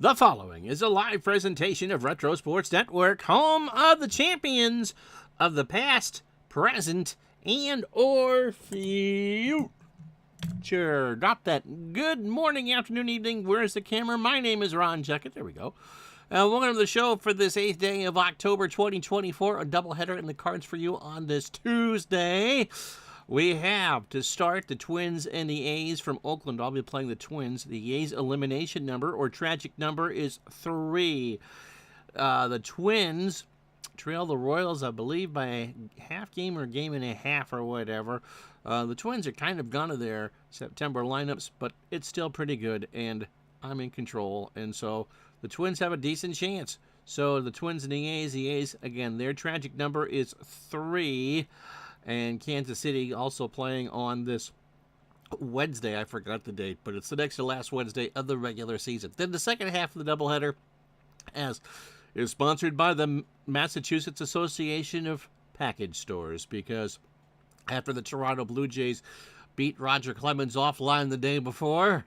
The following is a live presentation of Retro Sports Network, home of the champions of the past, present, and or future. Drop that. Good morning, afternoon, evening. Where's the camera? My name is Ron Juckett. There we go. Welcome to the show for this 8th day of October 2024. A doubleheader in the cards for you on this Tuesday. We have to start the Twins and the A's from Oakland. I'll be playing the Twins. The A's elimination number or tragic number is 3. The Twins trail the Royals, I believe, by a half game or game and a half or whatever. The Twins are kind of gone to their September lineups, but it's still pretty good, and I'm in control. And so the Twins have a decent chance. So the Twins and the A's, again, their tragic number is 3. And Kansas City also playing on this Wednesday. I forgot the date, but it's the next to last Wednesday of the regular season. Then the second half of the doubleheader is sponsored by the Massachusetts Association of Package Stores, because after the Toronto Blue Jays beat Roger Clemens offline the day before,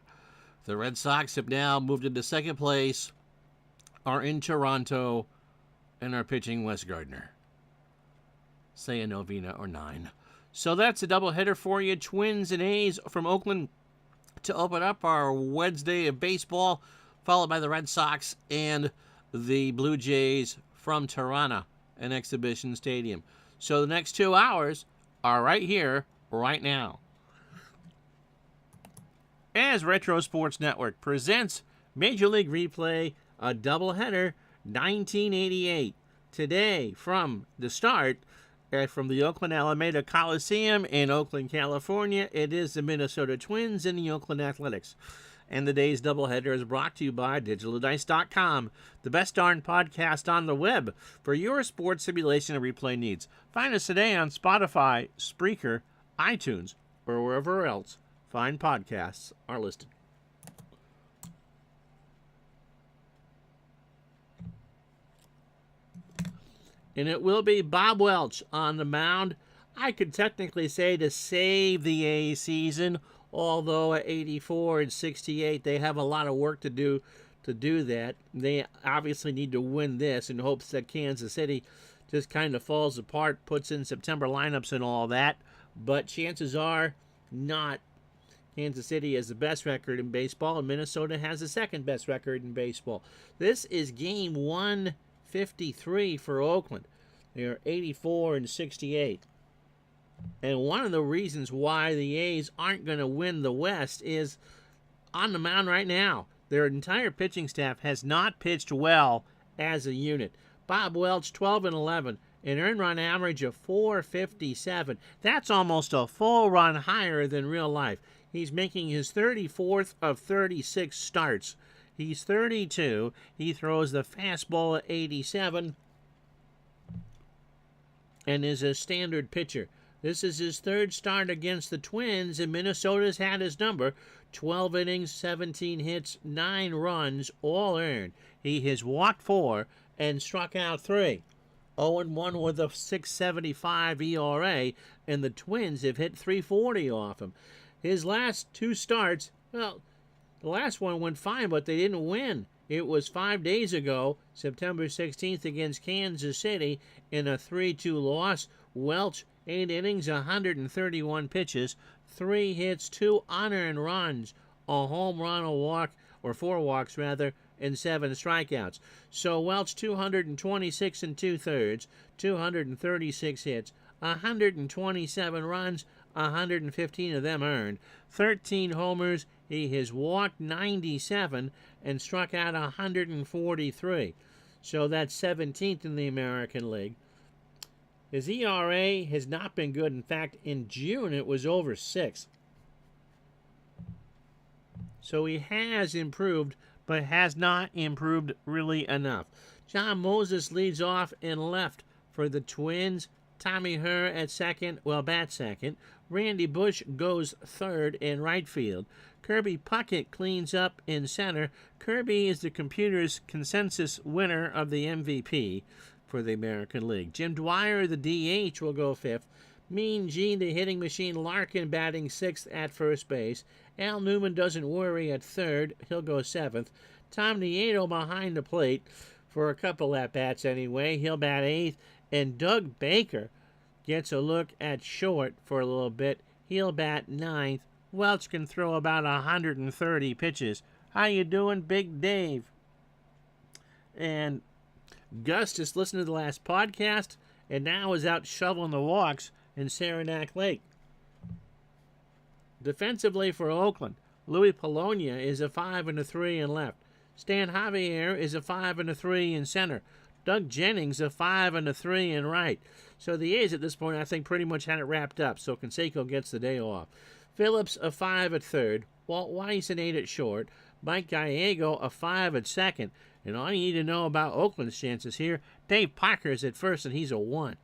the Red Sox have now moved into second place, are in Toronto, and are pitching Wes Gardner. Say a novena or 9. So that's a doubleheader for you. Twins and A's from Oakland to open up our Wednesday of baseball, followed by the Red Sox and the Blue Jays from Toronto and Exhibition Stadium. So the next 2 hours are right here, right now. As Retro Sports Network presents Major League Replay, a doubleheader, 1988. Today, from the start, from the Oakland Alameda Coliseum in Oakland, California, it is the Minnesota Twins and the Oakland Athletics. And the day's doubleheader is brought to you by DigitalDice.com, the best darn podcast on the web for your sports simulation and replay needs. Find us today on Spotify, Spreaker, iTunes, or wherever else fine podcasts are listed. And it will be Bob Welch on the mound. I could technically say to save the A season, although at 84 and 68, they have a lot of work to do that. They obviously need to win this in hopes that Kansas City just kind of falls apart, puts in September lineups and all that. But chances are not. Kansas City has the best record in baseball, and Minnesota has the second best record in baseball. This is game 153 for Oakland. They are 84 and 68. And one of the reasons why the A's aren't going to win the West is on the mound right now. Their entire pitching staff has not pitched well as a unit. Bob Welch, 12 and 11, an earned run average of 457. That's almost a full run higher than real life. He's making his 34th of 36 starts. He's 32. He throws the fastball at 87 and is a standard pitcher. This is his third start against the Twins, and Minnesota's had his number. 12 innings, 17 hits, 9 runs, all earned. He has walked 4 and struck out 3. 0-1 with a 6.75 ERA, and the Twins have hit 340 off him. His last 2 starts, well, the last one went fine, but they didn't win. It was 5 days ago, September 16th, against Kansas City in a 3-2 loss. Welch, 8 innings, 131 pitches, 3 hits, 2 unearned runs, a home run, a walk, or 4 walks rather, and 7 strikeouts. So Welch, 226 2/3, 236 hits, 127 runs, 115 of them earned, 13 homers. He has walked 97 and struck out 143. So that's 17th in the American League. His ERA has not been good. In fact, in June it was over 6. So he has improved, but has not improved really enough. John Moses leads off in left for the Twins. Tommy Herr at second, bats second. Randy Bush goes third in right field. Kirby Puckett cleans up in center. Kirby is the computer's consensus winner of the MVP for the American League. Jim Dwyer, the DH, will go fifth. Mean Gene, the hitting machine, Larkin batting sixth at first base. Al Newman doesn't worry at third. He'll go seventh. Tom Nieto behind the plate for a couple at-bats anyway. He'll bat 8th. And Doug Baker gets a look at short for a little bit. He'll bat 9th. Welch can throw about 130 pitches. How you doing, Big Dave? And Gus just listened to the last podcast and now is out shoveling the walks in Saranac Lake. Defensively for Oakland, Louis Polonia is a 5-3 in left. Stan Javier is a 5-3 in center. Doug Jennings a 5-3 in right. So the A's at this point, I think, pretty much had it wrapped up. So Canseco gets the day off. Phillips a 5 at third. Walt Weiss an 8 at short. Mike Gallego a 5 at second. And all you need to know about Oakland's chances here, Dave Parker's at first, and he's a 1.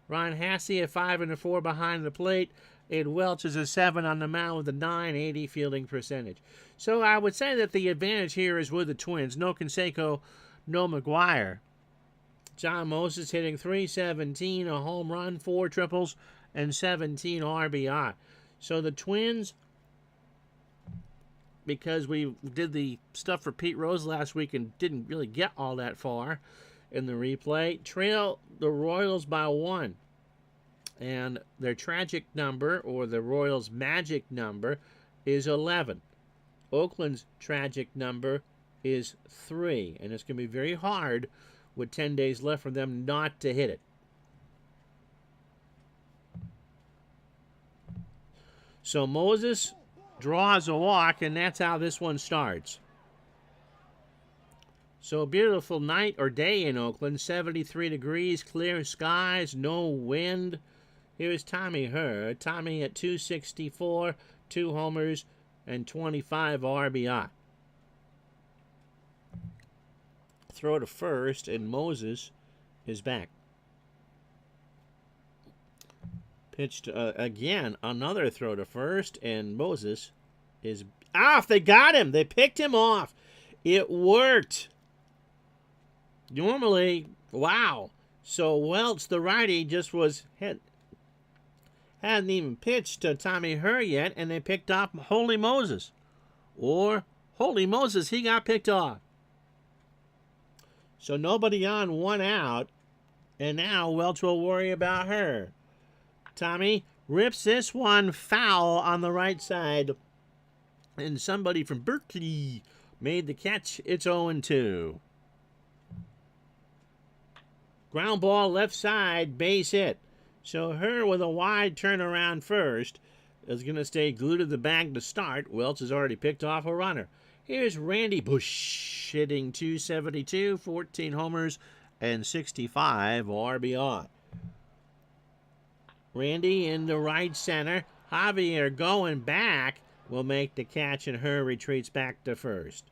Ron Hassey a 5-4 behind the plate. Ed Welch is a 7 on the mound with a .980 fielding percentage. So I would say that the advantage here is with the Twins. No Canseco, no McGuire. John Moses hitting .317, a home run, 4 triples, and 17 RBI. So the Twins, because we did the stuff for Pete Rose last week and didn't really get all that far in the replay, trail the Royals by 1. And their tragic number, or the Royals' magic number, is 11. Oakland's tragic number is 3. And it's going to be very hard with 10 days left for them not to hit it. So Moses draws a walk, and that's how this one starts. So a beautiful night or day in Oakland, 73 degrees, clear skies, no wind. Here's Tommy Herr. Tommy at .264, 2 homers, and 25 RBI. Throw to first, and Moses is back. Pitched again, another throw to first, and Moses is off. They got him. They picked him off. It worked. Normally, wow. So Welch, the righty, just hadn't even pitched to Tommy Herr yet, and they picked off Holy Moses. Or Holy Moses, he got picked off. So nobody on, 1 out, and now Welch will worry about Herr. Tommy rips this one foul on the right side, and somebody from Berkeley made the catch. It's 0-2. Ground ball left side, base hit. So Herr with a wide turnaround first is going to stay glued to the bag to start. Welch has already picked off a runner. Here's Randy Bush hitting .272, 14 homers, and 65 RBI. Randy in the right center. Javier going back will make the catch, and Herr retreats back to first.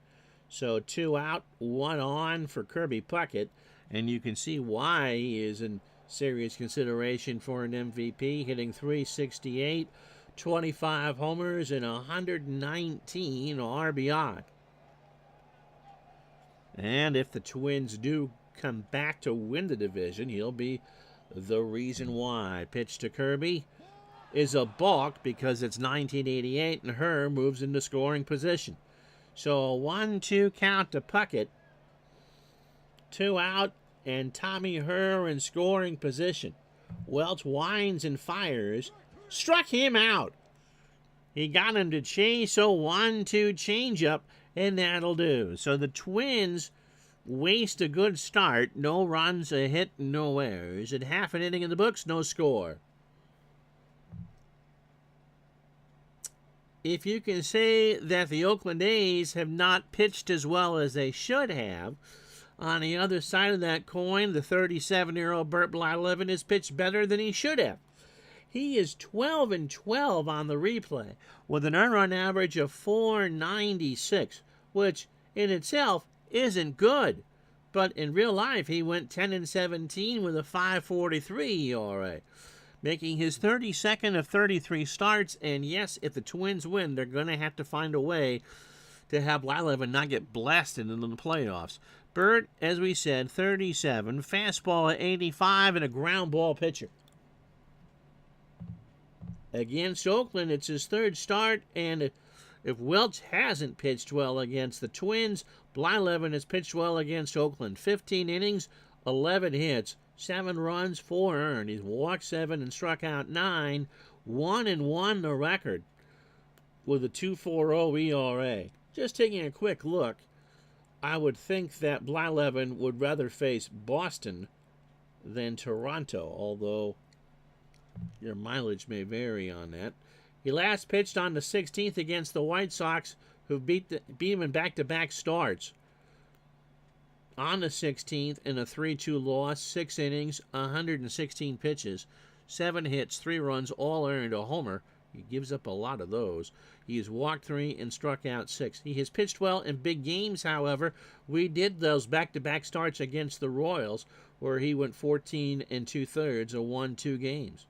So 2 out, 1 on for Kirby Puckett, and you can see why he is in serious consideration for an MVP, hitting .368, 25 homers, and 119 RBI. And if the Twins do come back to win the division, he'll be the reason why. Pitch to Kirby is a balk because it's 1988 and Herr moves into scoring position. So a 1-2 count to Puckett. 2 out, and Tommy Herr in scoring position. Welch winds and fires. Struck him out. He got him to chase, so 1-2 changeup, and that'll do. So the Twins waste a good start. No runs, a hit, no errors. At half an inning in the books, no score. If you can say that the Oakland A's have not pitched as well as they should have, on the other side of that coin, the 37-year-old Bert Blyleven has pitched better than he should have. He is 12-12 on the replay with an earned run average of .496, which in itself isn't good. But in real life, he went 10-17 with a .543 ERA, making his 32nd of 33 starts. And yes, if the Twins win, they're going to have to find a way to have Blyleven not get blasted in the playoffs. Bert, as we said, 37, fastball at 85, and a ground ball pitcher. Against Oakland, it's his third start, and If Welch hasn't pitched well against the Twins, Blyleven has pitched well against Oakland. 15 innings, 11 hits, 7 runs, 4 earned. He's walked 7 and struck out 9. 1-1 the record with a 2.40 ERA. Just taking a quick look, I would think that Blyleven would rather face Boston than Toronto, although your mileage may vary on that. He last pitched on the 16th against the White Sox, who beat him in back-to-back starts. On the 16th in a 3-2 loss, 6 innings, 116 pitches, 7 hits, 3 runs, all earned, a homer. He gives up a lot of those. He has walked 3 and struck out 6. He has pitched well in big games, however. We did those back-to-back starts against the Royals, where he went 14 2/3 and won 2 games.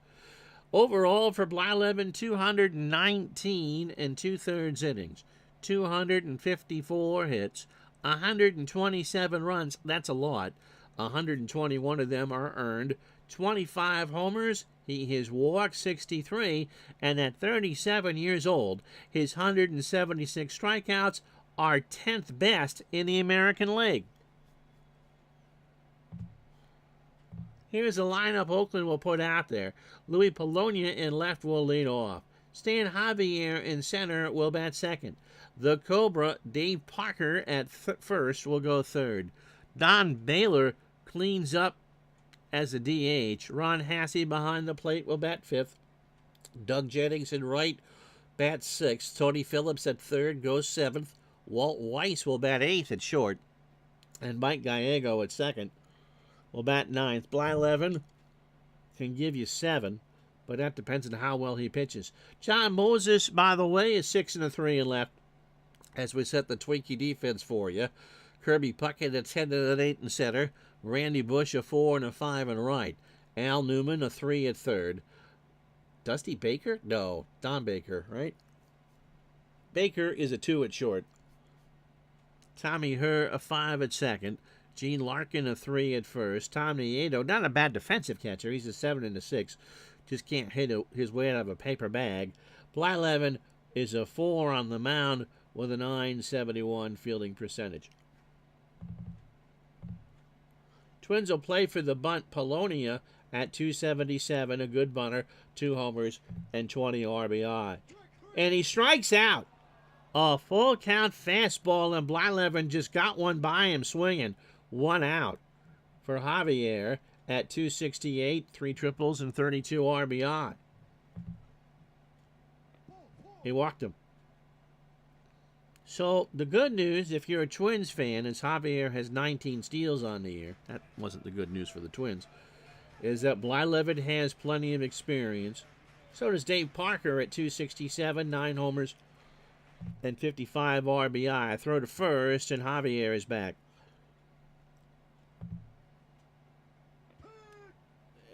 Overall for Blyleven, 219 2/3 innings, 254 hits, 127 runs. That's a lot. 121 of them are earned. 25 homers. He has walked 63, and at 37 years old, his 176 strikeouts are 10th best in the American League. Here's a lineup Oakland will put out there. Louis Polonia in left will lead off. Stan Javier in center will bat second. The Cobra, Dave Parker at first, will go third. Don Baylor cleans up as a DH. Ron Hassey behind the plate will bat fifth. Doug Jennings in right bats sixth. Tony Phillips at third goes seventh. Walt Weiss will bat eighth at short. And Mike Gallego at second will bat ninth. Blyleven can give you 7, but that depends on how well he pitches. John Moses, by the way, is 6 3 and left as we set the Twinkie defense for you. Kirby Puckett at 10 8 in center. Randy Bush a 4 and 5 in right. Al Newman a 3 at third. Dusty Baker? No, Don Baker, right? Baker is a 2 at short. Tommy Herr a 5 at second. Gene Larkin a 3 at first. Tom Nieto, not a bad defensive catcher. He's a 7 and 6. Just can't hit his way out of a paper bag. Blyleven is a 4 on the mound with a .971 fielding percentage. Twins will play for the bunt. Polonia at 277, a good bunter, 2 homers, and 20 RBI. And he strikes out. A full count fastball, and Blyleven just got one by him swinging. 1 out for Javier at 268, 3 triples, and 32 RBI. He walked him. So the good news, if you're a Twins fan, is Javier has 19 steals on the year. That wasn't the good news for the Twins. Is that Blyleven has plenty of experience. So does Dave Parker at 267, 9 homers, and 55 RBI. Throw to first, and Javier is back.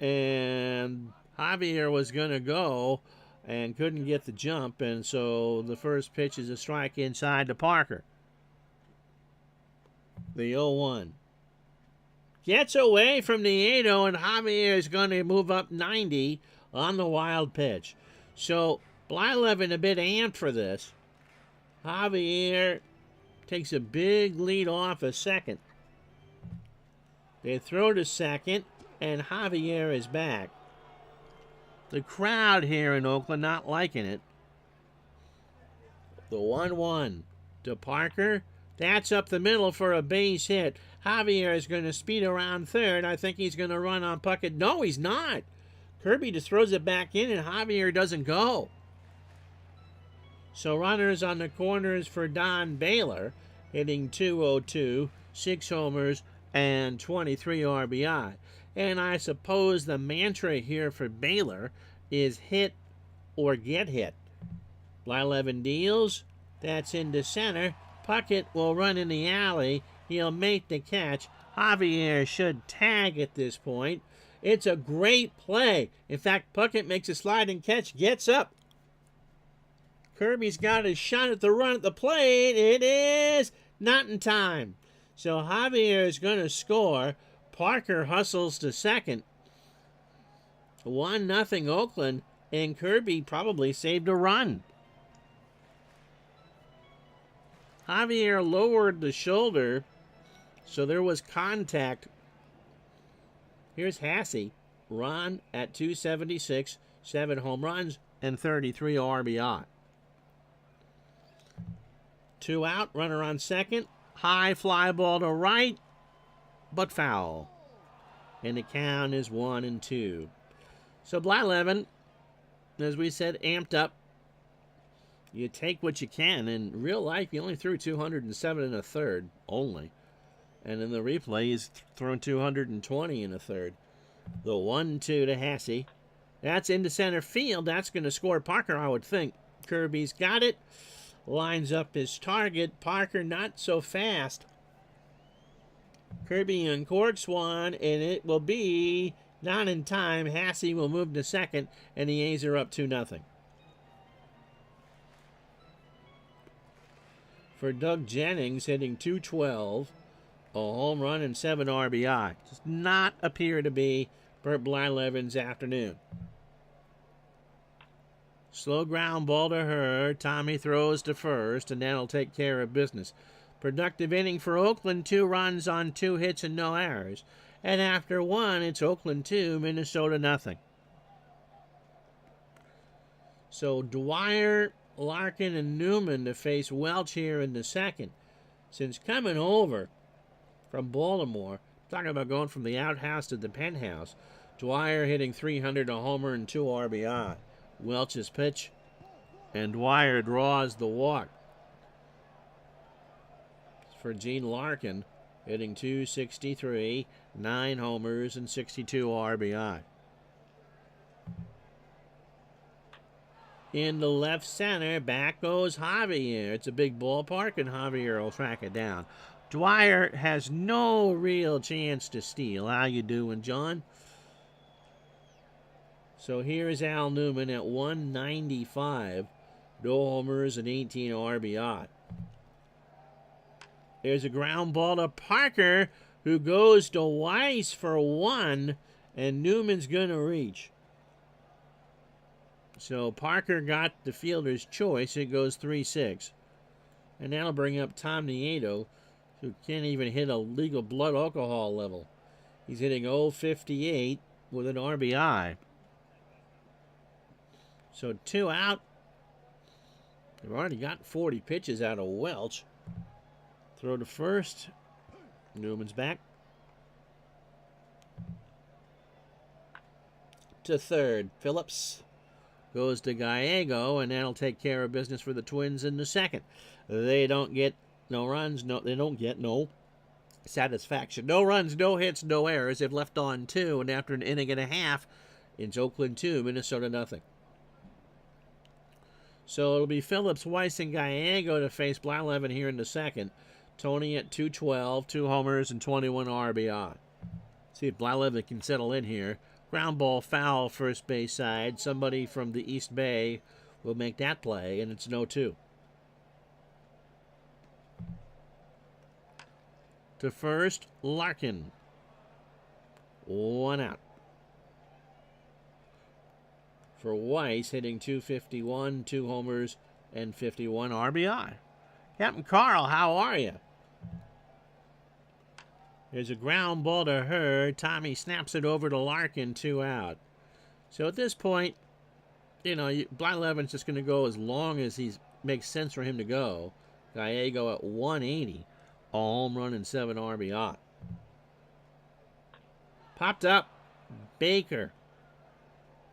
And Javier was going to go and couldn't get the jump, and so the first pitch is a strike inside to Parker. The 0-1. Gets away from Nieto, and Javier is going to move up 90 on the wild pitch. So Blyleven a bit amped for this. Javier takes a big lead off a second. They throw to second, and Javier is back. The crowd here in Oakland not liking it. The 1-1 to Parker. That's up the middle for a base hit. Javier is going to speed around third. I think he's going to run on Puckett. No, he's not. Kirby just throws it back in, and Javier doesn't go. So runners on the corners for Don Baylor, hitting .202, 6 homers, and 23 RBI. And I suppose the mantra here for Baylor is hit or get hit. Blyleven deals. That's into center. Puckett will run in the alley. He'll make the catch. Javier should tag at this point. It's a great play. In fact, Puckett makes a sliding catch, gets up. Kirby's got a shot at the run at the plate. It is not in time. So Javier is going to score. Parker hustles to second. 1-0 Oakland, and Kirby probably saved a run. Javier lowered the shoulder, so there was contact. Here's Hasse. Run at 276, 7 home runs, and 33 RBI. 2 out, runner on second. High fly ball to right, but foul. And the count is 1-2. So Blyleven, as we said, amped up. You take what you can. In real life, he only threw 207 1/3 only. And in the replay, he's thrown 220 1/3. The 1-2 to Hasse. That's into center field. That's going to score Parker, I would think. Kirby's got it. Lines up his target. Parker not so fast. Kirby uncorks one, and it will be not in time. Hasse will move to second, and the A's are up 2-0. For Doug Jennings, hitting .212, a home run and 7 RBI. Does not appear to be Bert Blyleven's afternoon. Slow ground ball to her. Tommy throws to first, and that'll take care of business. Productive inning for Oakland. 2 runs on 2 hits and no errors. And after 1, it's Oakland 2, Minnesota nothing. So Dwyer, Larkin, and Newman to face Welch here in the second. Since coming over from Baltimore, talking about going from the outhouse to the penthouse, Dwyer hitting .300, a homer, and 2 RBI. Welch's pitch, and Dwyer draws the walk. For Gene Larkin, hitting .263, 9 homers, and 62 RBI. In the left center, back goes Javier. It's a big ballpark, and Javier will track it down. Dwyer has no real chance to steal. How you doing, John? So here's Al Newman at 195. No homers and 18 RBI. There's a ground ball to Parker, who goes to Weiss for 1, and Newman's going to reach. So Parker got the fielder's choice. It goes 3-6. And that'll bring up Tom Nieto, who can't even hit a legal blood alcohol level. He's hitting .058 with an RBI. So 2 out. They've already got 40 pitches out of Welch. Throw to first. Newman's back. To third. Phillips goes to Gallego, and that'll take care of business for the Twins in the second. They don't get no runs. They don't get no satisfaction. No runs, no hits, no errors. They've left on 2, and after an inning and a half, it's Oakland 2, Minnesota nothing. So it'll be Phillips, Weiss, and Gallego to face Blyleven here in the second. Tony at .212, 2 homers, and 21 RBI. See if Blyleven can settle in here. Ground ball foul, first base side. Somebody from the East Bay will make that play, and it's 0-2. To first, Larkin. 1 out. For Weiss, hitting .251, 2 homers, and 51 RBI. Captain Carl, how are you? There's a ground ball to her. Tommy snaps it over to Larkin, 2 out. So at this point, you know, Blyleven's just going to go as long as he makes sense for him to go. Gallego at 180, a home run and 7 RBI. Popped up, Baker.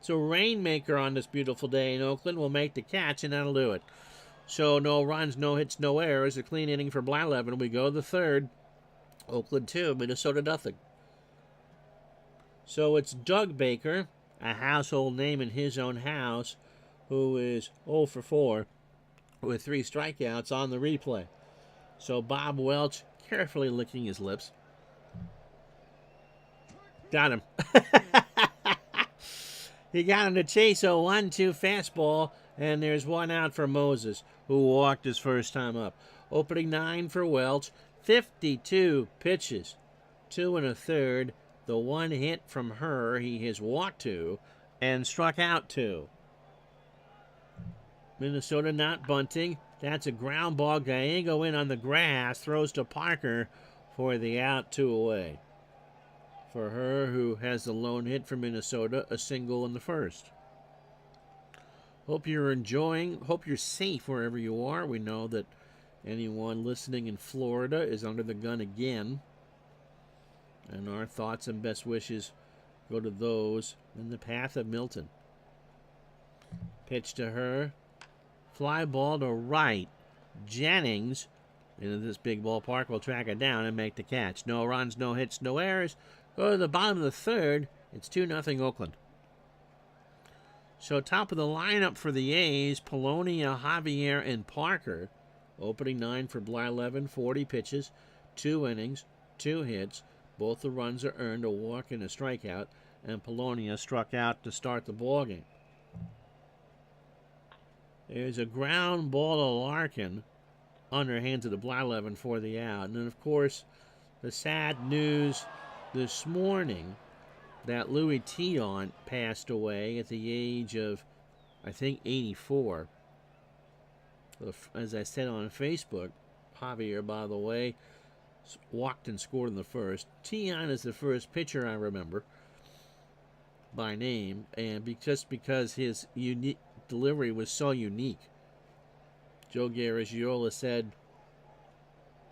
So Rainmaker on this beautiful day in Oakland will make the catch, and that'll do it. So no runs, no hits, no errors. A clean inning for Blyleven. We go the third. Oakland 2, Minnesota nothing. So it's Doug Baker, a household name in his own house, who is 0 for 4 with 3 strikeouts on the replay. So Bob Welch carefully licking his lips. Got him. He got him to chase a 1-2 fastball, and there's 1 out for Moses, who walked his first time up. Opening 9 for Welch, 52 pitches, 2 1/3. The 1 hit from her, he has walked 2 and struck out 2. Minnesota not bunting. That's a ground ball. Gallego in on the grass. Throws to Parker for the out, 2 away. For her, who has the lone hit for Minnesota, a single in the first. Hope you're enjoying. Hope you're safe wherever you are. We know that anyone listening in Florida is under the gun again. And our thoughts and best wishes go to those in the path of Milton. Pitch to her. Fly ball to right. Jennings, in this big ballpark, will track it down and make the catch. No runs, no hits, no errors. Go to the bottom of the third. It's 2-0 Oakland. So top of the lineup for the A's, Polonia, Javier, and Parker. Opening 9 for Blyleven, 40 pitches, 2 innings, 2 hits. Both the runs are earned, a walk and a strikeout, and Polonia struck out to start the ballgame. There's a ground ball to Larkin, underhand to the Blyleven for the out. And then, of course, the sad news this morning that Louis Tion passed away at the age of, I think, 84. As I said on Facebook, Javier, by the way, walked and scored in the first. Tion is the first pitcher I remember by name, and just because his unique delivery was so unique. Joe Garagiola said,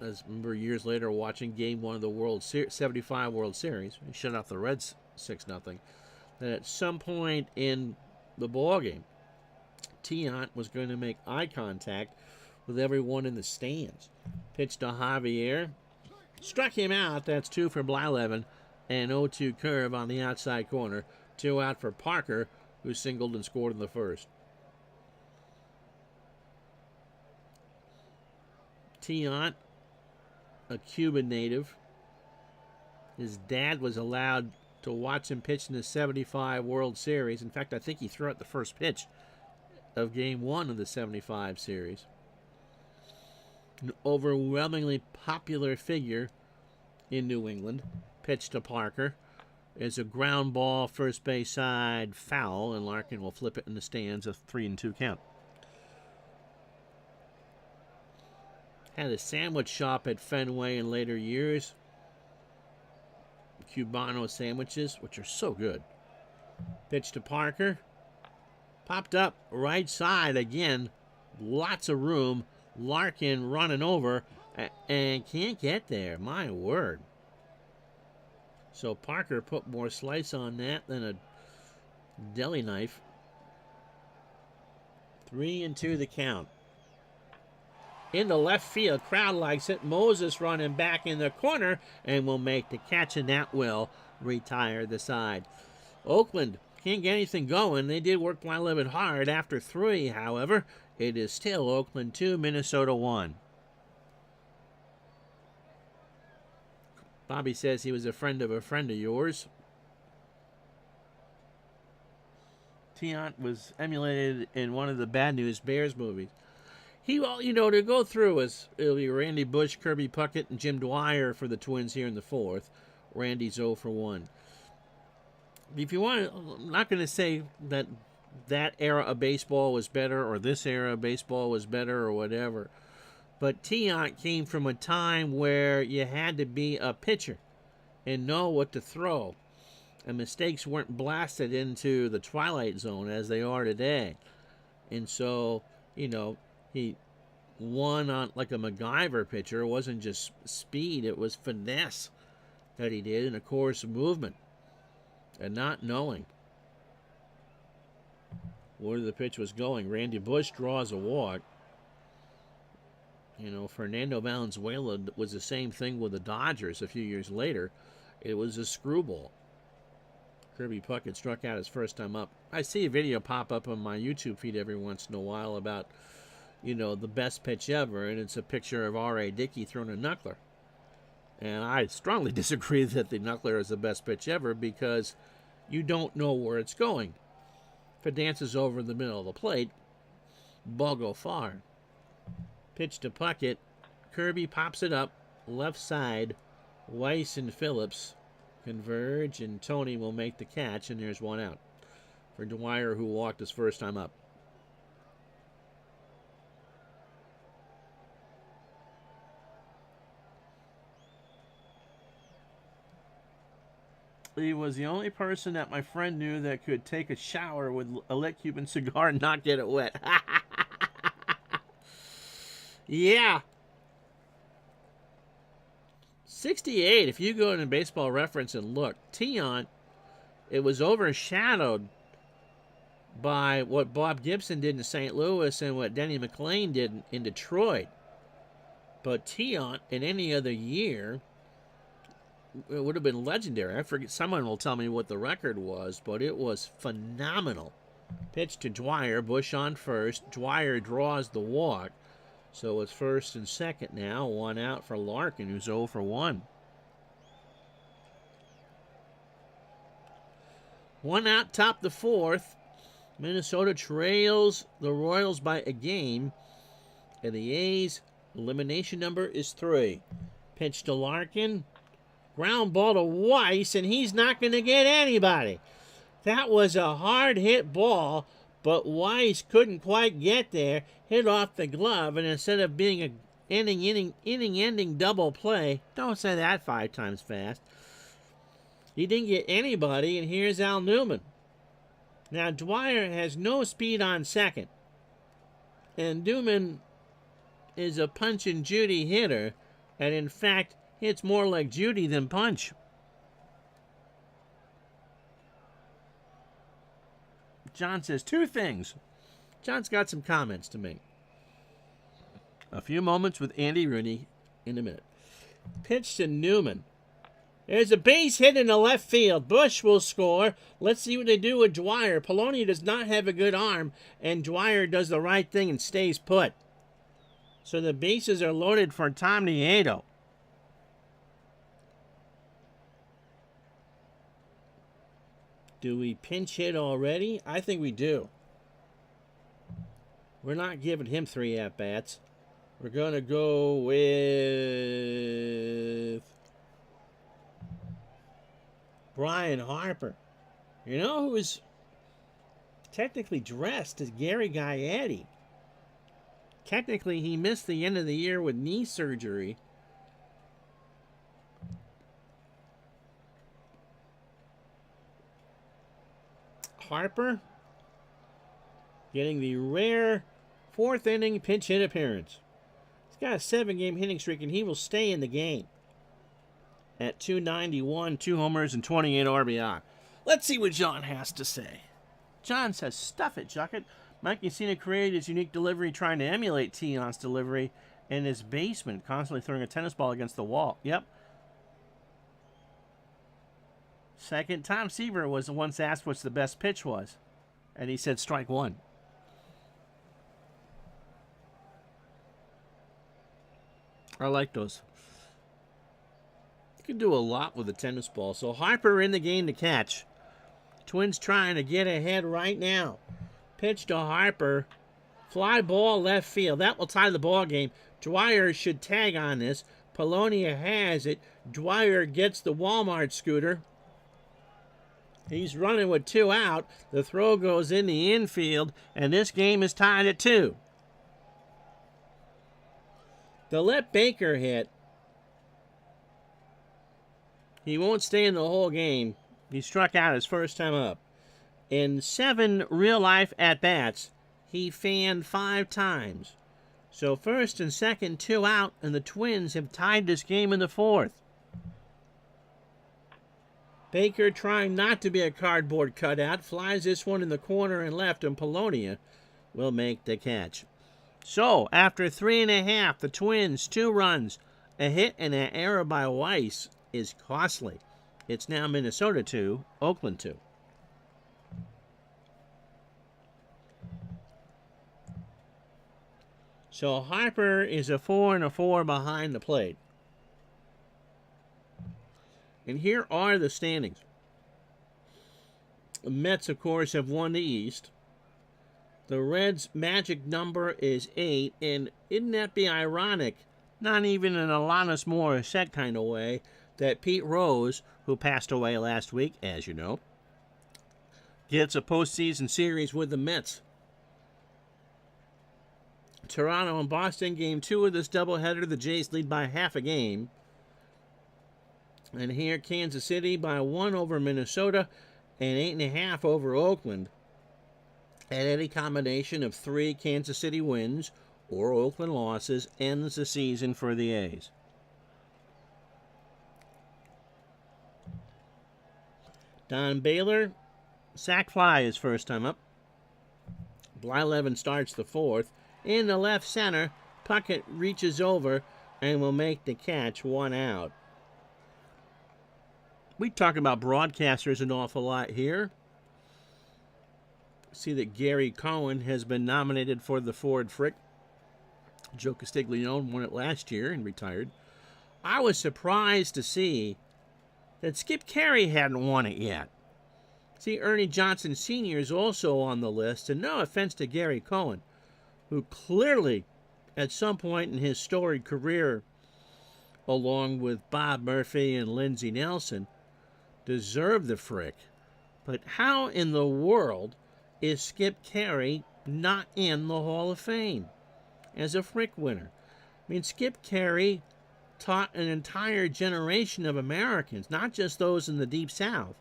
as I remember years later watching Game 1 of the 75 World Series, he shut off the Reds 6-0, that at some point in the ballgame, Tion was going to make eye contact with everyone in the stands. Pitch to Javier. Struck him out. That's 2 for Blyleven. And 0-2 curve on the outside corner. 2 out for Parker, who singled and scored in the first. Tion, a Cuban native. His dad was allowed to watch him pitch in the 75 World Series. In fact, I think he threw out the first pitch of Game 1 of the 75 series. An overwhelmingly popular figure in New England. Pitch to Parker is a ground ball, first base side, foul, and Larkin will flip it in the stands, a 3-2 count. Had a sandwich shop at Fenway in later years. Cubano sandwiches, which are so good. Pitch to Parker. Popped up right side again. Lots of room. Larkin running over and can't get there. My word. So Parker put more slice on that than a deli knife. 3-2 the count. Into left field. Crowd likes it. Moses running back in the corner and will make the catch, and that will retire the side. Oakland can't get anything going. They did work Blyleven hard. After 3, however, it is still Oakland 2, Minnesota 1. Bobby says he was a friend of yours. Tion was emulated in one of the Bad News Bears movies. He, well, you know, to go through as Randy Bush, Kirby Puckett, and Jim Dwyer for the Twins here in the 4th. Randy's 0 for 1. If you want, I'm not going to say that that era of baseball was better or this era of baseball was better or whatever. But Tion came from a time where you had to be a pitcher and know what to throw. And mistakes weren't blasted into the twilight zone as they are today. And so, you know, he won on like a MacGyver pitcher. It wasn't just speed, it was finesse that he did, and of course movement and not knowing where the pitch was going. Randy Bush draws a walk. You know, Fernando Valenzuela was the same thing with the Dodgers a few years later. It was a screwball. Kirby Puckett struck out his first time up. I see a video pop up on my YouTube feed every once in a while about, you know, the best pitch ever, and it's a picture of R.A. Dickey throwing a knuckler. And I strongly disagree that the knuckler is the best pitch ever because you don't know where it's going. If it dances over the middle of the plate, ball go far. Pitch to Puckett. Kirby pops it up. Left side. Weiss and Phillips converge, and Tony will make the catch, and there's 1 out for Dwyer, who walked his first time up. he was the only person that my friend knew that could take a shower with a lit Cuban cigar and not get it wet. Yeah. 68, if you go into Baseball Reference and look, Tiant, it was overshadowed by what Bob Gibson did in St. Louis and what Denny McLain did in Detroit. But Tiant, in any other year, it would have been legendary. I forget, someone will tell me what the record was, but it was phenomenal. Pitch to Dwyer, Bush on first. Dwyer draws the walk. So it's first and second now. One out for Larkin, who's 0 for 1. One out, top the fourth. Minnesota trails the Royals by a game. And the A's elimination number is 3. Pitch to Larkin. Ground ball to Weiss, and he's not going to get anybody. That was a hard hit ball, but Weiss couldn't quite get there. Hit off the glove, and instead of being an inning-ending double play, don't say that 5 times fast, he didn't get anybody, and here's Al Newman. Now, Dwyer has no speed on second, and Newman is a punch-and-Judy hitter, and in fact, hits more like Judy than punch. John says 2 things. John's got some comments to make. A few moments with Andy Rooney in a minute. Pitch to Newman. There's a base hit in the left field. Bush will score. Let's see what they do with Dwyer. Polonia does not have a good arm, and Dwyer does the right thing and stays put. So the bases are loaded for Tom Nieto. Do we pinch hit already? I think we do. We're not giving him 3 at-bats. We're going to go with Brian Harper. You know who is technically dressed as Gary Gaetti. Technically, he missed the end of the year with knee surgery. Harper getting the rare 4th inning pinch hit appearance. He's got a 7-game hitting streak, and he will stay in the game at 291, 2 homers, and 28 RBI. Let's see what John has to say. John says, stuff it, Juckett. Mike Mussina created his unique delivery trying to emulate Tiant's delivery in his basement, constantly throwing a tennis ball against the wall. Yep. Second, Tom Seaver was once asked what's the best pitch was, and he said strike 1. I like those. You can do a lot with a tennis ball. So Harper in the game to catch. Twins trying to get ahead right now. Pitch to Harper. Fly ball left field. That will tie the ball game. Dwyer should tag on this. Polonia has it. Dwyer gets the Walmart scooter. He's running with 2 out. The throw goes in the infield, and this game is tied at 2. They'll let Baker hit. He won't stay in the whole game. He struck out his first time up. In 7 real-life at-bats, he fanned 5 times. So first and second, 2 out, and the Twins have tied this game in the 4th. Baker, trying not to be a cardboard cutout, flies this one in the corner and left, and Polonia will make the catch. So, after 3.5, the Twins, 2 runs, a hit, and an error by Weiss is costly. It's now Minnesota 2, Oakland 2. So Harper is a 4 and a 4 behind the plate. And here are the standings. The Mets, of course, have won the East. The Reds' magic number is 8. And isn't that be ironic, not even in a Alanis Morissette kind of way, that Pete Rose, who passed away last week, as you know, gets a postseason series with the Mets. Toronto and Boston, game 2 of this doubleheader. The Jays lead by half a game. And here, Kansas City by 1 over Minnesota and 8.5 over Oakland. And any combination of 3 Kansas City wins or Oakland losses ends the season for the A's. Don Baylor, sac fly his first time up. Blyleven starts the 4th. In the left center, Puckett reaches over and will make the catch, 1 out. We talk about broadcasters an awful lot here. See that Gary Cohen has been nominated for the Ford Frick. Joe Castiglione won it last year and retired. I was surprised to see that Skip Carey hadn't won it yet. See, Ernie Johnson Sr. is also on the list, and no offense to Gary Cohen, who clearly, at some point in his storied career, along with Bob Murphy and Lindsey Nelson, deserved the Frick. But how in the world is Skip Carey not in the Hall of Fame as a Frick winner? I mean, Skip Carey taught an entire generation of Americans, not just those in the Deep South,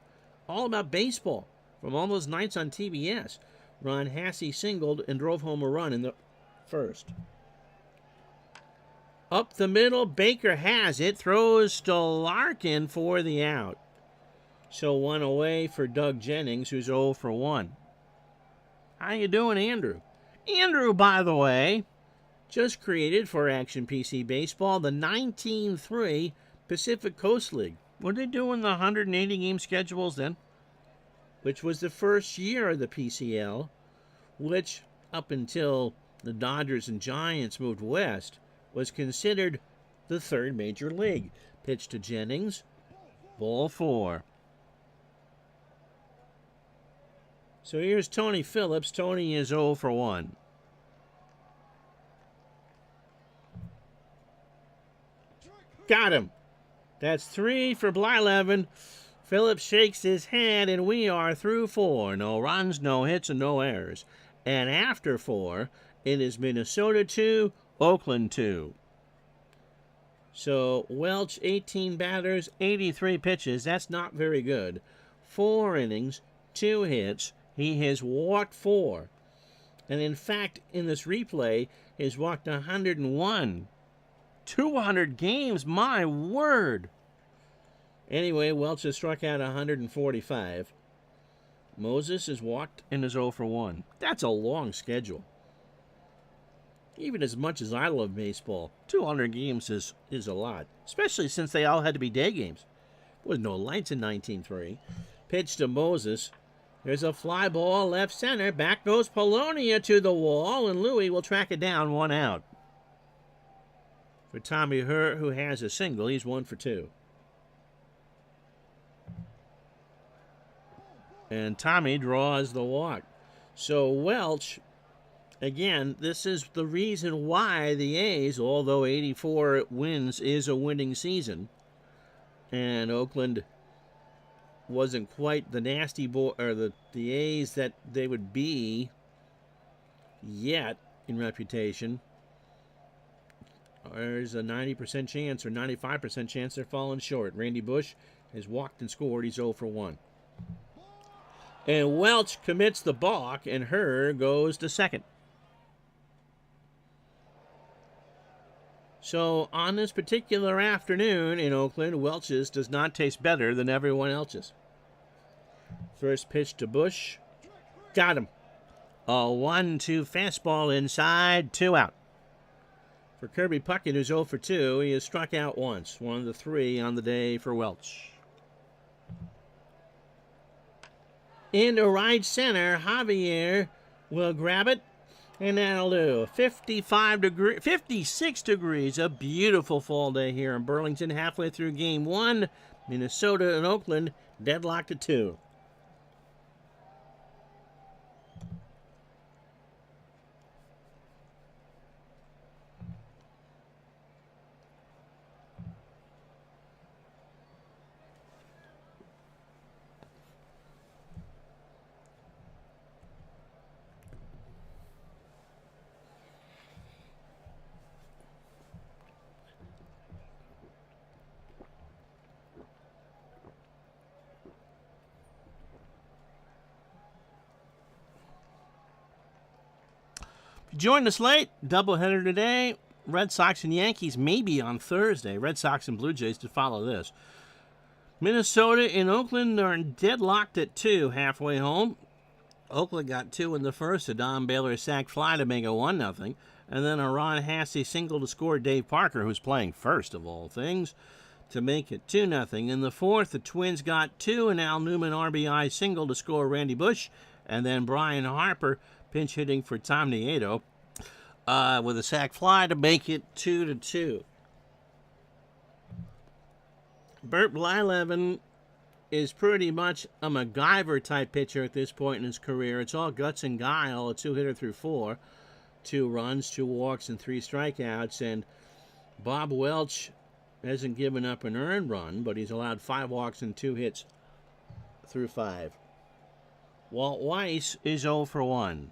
all about baseball from all those nights on TBS. Ron Hasse singled and drove home a run in the first. Up the middle, Baker has it, throws to Larkin for the out. So 1 away for Doug Jennings, who's 0 for 1. How you doing, Andrew? Andrew, by the way, just created for Action PC Baseball the 19-3 Pacific Coast League. Were they doing the 180-game schedules then? Which was the first year of the PCL, which, up until the Dodgers and Giants moved west, was considered the 3rd major league. Pitch to Jennings, ball 4. So here's Tony Phillips. Tony is 0 for 1. Got him. That's 3 for Blyleven. Phillips shakes his head, and we are through 4. No runs, no hits, and no errors. And after 4, it is Minnesota 2, Oakland 2. So Welch, 18 batters, 83 pitches. That's not very good. 4 innings, 2 hits. He has walked 4. And in fact, in this replay, he's walked 101. 200 games, my word. Anyway, Welch has struck out 145. Moses has walked and is 0 for 1. That's a long schedule. Even as much as I love baseball, 200 games is a lot, especially since they all had to be day games. There was no lights in 19-3. Pitch to Moses. There's a fly ball left center. Back goes Polonia to the wall, and Louie will track it down, 1 out. For Tommy Hurt, who has a single, he's 1 for 2. And Tommy draws the walk. So Welch, again, this is the reason why the A's, although 84 wins is a winning season, and Oakland wasn't quite the nasty boy or the A's that they would be yet in reputation. There's a 90% chance or 95% chance they're falling short. Randy Bush has walked and scored. He's 0 for 1. And Welch commits the balk, and Herr goes to second. So on this particular afternoon in Oakland, Welch's does not taste better than everyone else's. First pitch to Bush. Got him. A 1-2 fastball inside, 2 out. For Kirby Puckett, who's 0 for 2, he has struck out once. 1 of the 3 on the day for Welch. Into right center, Javier will grab it, and that'll do. 56 degrees, a beautiful fall day here in Burlington, halfway through Game 1. Minnesota and Oakland deadlocked at 2. Join us late. Doubleheader today. Red Sox and Yankees maybe on Thursday. Red Sox and Blue Jays to follow this. Minnesota and Oakland are deadlocked at 2 halfway home. Oakland got 2 in the first. A Don Baylor sac fly to make it 1-0. And then a Ron Hassey single to score Dave Parker, who's playing first of all things, to make it 2-0. In the fourth, the Twins got 2, and Al Newman RBI single to score Randy Bush. And then Brian Harper pinch hitting for Tom Nieto with a sac fly to make it 2-2. Bert Blyleven is pretty much a MacGyver-type pitcher at this point in his career. It's all guts and guile, a 2-hitter through 4. 2 runs, 2 walks, and 3 strikeouts. And Bob Welch hasn't given up an earned run, but he's allowed 5 walks and 2 hits through 5. Walt Weiss is 0 for 1.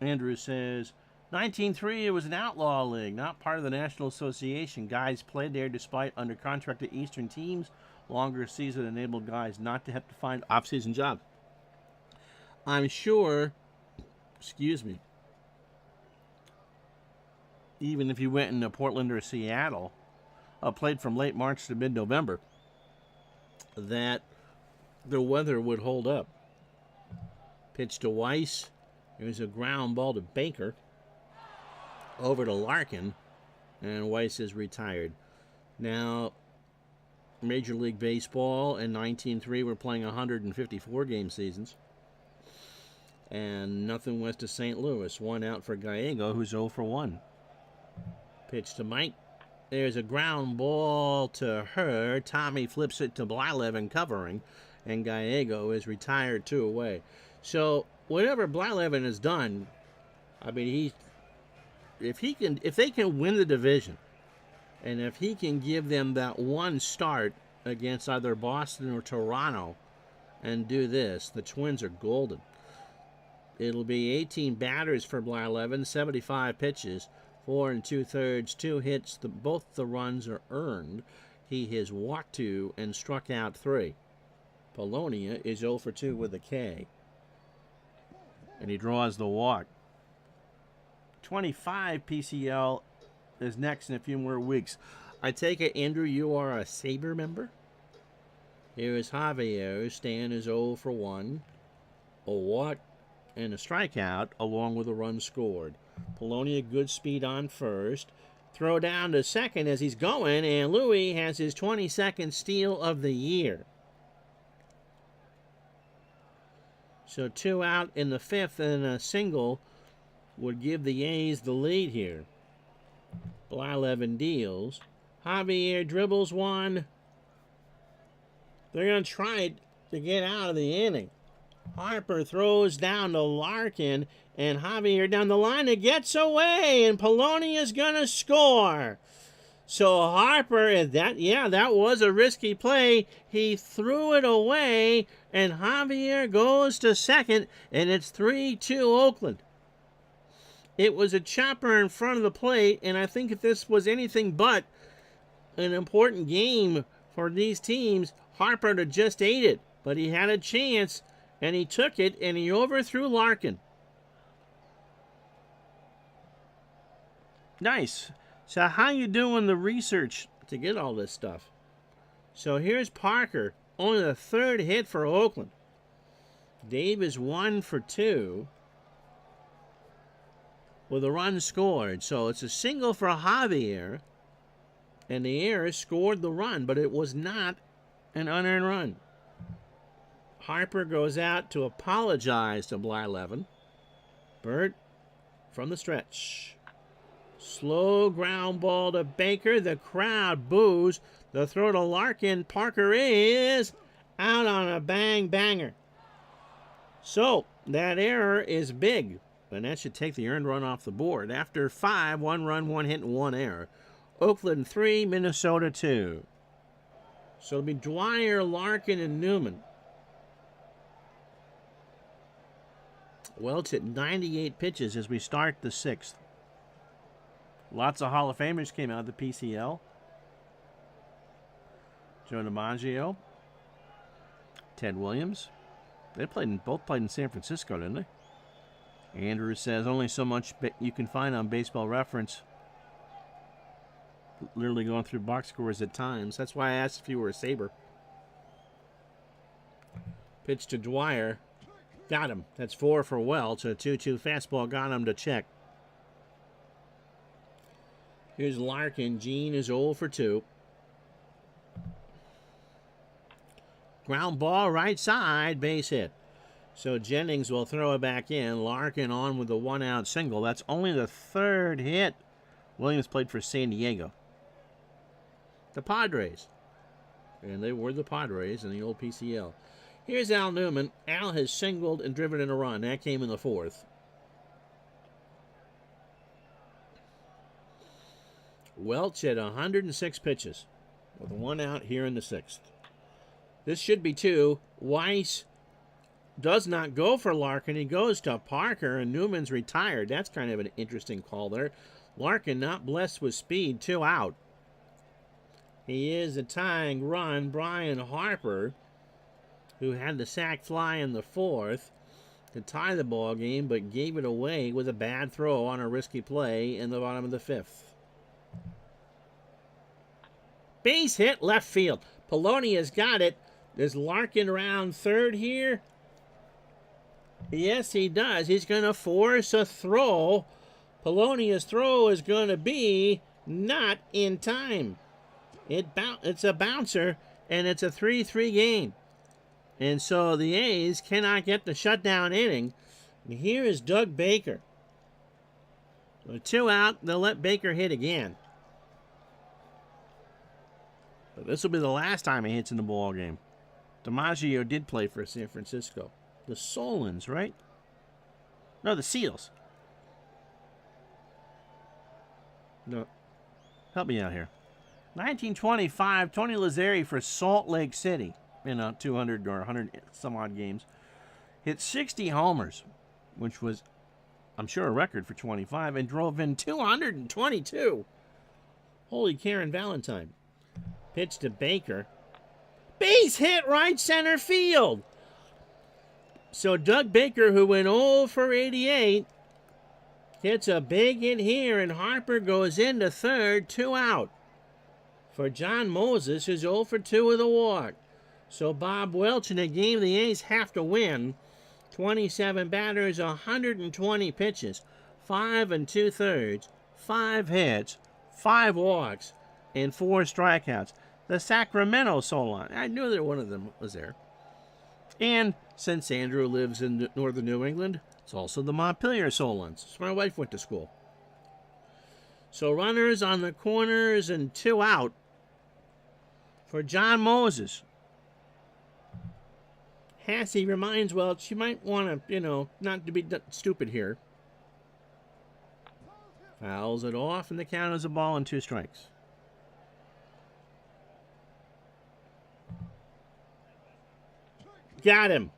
Andrew says, 19-3, it was an outlaw league, not part of the National Association. Guys played there despite under contract to Eastern teams. Longer season enabled guys not to have to find off-season jobs. I'm sure, even if you went into Portland or Seattle, played from late March to mid-November, that the weather would hold up. Pitch to Weiss. There's a ground ball to Baker. Over to Larkin. And Weiss is retired. Now, Major League Baseball and 19-3 were playing 154 game seasons. And nothing west of St. Louis. 1 out for Gallego, who's 0 for 1. Pitch to Mike. There's a ground ball to her. Tommy flips it to Blyleven covering. And Gallego is retired 2 away. So, whatever Blyleven has done, I mean, if they can win the division, and if he can give them that one start against either Boston or Toronto and do this, the Twins are golden. It'll be 18 batters for Blyleven, 75 pitches, 4 2/3, 2 hits. Both the runs are earned. He has walked 2 and struck out 3. Polonia is 0 for 2 with a K. And he draws the walk. 25 PCL is next in a few more weeks. I take it, Andrew, you are a Sabre member? Here is Javier. Stan is 0 for 1. A walk and a strikeout along with a run scored. Polonia, good speed on first. Throw down to second as he's going, and Louis has his 22nd steal of the year. So 2 out in the 5th, and a single would give the A's the lead here. Blyleven deals. Javier dribbles 1. They're going to try it to get out of the inning. Harper throws down to Larkin, and Javier down the line. It gets away, and Polonia's going to score. So Harper, that was a risky play. He threw it away, and Javier goes to second, and it's 3-2 Oakland. It was a chopper in front of the plate, and I think if this was anything but an important game for these teams, Harper would have just ate it. But he had a chance, and he took it, and he overthrew Larkin. Nice. So how you doing the research to get all this stuff? So here's Parker, only the 3rd hit for Oakland. Dave is 1 for 2 with a run scored. So it's a single for Javier, and the Airs scored the run, but it was not an unearned run. Harper goes out to apologize to Blyleven. Bert from the stretch. Slow ground ball to Baker. The crowd boos. The throw to Larkin. Parker is out on a bang-banger. So, that error is big, and that should take the earned run off the board. After 5, 1 run, 1 hit, and 1 error. Oakland 3, Minnesota 2. So it'll be Dwyer, Larkin, and Newman. Well, it's at 98 pitches as we start the 6th. Lots of Hall of Famers came out of the PCL. Joe DiMaggio, Ted Williams. Both played in San Francisco, didn't they? Andrew says only so much you can find on Baseball Reference. Literally going through box scores at times. That's why I asked if you were a Saber. Pitch to Dwyer. Got him. That's 4 for Welch. A 2-2 fastball got him to check. Here's Larkin. Gene is 0 for 2. Ground ball right side. Base hit. So Jennings will throw it back in. Larkin on with a 1-out single. That's only the 3rd hit. Williams played for San Diego. The Padres. And they were the Padres in the old PCL. Here's Al Newman. Al has singled and driven in a run. That came in the 4th. Welch at 106 pitches with 1 out here in the 6th. This should be 2. Weiss does not go for Larkin. He goes to Parker, and Newman's retired. That's kind of an interesting call there. Larkin not blessed with speed. 2 out. He is a tying run. Brian Harper, who had the sac fly in the 4th to tie the ball game, but gave it away with a bad throw on a risky play in the bottom of the 5th. Base hit left field. Poloni has got it. Does Larkin round 3rd here? Yes, he does. He's going to force a throw. Polonia's throw is going to be not in time. It's a bouncer, and it's a 3-3 game. And so the A's cannot get the shutdown inning. And here is Doug Baker. So 2 out. They'll let Baker hit again. But this will be the last time he hits in the ball game. DiMaggio did play for San Francisco. The Solons, right? No, the Seals. No, help me out here. 1925, Tony Lazzeri for Salt Lake City in 200 or 100 some odd games. Hit 60 homers, which was, I'm sure, a record for 25, and drove in 222. Holy Karen Valentine. Pitch to Baker. Base hit right center field. So Doug Baker, who went 0 for 88, hits a big hit here, and Harper goes into 3rd, 2 out. For John Moses, who's 0 for 2 with a walk. So Bob Welch in a game the A's have to win. 27 batters, 120 pitches, 5 2/3, 5 hits, 5 walks, and 4 strikeouts. The Sacramento Solon. I knew that one of them was there. And since Andrew lives in northern New England, it's also the Montpelier Solons. So my wife went to school. So runners on the corners and 2 out for John Moses. Hasse reminds Welch, you might want to, not to be stupid here. Fouls it off, and the count is a ball and 2 strikes. Got him.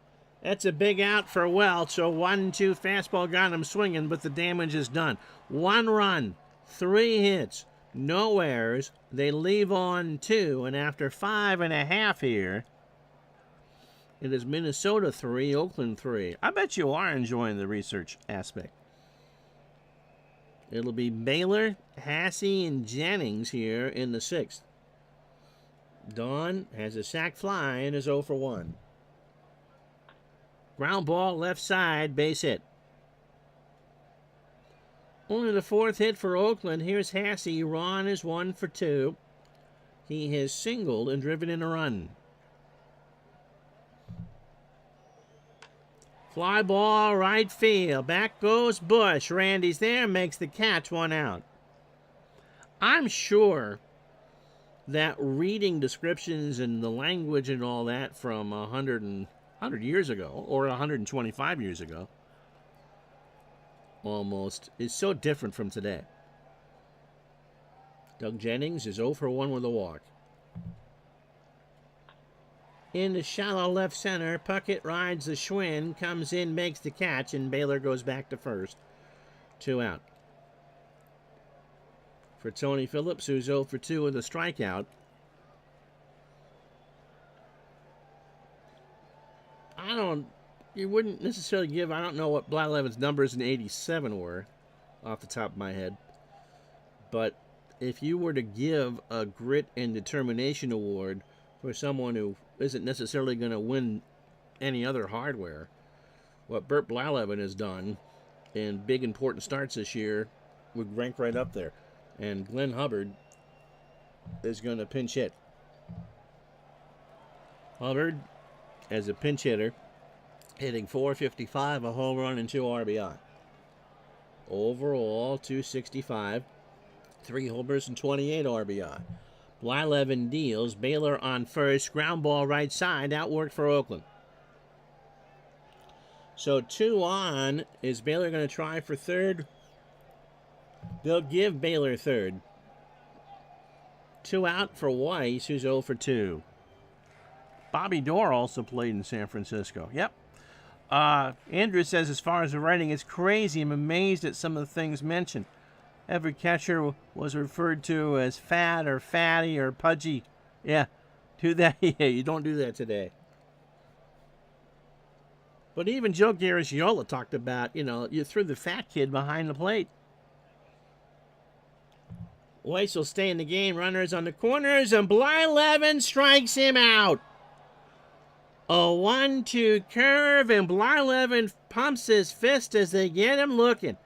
That's a big out for Welch. So 1-2 fastball got him swinging, but the damage is done. 1 run, 3 hits, no errors. They leave on 2, and after 5.5 here, it is Minnesota 3, Oakland 3. I bet you are enjoying the research aspect. It'll be Baylor, Hasse, and Jennings here in the 6th. Dawn has a sac fly and is 0 for 1. Ground ball left side, base hit. Only the 4th hit for Oakland. Here's Hasse. Ron is 1 for 2. He has singled and driven in a run. Fly ball right field. Back goes Bush. Randy's there, makes the catch, 1 out. I'm sure that reading descriptions and the language and all that from 100 years ago, or 125 years ago, almost, is so different from today. Doug Jennings is 0 for 1 with a walk. In the shallow left center, Puckett rides the Schwinn, comes in, makes the catch, and Baylor goes back to first. 2 out. For Tony Phillips, who's 0 for 2 with a strikeout. you wouldn't necessarily give, I don't know what Blyleven's numbers in 87 were off the top of my head, but if you were to give a grit and determination award for someone who isn't necessarily going to win any other hardware, what Burt Blyleven has done in big important starts this year would rank right up there. And Glenn Hubbard is going to pinch hit. Hubbard, as a pinch hitter, hitting .455, a home run, and 2 RBI. Overall, .265, 3 homers, and 28 RBI. Blyleven deals. Baylor on first. Ground ball right side. Outwork for Oakland. So 2 on. Is Baylor going to try for third? They'll give Baylor third. 2 out for Weiss, who's 0 for 2. Bobby Doerr also played in San Francisco. Yep. Andrew says, as far as the writing, it's crazy. I'm amazed at some of the things mentioned. Every catcher was referred to as fat or fatty or pudgy. Yeah, do that. Yeah, you don't do that today. But even Joe Garagiola talked about, you threw the fat kid behind the plate. Weiss will stay in the game. Runners on the corners, and Blyleven strikes him out. A 1-2 curve, and Blyleven pumps his fist as they get him looking.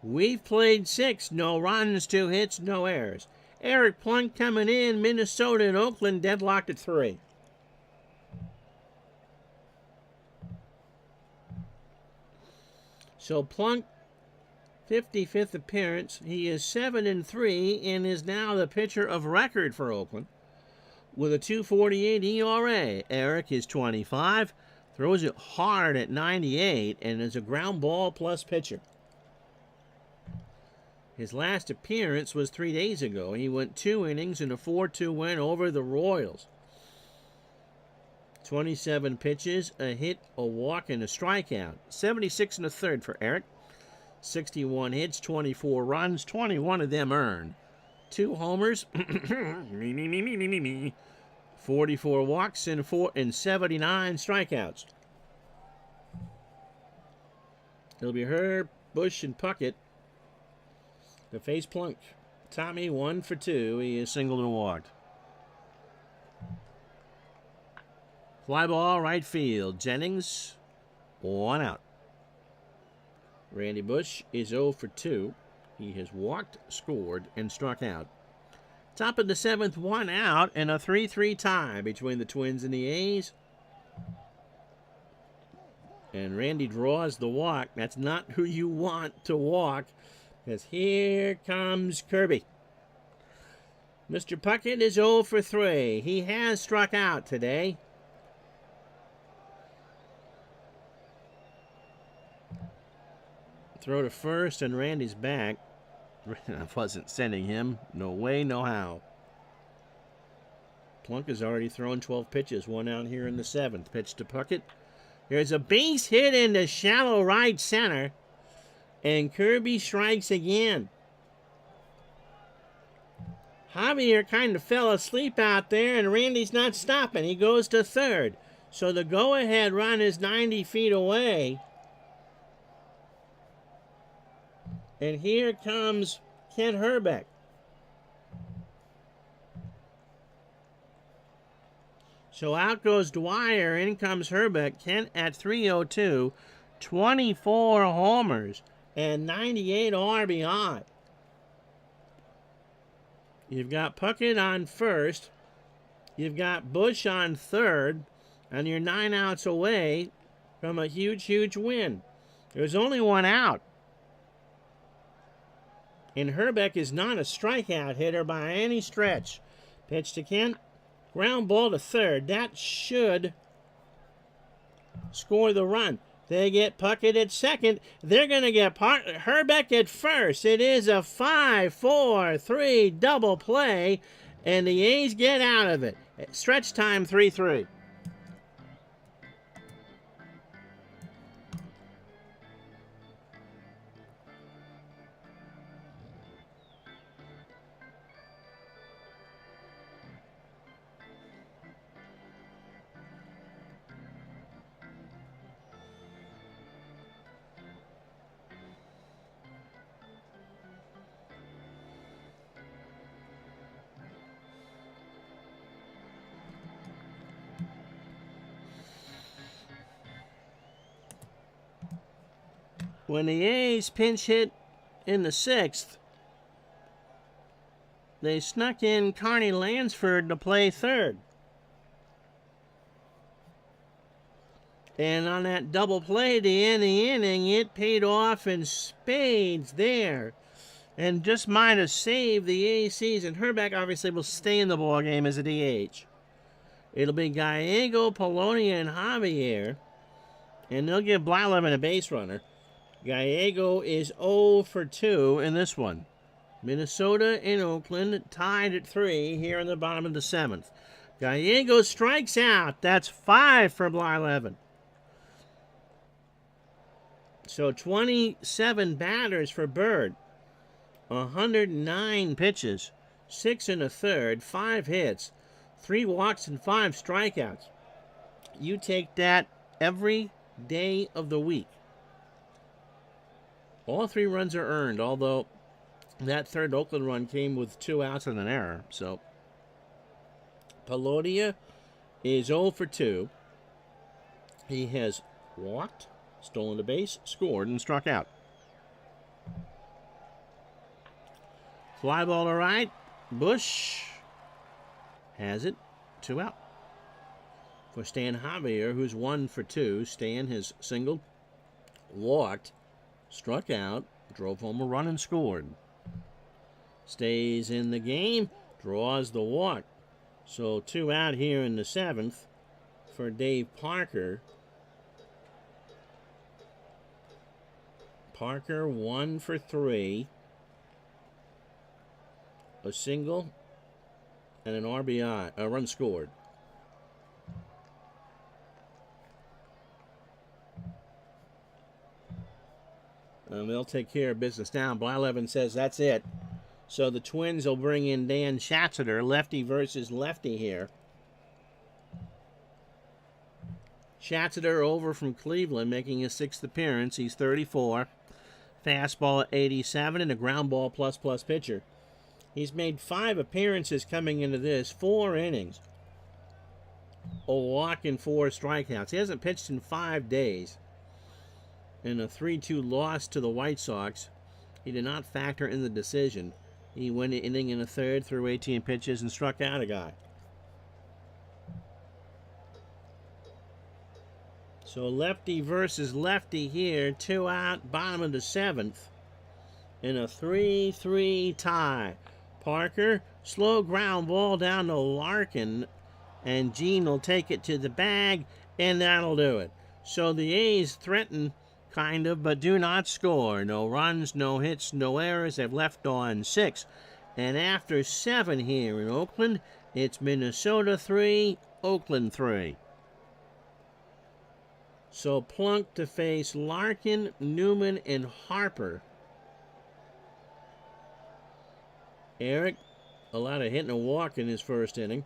We've played 6, no runs, 2 hits, no errors. Eric Plunk coming in. Minnesota and Oakland deadlocked at 3. So Plunk, 55th appearance. He is 7-3 and is now the pitcher of record for Oakland with a 2.48 ERA. Eric is 25, throws it hard at 98, and is a ground ball plus pitcher. His last appearance was 3 days ago. He went 2 innings in a 4-2 win over the Royals. 27 pitches, a hit, a walk, and a strikeout. 76 1/3 for Eric. 61 hits, 24 runs, 21 of them earned. 2 homers, 44 walks, and 79 strikeouts. It'll be Herb, Bush, and Puckett to face Plunk. Tommy 1 for 2. He is singled and walked. Fly ball right field. Jennings 1 out. Randy Bush is 0 for 2. He has walked, scored, and struck out. Top of the 7th, 1 out, and a 3-3 tie between the Twins and the A's. And Randy draws the walk. That's not who you want to walk, because here comes Kirby. Mr. Puckett is 0 for 3. He has struck out today. Throw to first, and Randy's back. I wasn't sending him. No way, no how. Plunk has already thrown 12 pitches. 1 out here in the 7th. Pitch to Puckett. There's a base hit into shallow right center. And Kirby strikes again. Javier kind of fell asleep out there, and Randy's not stopping. He goes to third. So the go-ahead run is 90 feet away. And here comes Kent Hrbek. So out goes Dwyer, in comes Hrbek. Kent at 3:02, 24 homers, and 98 RBI. You've got Puckett on first. You've got Bush on third, and you're 9 outs away from a huge, huge win. There's only 1 out. And Hrbek is not a strikeout hitter by any stretch. Pitch to Kent. Ground ball to third. That should score the run. They get Puckett at second. They're going to get Hrbek at first. It is a 5-4-3 double play, and the A's get out of it. Stretch time 3-3. When the A's pinch hit in the 6th, they snuck in Carney Lansford to play third. And on that double play to end the inning, it paid off in spades there. And just might have saved the A's season. Herbeck obviously will stay in the ballgame as a DH. It'll be Gallego, Polonia, and Javier. And they'll give Blyleven a base runner. Gallego is 0 for 2 in this one. Minnesota and Oakland tied at 3 here in the bottom of the 7th. Gallego strikes out. That's 5 for Blyleven. So 27 batters for Bird. 109 pitches. 6 1/3, 5 hits, 3 walks, and 5 strikeouts. You take that every day of the week. All 3 runs are earned, although that third Oakland run came with 2 outs and an error. So Polonia is 0 for 2. He has walked, stolen a base, scored, and struck out. Fly ball to right. Bush has it. 2 out. For Stan Javier, who's 1 for 2. Stan has singled, walked, struck out, drove home a run, and scored. Stays in the game, draws the walk. So 2 out here in the 7th for Dave Parker. Parker 1 for 3. A single and an RBI, a run scored. They'll take care of business now. Blyleven says that's it. So the Twins will bring in Dan Schatzeder, lefty versus lefty here. Schatzeder over from Cleveland, making his 6th appearance. He's 34. Fastball at 87 and a ground ball plus pitcher. He's made 5 appearances coming into this, 4 innings. A walk and 4 strikeouts. He hasn't pitched in 5 days. In a 3-2 loss to the White Sox, he did not factor in the decision. He went an inning and a third, threw 18 pitches, and struck out a guy. So lefty versus lefty here, 2 out, bottom of the 7th. In a 3-3 tie. Parker, slow ground ball down to Larkin, and Gene will take it to the bag, and that'll do it. So the A's threaten, kind of, but do not score. No runs, no hits, no errors. They've left on 6. And after 7 here in Oakland, it's Minnesota 3, Oakland 3. So Plunk to face Larkin, Newman, and Harper. Eric, a lot of hitting a walk in his first inning.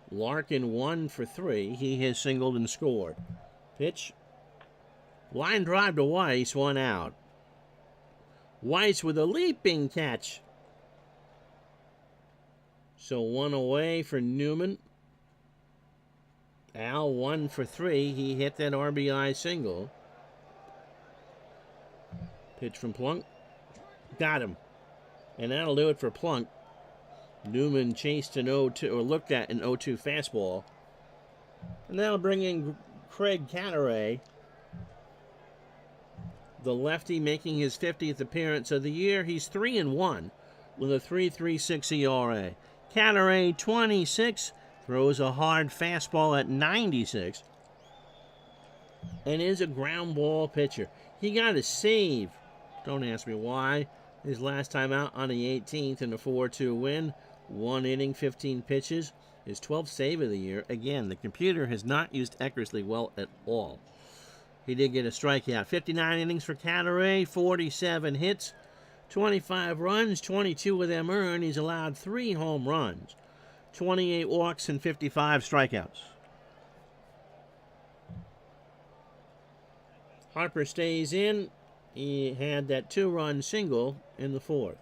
Larkin 1 for 3. He has singled and scored. Pitch. Line drive to Weiss, 1 out. Weiss with a leaping catch. So 1 away for Newman. Al 1 for 3. He hit that RBI single. Pitch from Plunk. Got him. And that'll do it for Plunk. Newman chased an 0-2, or looked at an 0-2 fastball. And that'll bring in Craig Canaray, the lefty, making his 50th appearance of the year. He's 3-1 with a 3.36 ERA. Canaray, 26, throws a hard fastball at 96, and is a ground ball pitcher. He got a save. Don't ask me why. His last time out on the 18th in a 4-2 win. 1 inning, 15 pitches. His 12th save of the year. Again, the computer has not used Eckersley well at all. He did get a strikeout. 59 innings for Canaray, 47 hits, 25 runs, 22 of them earned. He's allowed 3 home runs, 28 walks, and 55 strikeouts. Harper stays in. He had that 2-run single in the 4th.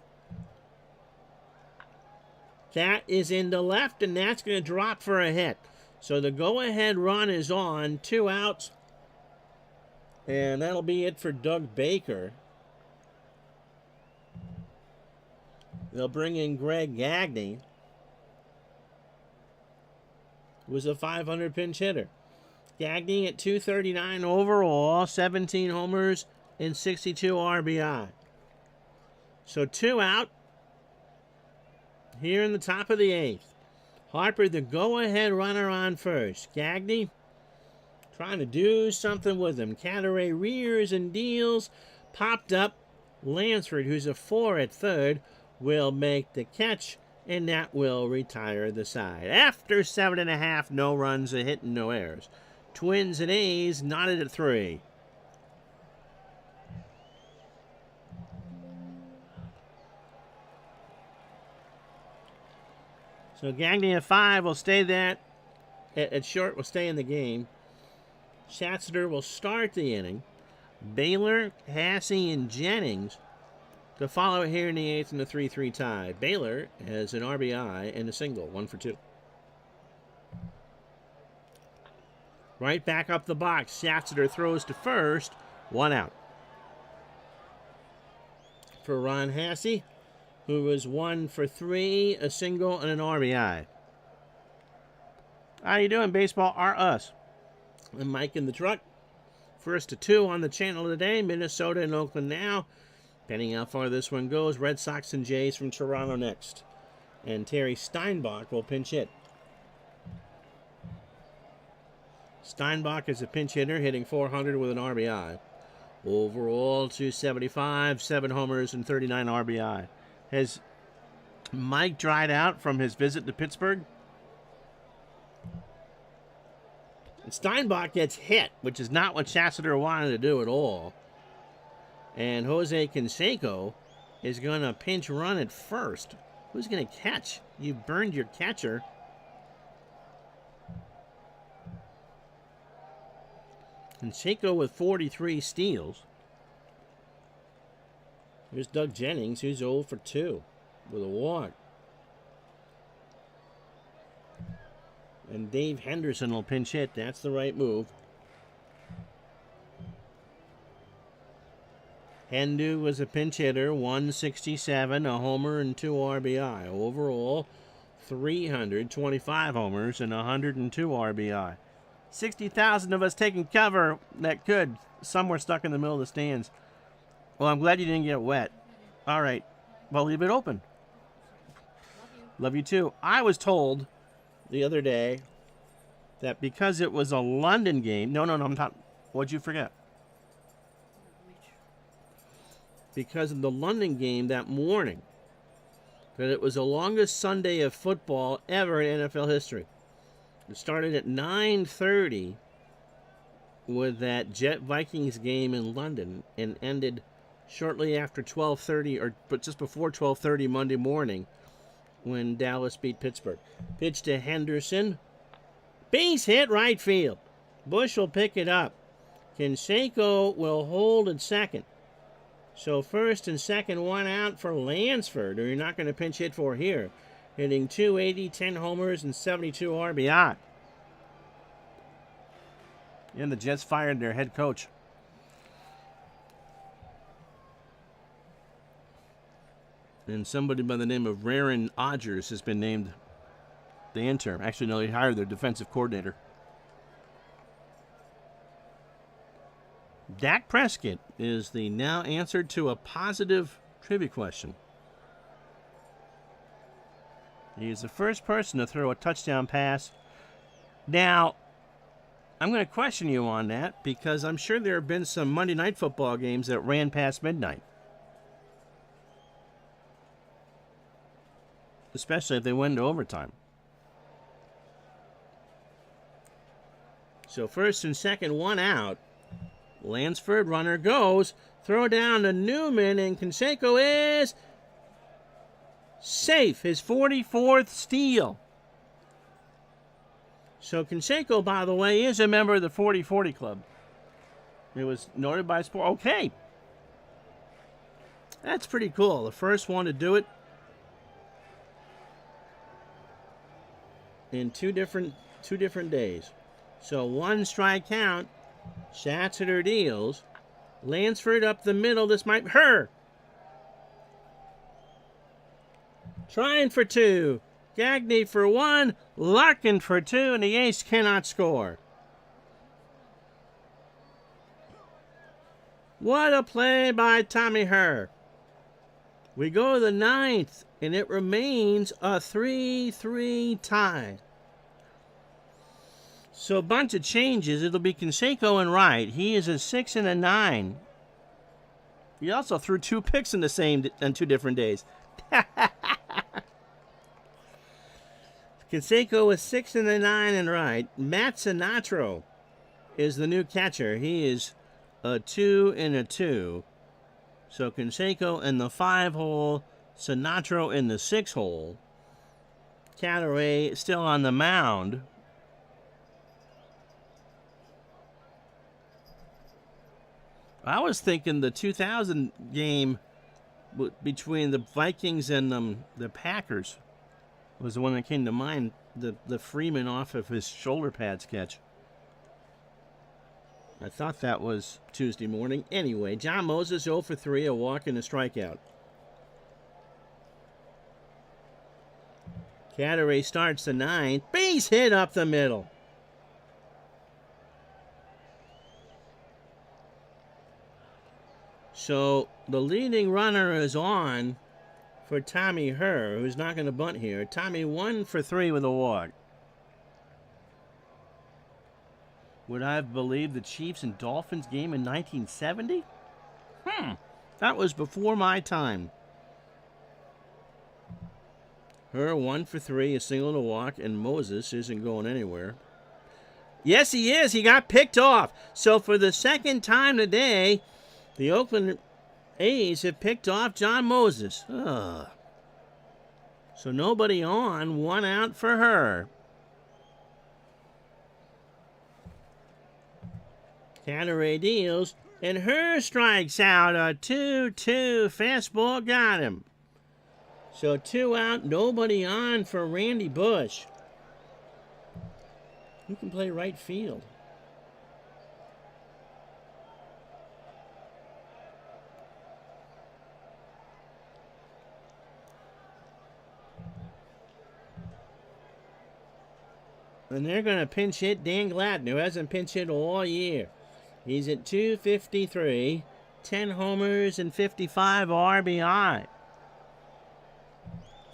Cat is into left, and that's going to drop for a hit. So the go-ahead run is on. 2 outs And that'll be it for Doug Baker. They'll bring in Greg Gagne, who was a 500 pinch hitter. Gagne at 239 overall, 17 homers, and 62 RBI. So 2 out here in the top of the 8th. Harper, the go-ahead runner on first. Gagne trying to do something with him. Cadaret rears and deals. Popped up. Lansford, who's a 4 at third, will make the catch, and that will retire the side. After 7.5, no runs, a hit, and no errors. Twins and A's knotted at 3. So Gagne at 5 will stay that. At short will stay in the game. Schatzter will start the inning. Baylor, Hasse, and Jennings to follow here in the 8th in the 3-3 tie. Baylor has an RBI and a single, 1 for 2. Right back up the box. Schatzter throws to first, 1 out. For Ron Hasse, who was 1 for 3, a single, and an RBI. How you doing, baseball? Are us. I'm Mike in the truck. 1st to 2 on the channel today. Minnesota and Oakland now. Depending how far this one goes, Red Sox and Jays from Toronto next. And Terry Steinbach will pinch hit. Steinbach is a pinch hitter, hitting 400 with an RBI. Overall, 275, 7 homers, and 39 RBI. Has Mike dried out from his visit to Pittsburgh? And Steinbach gets hit, which is not what Schatzter wanted to do at all. And Jose Canseco is going to pinch run at first. Who's going to catch? You burned your catcher. Canseco with 43 steals. Here's Doug Jennings, who's 0 for 2 with a walk. And Dave Henderson will pinch hit. That's the right move. Hendu was a pinch hitter, 167, a homer, and 2 RBI. Overall, 325 homers and 102 RBI. 60,000 of us taking cover that could. Some were stuck in the middle of the stands. Well, I'm glad you didn't get wet. All right. Well, leave it open. Love you too. I was told the other day that because it was a London game. No, I'm not. What'd you forget? Because of the London game that morning, that it was the longest Sunday of football ever in NFL history. It started at 9:30 with that Jet Vikings game in London and ended shortly after 12:30, but just before 12:30 Monday morning when Dallas beat Pittsburgh. Pitch to Henderson. Base hit right field. Bush will pick it up. Canseco will hold at second. So first and second, 1 out for Lansford, who you're not going to pinch hit for here. Hitting 280, 10 homers, and 72 RBI. And the Jets fired their head coach. And somebody by the name of Raren Odgers has been named the interim. Actually, no, they hired their defensive coordinator. Dak Prescott is the now answer to a positive trivia question. He is the first person to throw a touchdown pass. Now, I'm going to question you on that because I'm sure there have been some Monday Night Football games that ran past midnight. Especially if they went into overtime. So first and second, 1 out. Lansford, runner goes. Throw down to Newman, and Canseco is safe. His 44th steal. So Canseco, by the way, is a member of the 40-40 Club. It was noted by Sport. Okay. That's pretty cool. The first one to do it in two different days. So 1 strike count Schatzeder deals. Lansford up the middle. This might hurt. Trying for 2. Gagne for 1. Larkin for 2. And the ace cannot score. What a play by Tommy Herr. We go to the 9th, and it remains a 3-3 tie. So a bunch of changes. It'll be Canseco and Wright. He is a 6 and a 9. He also threw 2 picks in on 2 different days. Canseco is 6 and a 9 and Wright. Matt Sinatro is the new catcher. He is a 2 and a 2. So Canseco in the 5 hole, Sinatro in the 6 hole. Cadaret still on the mound. I was thinking the 2000 game between the Vikings and the Packers was the one that came to mind. The Freeman off of his shoulder pads catch. I thought that was Tuesday morning. Anyway, John Moses 0 for 3, a walk and a strikeout. Cadaret starts the 9th. Base hit up the middle. So the leading runner is on for Tommy Herr, who's not going to bunt here. Tommy 1 for 3 with a walk. Would I have believed the Chiefs and Dolphins game in 1970? That was before my time. Herr 1 for 3, a single and a walk, and Moses isn't going anywhere. Yes, he is. He got picked off. So for the second time today, the Oakland A's have picked off John Moses. Ugh. So nobody on, 1 out for Herr. Cadaret deals, and Herr strikes out. A 2-2 fastball got him. So 2 out, nobody on for Randy Bush. Who can play right field? And they're going to pinch hit Dan Gladden, who hasn't pinch hit all year. He's at 253, 10 homers and 55 RBI.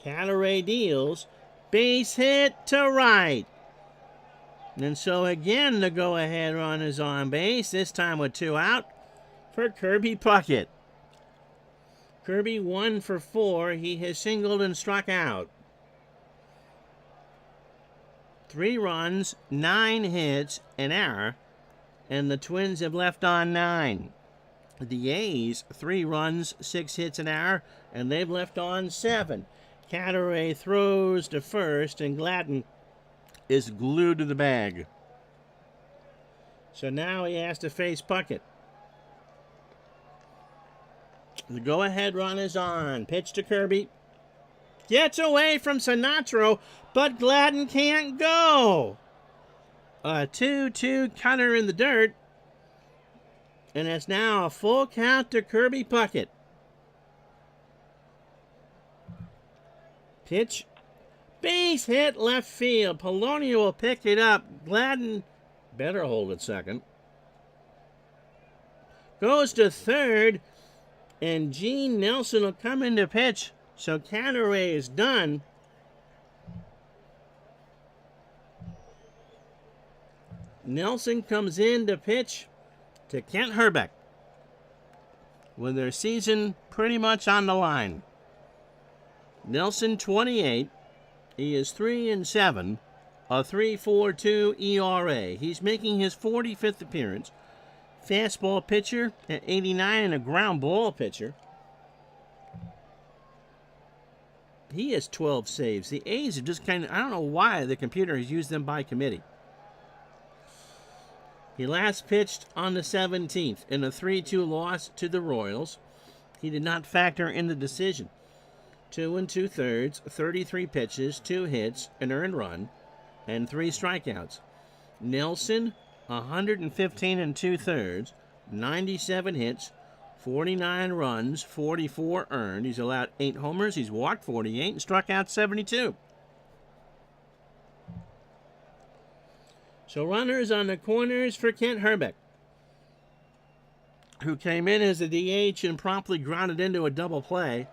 Cadaret deals, base hit to right. And so again, the go-ahead run is on base, this time with 2 out for Kirby Puckett. Kirby 1 for 4. He has singled and struck out. 3 runs, 9 hits, an error, and the Twins have left on 9. The A's, 3 runs, 6 hits, an error, and they've left on 7. Cadaret throws to first, and Gladden is glued to the bag. So now he has to face Puckett. The go-ahead run is on. Pitch to Kirby. Gets away from Sinatro, but Gladden can't go. A 2-2 cutter in the dirt. And it's now a full count to Kirby Puckett. Pitch. Base hit left field. Polonia will pick it up. Gladden better hold it second. Goes to third. And Gene Nelson will come in to pitch. So Cadaret is done. Nelson comes in to pitch to Kent Herbeck with their season pretty much on the line. Nelson 28. He is 3-7, a 3.42 ERA. He's making his 45th appearance. Fastball pitcher at 89 and a ground ball pitcher. He has 12 saves. The A's are just kind of, I don't know why the computer has used them by committee. He last pitched on the 17th in a 3-2 loss to the Royals. He did not factor in the decision. 2 2/3, 33 pitches, 2 hits, an earned run, and 3 strikeouts. Nelson 115 and 2/3, 97 hits, 49 runs, 44 earned. He's allowed 8 homers. He's walked 48 and struck out 72. So runners on the corners for Kent Herbeck, who came in as a DH and promptly grounded into a double play.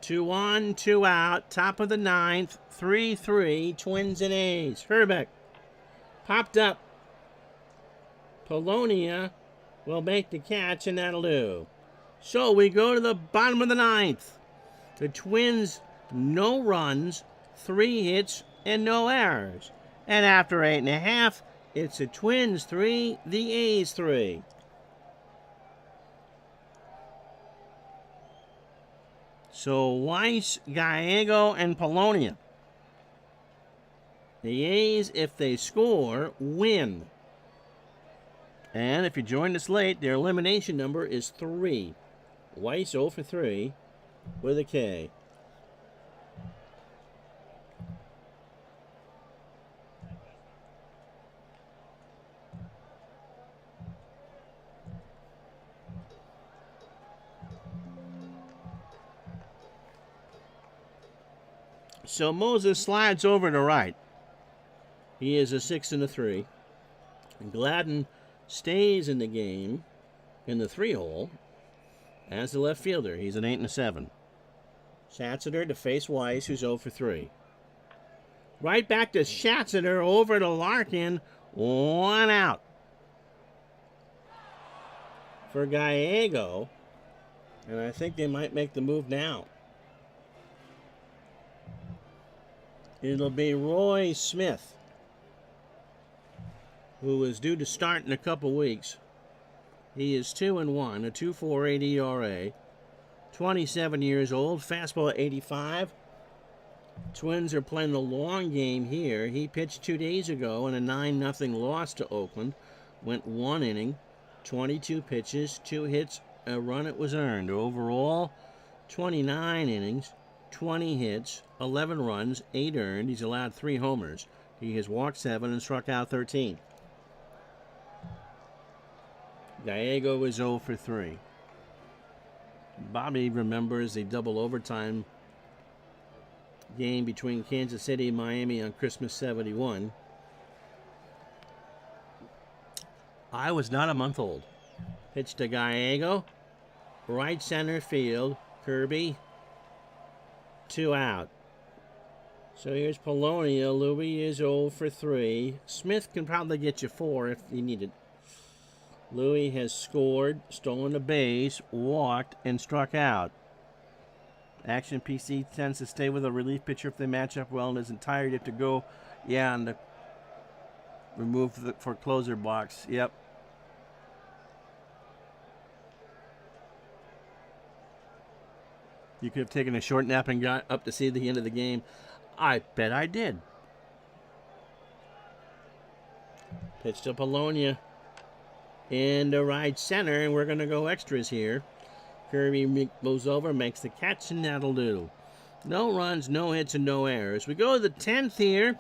2 on, 2 out, top of the 9th, 3-3, Twins and A's. Herbeck popped up. Polonia will make the catch, and that'll do. So we go to the bottom of the 9th. The Twins, no runs, 3 hits, and no errors. And after 8.5, it's the Twins 3, the A's 3. So Weiss, Gallego, and Polonia. The A's, if they score, win. And if you joined us late, their elimination number is 3. Weiss 0 for 3 with a K. So Moses slides over to right. He is a 6 and a 3. And Gladden stays in the game in the 3-hole as the left fielder. He's an 8 and a 7. Schatzeder to face Weiss, who's 0 for 3. Right back to Schatzeder, over to Larkin. 1 out. For Gallego. And I think they might make the move now. It'll be Roy Smith, who is due to start in a couple weeks. He is 2-1, a 2.48 ERA, 27 years old, fastball at 85. Twins are playing the long game here. He pitched 2 days ago in a 9-0 loss to Oakland. Went 1 inning, 22 pitches, 2 hits, a run it was earned. Overall, 29 innings, 20 hits, 11 runs, 8 earned. He's allowed 3 homers. He has walked 7 and struck out 13. Gallego is 0 for 3. Bobby remembers the double overtime game between Kansas City and Miami on Christmas 71. I was not a month old. Pitch to Gallego. Right center field. Kirby. 2 out. So here's Polonia. Louis is 0 for 3. Smith can probably get you 4 if you need it. Louis has scored, stolen a base, walked, and struck out. Action PC tends to stay with a relief pitcher if they match up well and isn't tired. You have to go, and remove the foreclosure box. Yep. You could have taken a short nap and got up to see the end of the game. I bet I did. Pitch to Polonia. Into right center, and we're going to go extras here. Kirby moves over, makes the catch, and that'll do. No runs, no hits, and no errors. We go to the 10th here.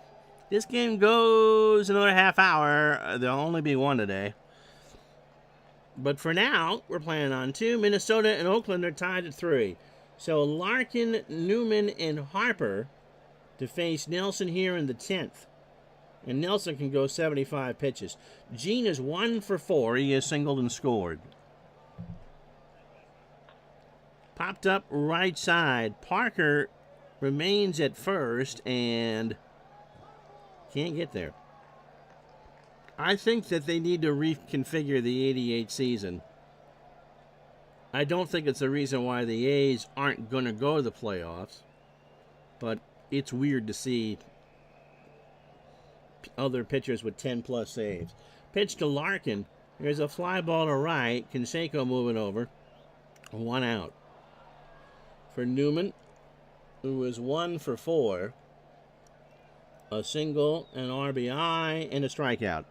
This game goes another half hour. There'll only be 1 today. But for now, we're playing on 2. Minnesota and Oakland are tied at 3. So Larkin, Newman, and Harper to face Nelson here in the 10th. And Nelson can go 75 pitches. Gene is 1 for 4. He has singled and scored. Popped up right side. Parker remains at first and can't get there. I think that they need to reconfigure the 88 season. I don't think it's the reason why the A's aren't going to go to the playoffs, but it's weird to see other pitchers with 10-plus saves. Pitch to Larkin. There's a fly ball to right. Canseco moving over. 1 out. For Newman, who was 1 for 4. A single, an RBI, and a strikeout.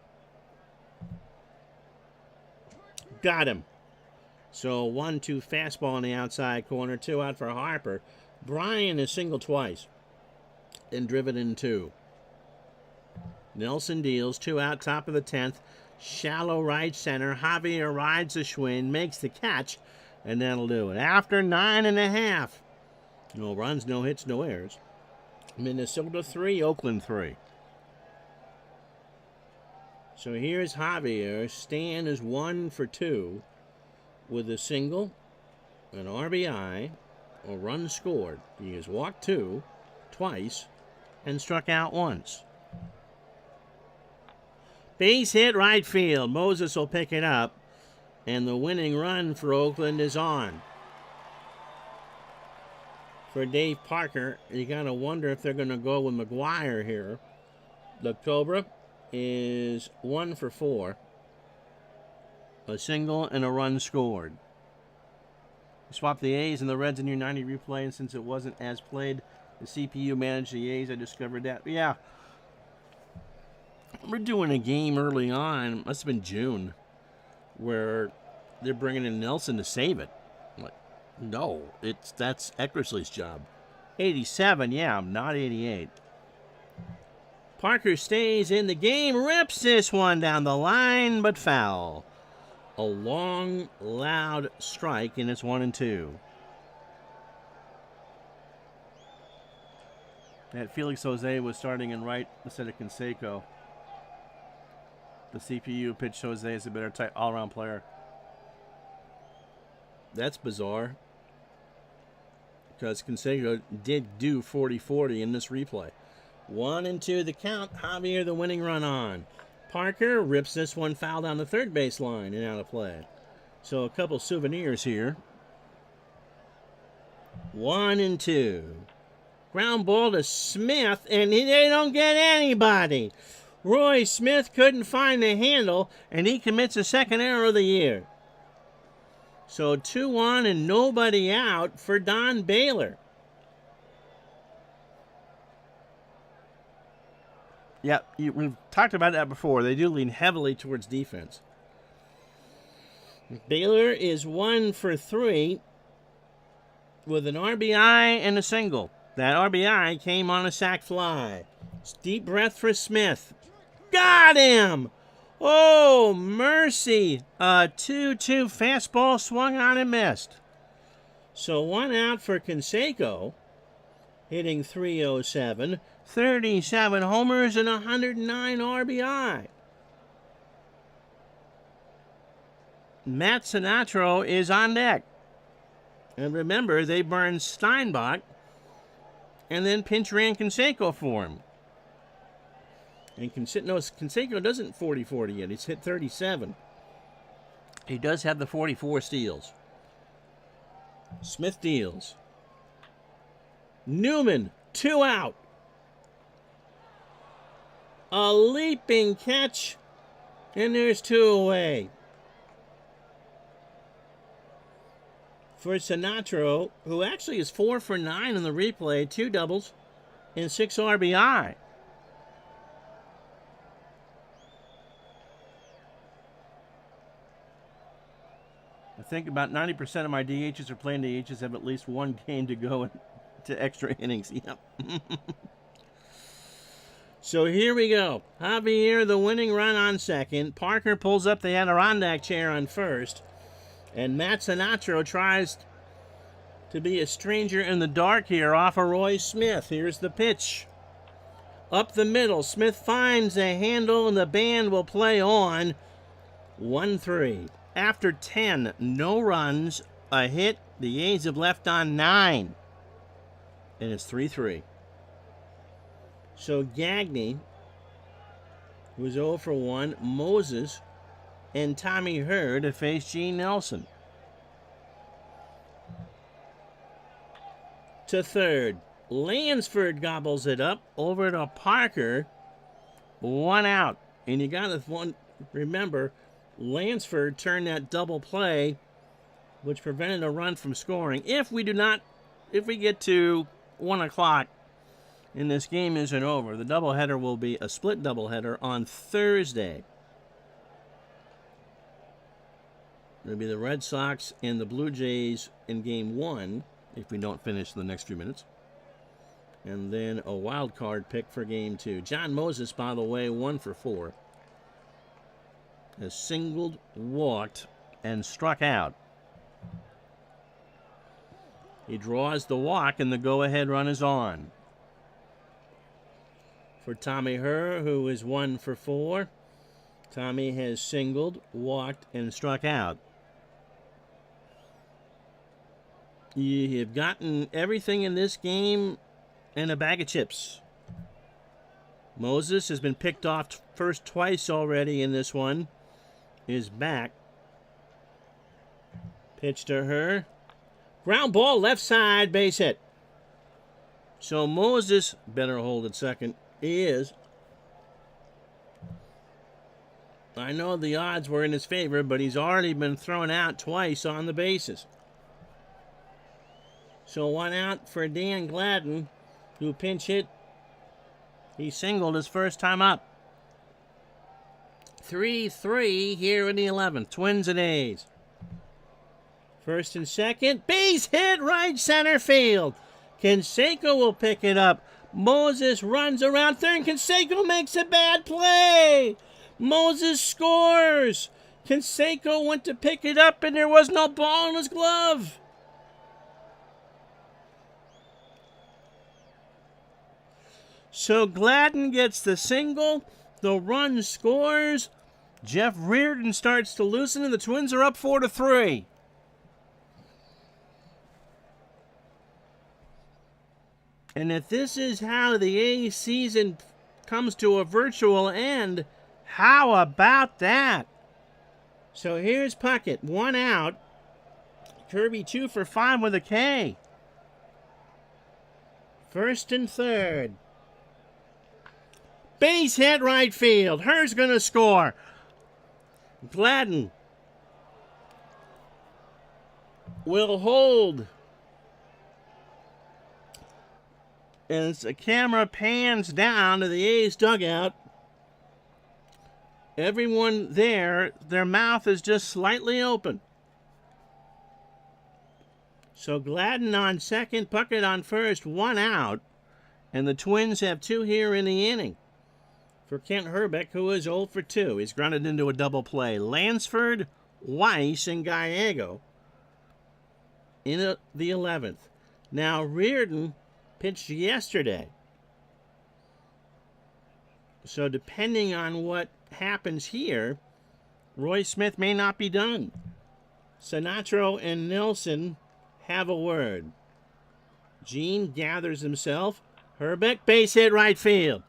Got him. So 1-2 fastball on the outside corner. 2 out for Harper. Bryan is singled twice and driven in 2. Nelson deals, 2 out, top of the 10th. Shallow right center. Javier rides the Schwinn, makes the catch, and that'll do it. After 9.5. No runs, no hits, no errors. Minnesota 3, Oakland 3. So here's Javier. Stan is 1 for 2 with a single, an RBI, a run scored. He has walked 2 twice and struck out once. Base hit right field. Moses will pick it up, and the winning run for Oakland is on. For Dave Parker, you got to wonder if they're going to go with McGuire here. The Cobra is 1 for 4. A single and a run scored. Swap the A's and the Reds in your 90 replay, and since it wasn't as played, the CPU managed the A's. I discovered that. Yeah. We're doing a game early on, must have been June, where they're bringing in Nelson to save it. I'm like, no, that's Eckersley's job. 87, yeah, not 88. Parker stays in the game, rips this one down the line, but foul. A long, loud strike, and it's 1-2. That Felix Jose was starting in right instead of Canseco. The CPU pitched Jose as a better type all-around player. That's bizarre, because Canseco did do 40-40 in this replay. 1-2 the count. Javier the winning run on. Parker rips this one foul down the third base line and out of play. So a couple souvenirs here. 1-2. Ground ball to Smith, and they don't get anybody. Roy Smith couldn't find the handle, and he commits a second error of the year. So 2 on and nobody out for Don Baylor. Yeah, we've talked about that before. They do lean heavily towards defense. Baylor is 1 for 3 with an RBI and a single. That RBI came on a sac fly. Deep breath for Smith. Got him! Oh, mercy. A 2-2 fastball swung on and missed. So 1 out for Canseco, hitting .307. 37 homers and 109 RBI. Matt Sinatro is on deck. And remember, they burned Steinbach and then pinch ran Canseco for him. And Canseco doesn't 40-40 yet. He's hit 37. He does have the 44 steals. Smith deals. Newman, 2 out. A leaping catch, and there's 2 away. For Sinatro, who actually is 4 for 9 in the replay, 2 doubles and 6 RBI. I think about 90% of my DHs or playing DHs have at least 1 game to go to extra innings. Yep. So here we go. Javier, the winning run on second. Parker pulls up the Adirondack chair on first. And Matt Sinatro tries to be a stranger in the dark here off of Roy Smith. Here's the pitch. Up the middle. Smith finds a handle, and the band will play on. 1-3. After 10, no runs, a hit. The A's have left on 9. And it's 3-3. So Gagne was 0 for 1. Moses and Tommy Hurd to face Gene Nelson. To third. Lansford gobbles it up over to Parker. 1 out. And you got to remember, Lansford turned that double play, which prevented a run from scoring. If we get to 1 o'clock, and this game isn't over, the doubleheader will be a split doubleheader on Thursday. It'll be the Red Sox and the Blue Jays in Game 1, if we don't finish the next few minutes. And then a wild card pick for game 2. John Moses, by the way, 1 for 4. Has singled, walked, and struck out. He draws the walk, and the go-ahead run is on. For Tommy Herr, who is 1 for 4. Tommy has singled, walked, and struck out. You have gotten everything in this game in a bag of chips. Moses has been picked off first twice already in this one. Is back. Pitch to Herr. Ground ball, left side, base hit. So Moses, better hold at second, is. I know the odds were in his favor, but he's already been thrown out twice on the bases. So 1 out for Dan Gladden, who pinch hit. He singled his first time up. 3-3 here in the 11th. Twins and A's. First and second. Base hit, right center field. Canseco will pick it up. Moses runs around third, and Canseco makes a bad play. Moses scores. Canseco went to pick it up, and there was no ball in his glove. So Gladden gets the single. The run scores. Jeff Reardon starts to loosen, and the Twins are up 4-3. And if this is how the A's season comes to a virtual end, how about that? So here's Puckett, 1 out. Kirby 2 for 5 with a K. First and third. Base hit, right field. Herr's going to score. Gladden will hold. As the camera pans down to the A's dugout, everyone there, their mouth is just slightly open. So Gladden on second, Puckett on first, 1 out. And the Twins have 2 here in the inning. For Kent Hrbek, who is 0 for 2. He's grounded into a double play. Lansford, Weiss, and Gallego in the 11th. Now, Reardon pitched yesterday. So depending on what happens here, Roy Smith may not be done. Sinatro and Nelson have a word. Gene gathers himself. Hrbek, base hit, right field.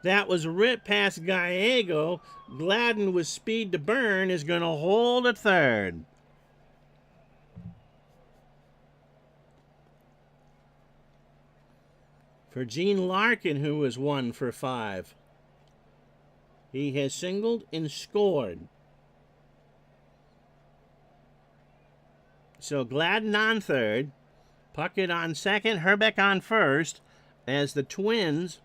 That was ripped past Gallego. Gladden with speed to burn is going to hold at third. For Gene Larkin, who was 1 for 5. He has singled and scored. So Gladden on third. Puckett on second. Hrbek on first. As the Twins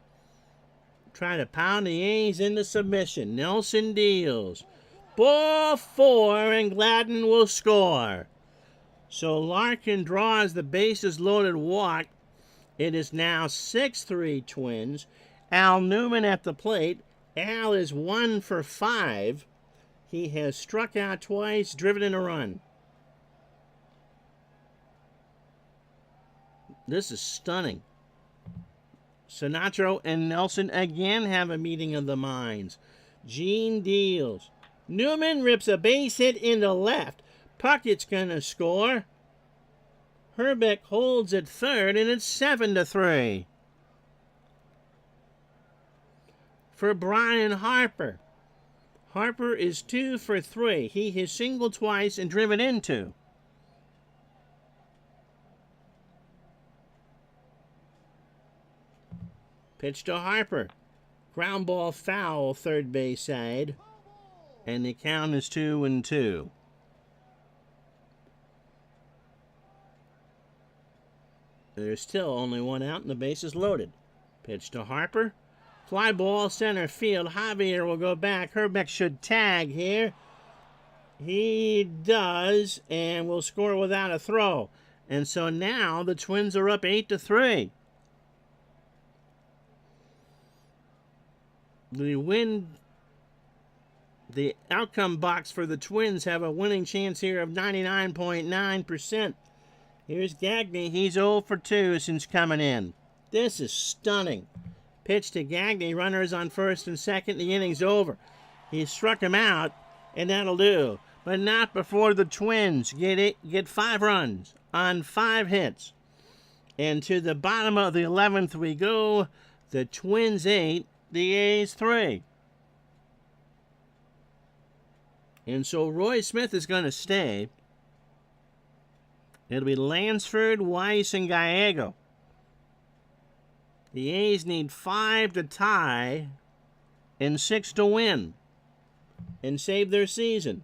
try to pound the A's into submission. Nelson deals. Ball 4, and Gladden will score. So Larkin draws the bases loaded walk. It is now 6-3 Twins. Al Newman at the plate. Al is 1 for 5. He has struck out twice, driven in a run. This is stunning. Sinatro and Nelson again have a meeting of the minds. Gene deals. Newman rips a base hit into left. Puckett's going to score. Hrbek holds at third, and it's 7-3. For Brian Harper. Harper is 2 for 3. He has singled twice and driven in 2. Pitch to Harper. Ground ball foul, third base side. And the count is 2-2. There's still only 1 out and the base is loaded. Pitch to Harper. Fly ball center field. Javier will go back. Hrbek should tag here. He does and will score without a throw. And so now the Twins are up 8-3. The outcome box for the Twins have a winning chance here of 99.9%. Here's Gagne. He's 0 for 2 since coming in. This is stunning. Pitch to Gagne. Runners on first and second. The inning's over. He struck him out, and that'll do. But not before the Twins get 5 runs on 5 hits. And to the bottom of the 11th we go. The Twins 8, the A's 3. And so Roy Smith is going to stay. It'll be Lansford, Weiss, and Gallego. The A's need 5 to tie and 6 to win and save their season.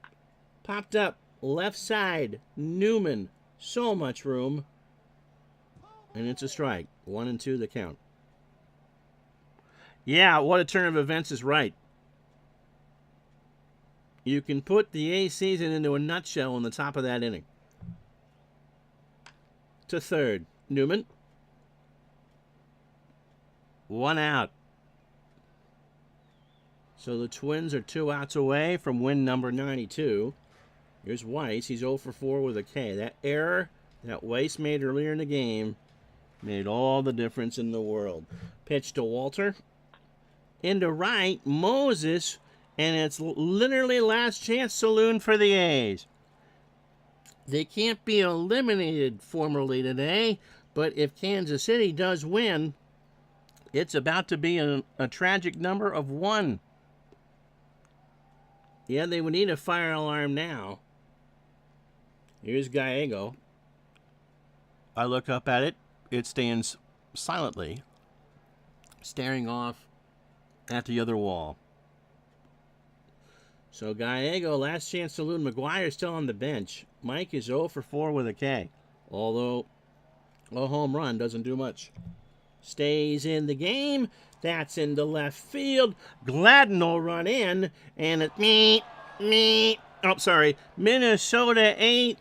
Popped up, left side, Newman. So much room. And it's a strike. 1 and 2 the count. Yeah, what a turn of events is right. You can put the A's season into a nutshell in the top of that inning. To third, Newman. 1 out. So the Twins are 2 outs away from win number 92. Here's Weiss. He's 0 for 4 with a K. That error that Weiss made earlier in the game made all the difference in the world. Pitch to Walter. Into right, Moses. And it's literally last chance saloon for the A's. They can't be eliminated formally today, but if Kansas City does win, it's about to be a tragic number of 1. Yeah, they would need a fire alarm now. Here's Gallego. I look up at it. It stands silently, staring off at the other wall. So Gallego, last chance saloon. McGuire's still on the bench. Mike is 0 for 4 with a K. Although a home run doesn't do much. Stays in the game. That's into left field. Gladden will run in. And it's Minnesota 8,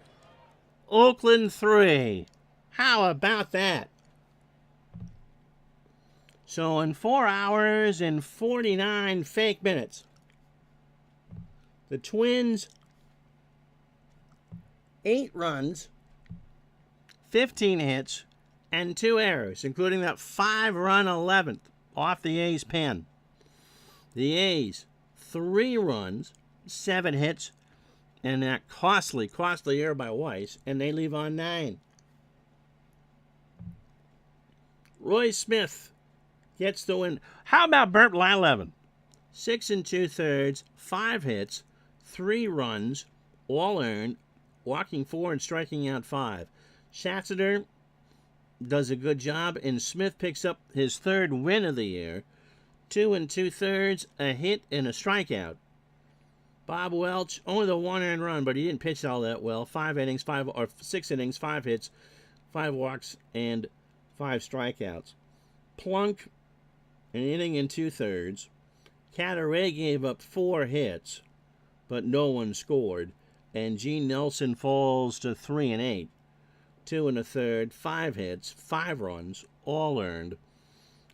Oakland 3. How about that? So in 4 hours and 49 fake minutes, the Twins, 8 runs, 15 hits, and 2 errors, including that 5-run 11th off the A's pen. The A's, 3 runs, 7 hits, and that costly error by Weiss, and they leave on 9. Roy Smith gets the win. How about Bert Blyleven? 6 2/3, 5 hits, 3 runs, all earned, walking 4 and striking out 5. Schatzeder does a good job, and Smith picks up his 3rd win of the year. 2 2/3, a hit and a strikeout. Bob Welch, only the 1 earned run, but he didn't pitch all that well. 6 innings, 5 hits, 5 walks, and 5 strikeouts. Plunk, an inning and 2/3. Cataray gave up 4 hits, but no one scored. And Gene Nelson falls to 3 and 8. 2 1/3, 5 hits, 5 runs, all earned.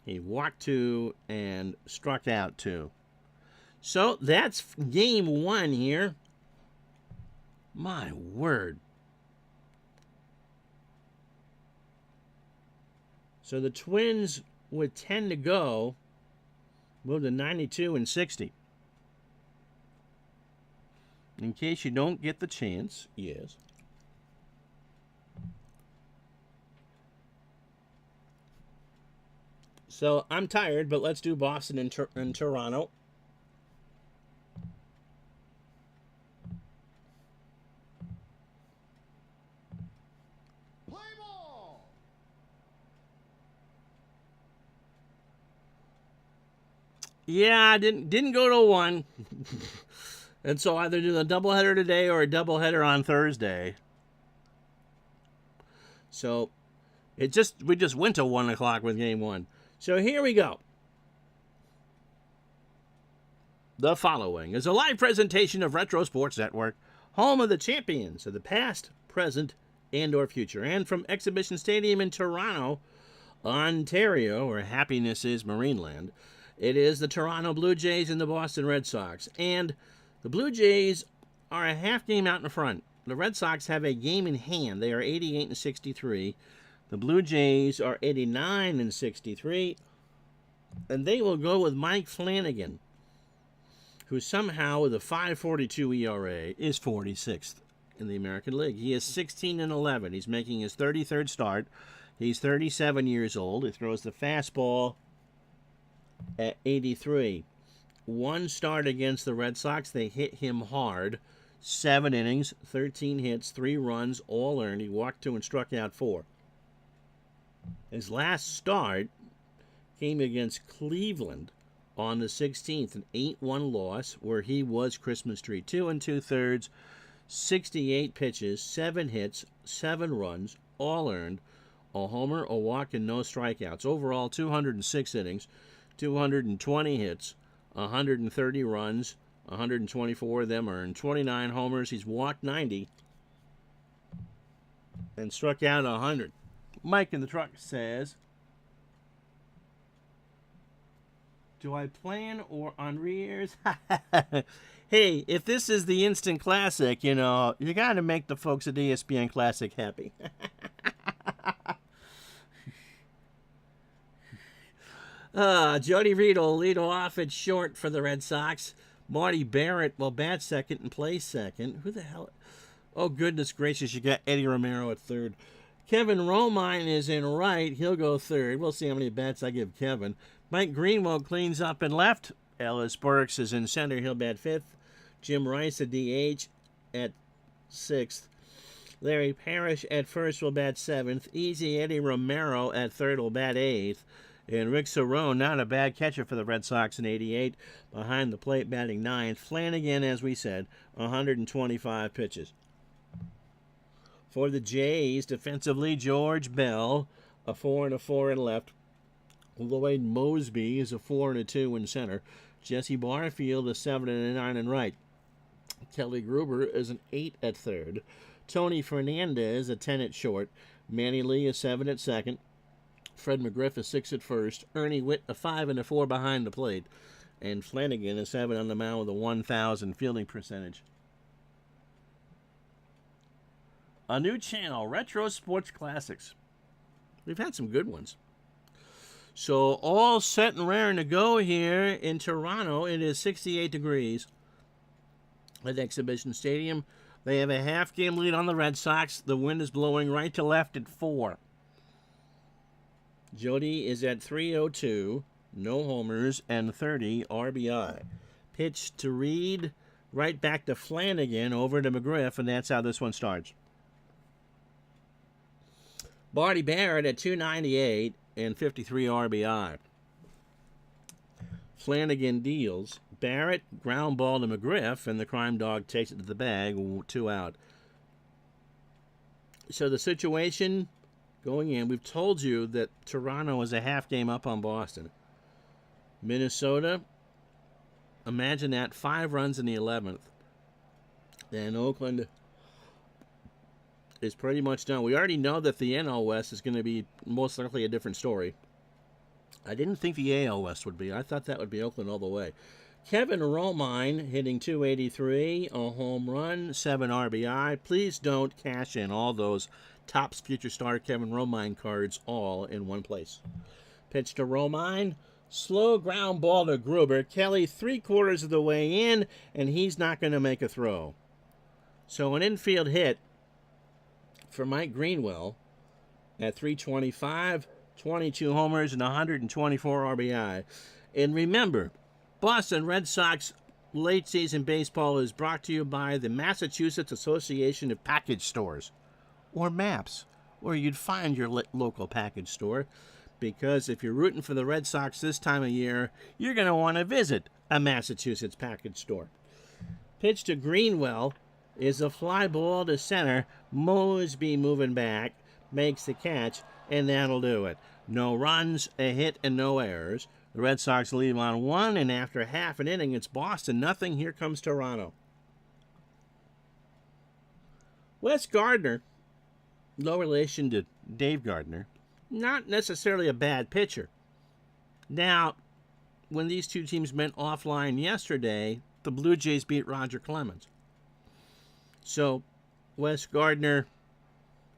He walked 2 and struck out 2. So that's game 1 here. My word. So the Twins, with 10 to go, move to 92 and 60. In case you don't get the chance, yes. So I'm tired, but let's do Boston and Toronto. Play ball. Yeah, I didn't go to 1. And so either do the doubleheader today or a doubleheader on Thursday. So we just went to 1 o'clock with game 1. So here we go. The following is a live presentation of Retro Sports Network, home of the champions of the past, present, and/or future, and from Exhibition Stadium in Toronto, Ontario, where happiness is Marineland. It is the Toronto Blue Jays and the Boston Red Sox. And the Blue Jays are a half game out in front. The Red Sox have a game in hand. They are 88 and 63. The Blue Jays are 89 and 63. And they will go with Mike Flanagan, who somehow with a 5.42 ERA is 46th in the American League. He is 16 and 11. He's making his 33rd start. He's 37 years old. He throws the fastball at 83. One start against the Red Sox. They hit him hard. 7 innings, 13 hits, 3 runs, all earned. He walked 2 and struck out 4. His last start came against Cleveland on the 16th, an 8-1 loss where he was Christmas tree. 2 2/3, 68 pitches, 7 hits, 7 runs, all earned. A homer, a walk, and no strikeouts. Overall, 206 innings, 220 hits, 130 runs, 124 of them earned, 29 homers. He's walked 90 and struck out 100. Mike in the truck says, do I plan or on rears? Hey, if this is the instant classic, you know, you got to make the folks at ESPN Classic happy. Jody Reed will lead off at short for the Red Sox. Marty Barrett will bat second and play second. Who the hell? Oh, goodness gracious, you got Eddie Romero at third. Kevin Romine is in right. He'll go third. We'll see how many bats I give Kevin. Mike Greenwell cleans up in left. Ellis Burks is in center. He'll bat fifth. Jim Rice at DH at sixth. Larry Parrish at first will bat seventh. Easy Eddie Romero at third will bat eighth. And Rick Cerrone, not a bad catcher for the Red Sox in 88. Behind the plate batting ninth. Flanagan, as we said, 125 pitches. For the Jays, defensively, George Bell, a 4 and a 4 in left. Lloyd Mosby is a 4 and a 2 in center. Jesse Barfield, a 7 and a 9 in right. Kelly Gruber is an 8 at third. Tony Fernandez, a 10 at short. Manny Lee, a 7 at second. Fred McGriff, a 6 at first. Ernie Witt, a 5 and a 4 behind the plate. And Flanagan, a 7 on the mound with a 1,000 fielding percentage. A new channel, Retro Sports Classics. We've had some good ones. So all set and raring to go here in Toronto. It is 68 degrees at Exhibition Stadium. They have a half-game lead on the Red Sox. The wind is blowing right to left at 4. Jody is at 302, no homers, and 30 RBI. Pitch to Reed, right back to Flanagan, over to McGriff, and that's how this one starts. Marty Barrett at 298 and 53 RBI. Flanagan deals. Barrett, ground ball to McGriff, and the crime dog takes it to the bag, 2 out. So the situation going in, we've told you that Toronto is a half game up on Boston. Minnesota, imagine that, 5 runs in the 11th. And Oakland is pretty much done. We already know that the NL West is going to be most likely a different story. I didn't think the AL West would be. I thought that would be Oakland all the way. Kevin Romine hitting 283, a home run, 7 RBI. Please don't cash in all those Topps Future Star Kevin Romine cards all in one place. Pitch to Romine. Slow ground ball to Gruber. Kelly 3/4 of the way in, and he's not going to make a throw. So an infield hit for Mike Greenwell at 325, 22 homers, and 124 RBI. And remember, Boston Red Sox late season baseball is brought to you by the Massachusetts Association of Package Stores, or MAPS, where you'd find your local package store. Because if you're rooting for the Red Sox this time of year, you're going to want to visit a Massachusetts package store. Pitch to Greenwell is a fly ball to center. Mosby moving back, makes the catch, and that'll do it. No runs, a hit, and no errors. The Red Sox lead on 1, and after half an inning, it's Boston nothing. Here comes Toronto. Wes Gardner, no relation to Dave Gardner, not necessarily a bad pitcher. Now, when these two teams went offline yesterday, the Blue Jays beat Roger Clemens. So Wes Gardner,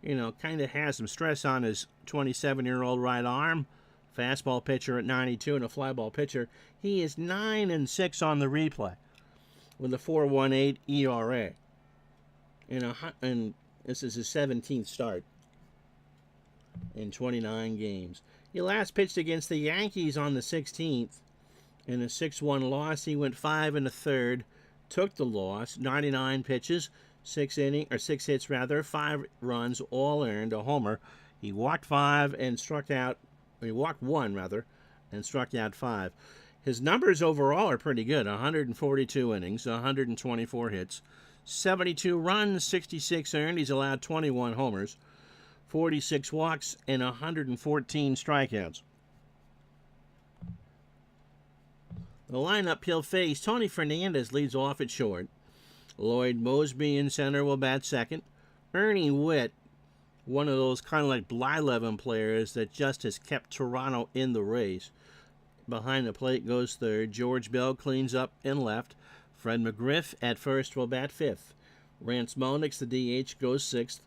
kind of has some stress on his 27-year-old right arm. Fastball pitcher at 92 and a fly ball pitcher. He is 9-6 on the replay with a 4.18 ERA. And this is his 17th start in 29 games. He last pitched against the Yankees on the 16th in a 6-1 loss. He went 5 1/3, took the loss, 99 pitches, 6 hits, 5 runs, all earned, a homer. He walked 5 and struck out. He walked 1 and struck out 5. His numbers overall are pretty good. 142 innings, 124 hits, 72 runs, 66 earned. He's allowed 21 homers, 46 walks, and 114 strikeouts. The lineup he'll face: Tony Fernandez leads off at short. Lloyd Moseby in center will bat second. Ernie Witt, one of those kind of like Blyleven players that just has kept Toronto in the race, behind the plate goes third. George Bell cleans up in left. Fred McGriff at first will bat fifth. Rance Monix, the DH, goes sixth.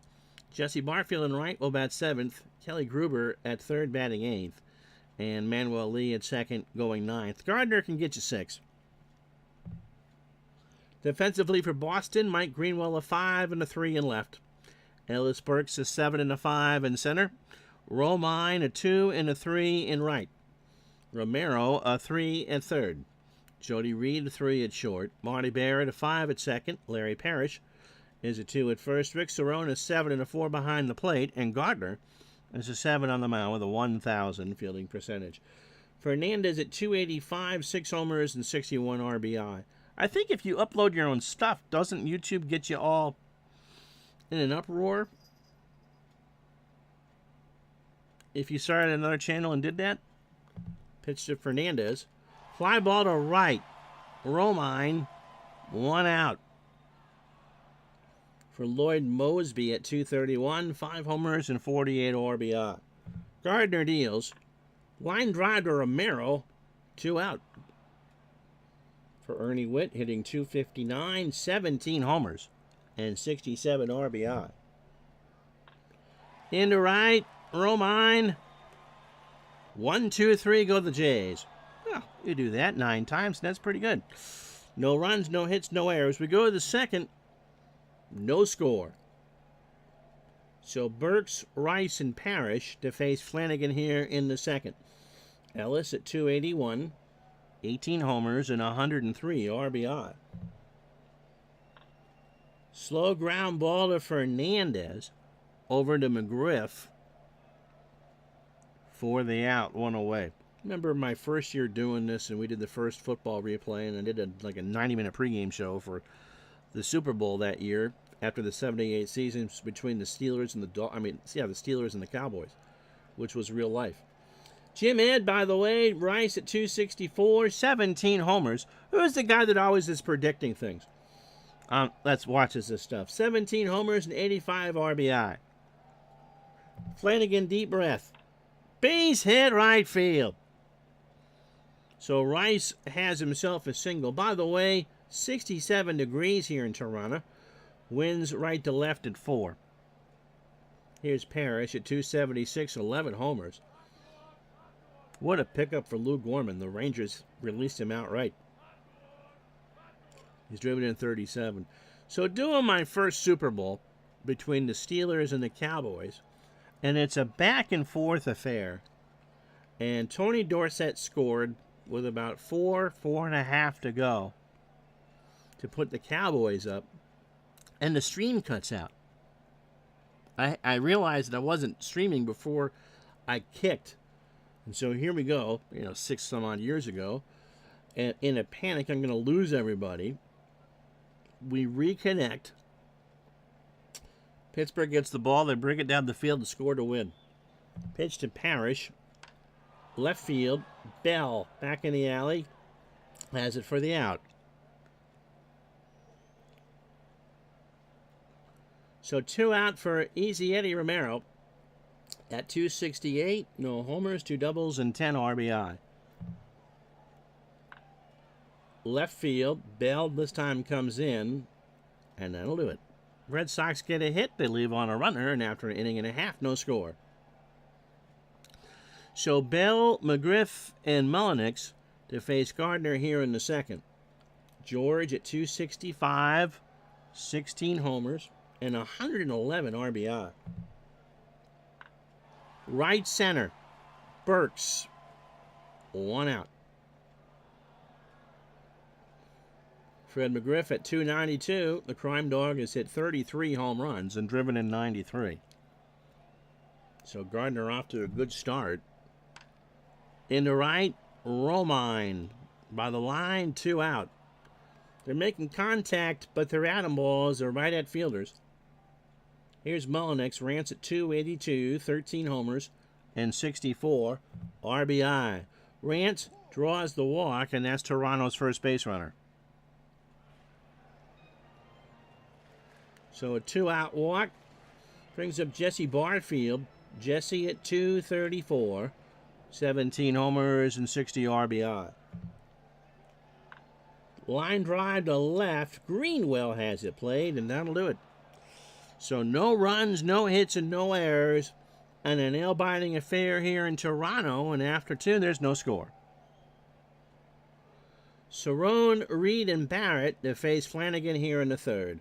Jesse Barfield in right will bat seventh. Kelly Gruber at third, batting eighth. And Manuel Lee at second, going ninth. Gardner can get you 6. Defensively for Boston, Mike Greenwell a 5 and a 3 in left. Ellis Burks a 7 and a 5 in center. Romine a 2 and a 3 in right. Romero a 3 at third. Jody Reed a 3 at short. Marty Barrett a 5 at second. Larry Parrish is a 2 at first. Rick Cerrone a 7 and a 4 behind the plate. And Gardner is a 7 on the mound with a 1,000 fielding percentage. Fernandez at 285, 6 homers, and 61 RBI. I think if you upload your own stuff, doesn't YouTube get you all in an uproar? If you started another channel and did that? Pitch to Fernandez. Fly ball to right. Romine, 1 out. For Lloyd Moseby at 231, 5 homers and 48 RBI. Gardner deals. Line drive to Romero, 2 out. For Ernie Witt, hitting 259, 17 homers and 67 RBI. Into right, Romine. 1, 2, 3, go the Jays. Well, you do that 9 times, and that's pretty good. No runs, no hits, no errors. We go to the second. No score. So Burks, Rice, and Parrish to face Flanagan here in the second. Ellis at 281, 18 homers and 103 RBI. Slow ground ball to Fernandez, over to McGriff for the out, 1 away. Remember my first year doing this, and we did the first football replay, and I did a 90-minute pregame show for the Super Bowl that year after the 78 seasons between the Steelers and the Steelers and the Cowboys, which was real life. Jim Ed, by the way, Rice at 264, 17 homers. Who's the guy that always is predicting things? Let's watch this stuff. 17 homers and 85 RBI. Flanagan, deep breath. Base hit right field. So Rice has himself a single. By the way, 67 degrees here in Toronto. Winds right to left at 4. Here's Parrish at 276, 11 homers. What a pickup for Lou Gorman. The Rangers released him outright. He's driven in 37. So doing my first Super Bowl between the Steelers and the Cowboys, and it's a back-and-forth affair. And Tony Dorsett scored with about 4.5 to go to put the Cowboys up, and the stream cuts out. I realized that I wasn't streaming before I kicked. And so here we go, 6 some odd years ago. And in a panic, I'm going to lose everybody. We reconnect. Pittsburgh gets the ball. They bring it down the field to score to win. Pitch to Parrish. Left field. Bell back in the alley. Has it for the out. So 2 out for Easy Eddie Romero. At 268, no homers, 2 doubles, and 10 RBI. left field. Bell this time comes in, and that'll do it. Red Sox get a hit. They leave on a runner, and after an inning and a half, no score. So Bell, McGriff, and Mullenix to face Gardner here in the second. George at 265, 16 homers, and 111 RBI. Right center, Burks, 1 out. Fred McGriff at 292. The Crime Dog has hit 33 home runs and driven in 93. So Gardner off to a good start. Into right, Romine. By the line, 2 out. They're making contact, but their atom balls are right at fielders. Here's Mullenix, rants at 282, 13 homers, and 64 RBI. Rants draws the walk, and that's Toronto's first base runner. So a 2-out walk brings up Jesse Barfield. Jesse at 234, 17 homers, and 60 RBI. Line drive to left. Greenwell has it played, and that'll do it. So no runs, no hits, and no errors. And a nail-biting affair here in Toronto, and after 2, there's no score. Cerrone, Reed, and Barrett to face Flanagan here in the third.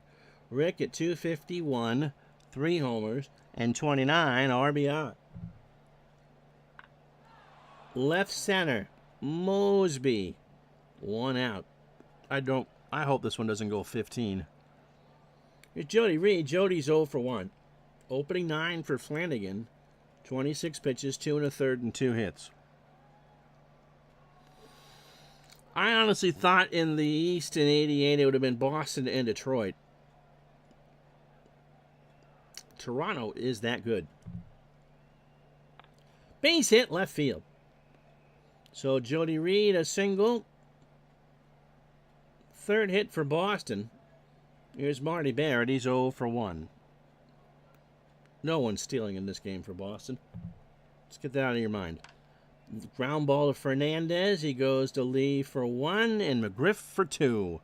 Rick at 251, 3 homers, and 29 RBI. Left center, Mosby, 1 out. I hope this one doesn't go 15. Here's Jody Reed. Jody's 0 for 1. Opening 9 for Flanagan. 26 pitches, 2 1/3, and 2 hits. I honestly thought in the East in '88 it would have been Boston and Detroit. Toronto is that good. Base hit left field. So Jody Reed a single. Third hit for Boston. Here's Marty Barrett. He's 0 for 1. No one's stealing in this game for Boston. Let's get that out of your mind. Ground ball to Fernandez. He goes to Lee for 1 and McGriff for 2.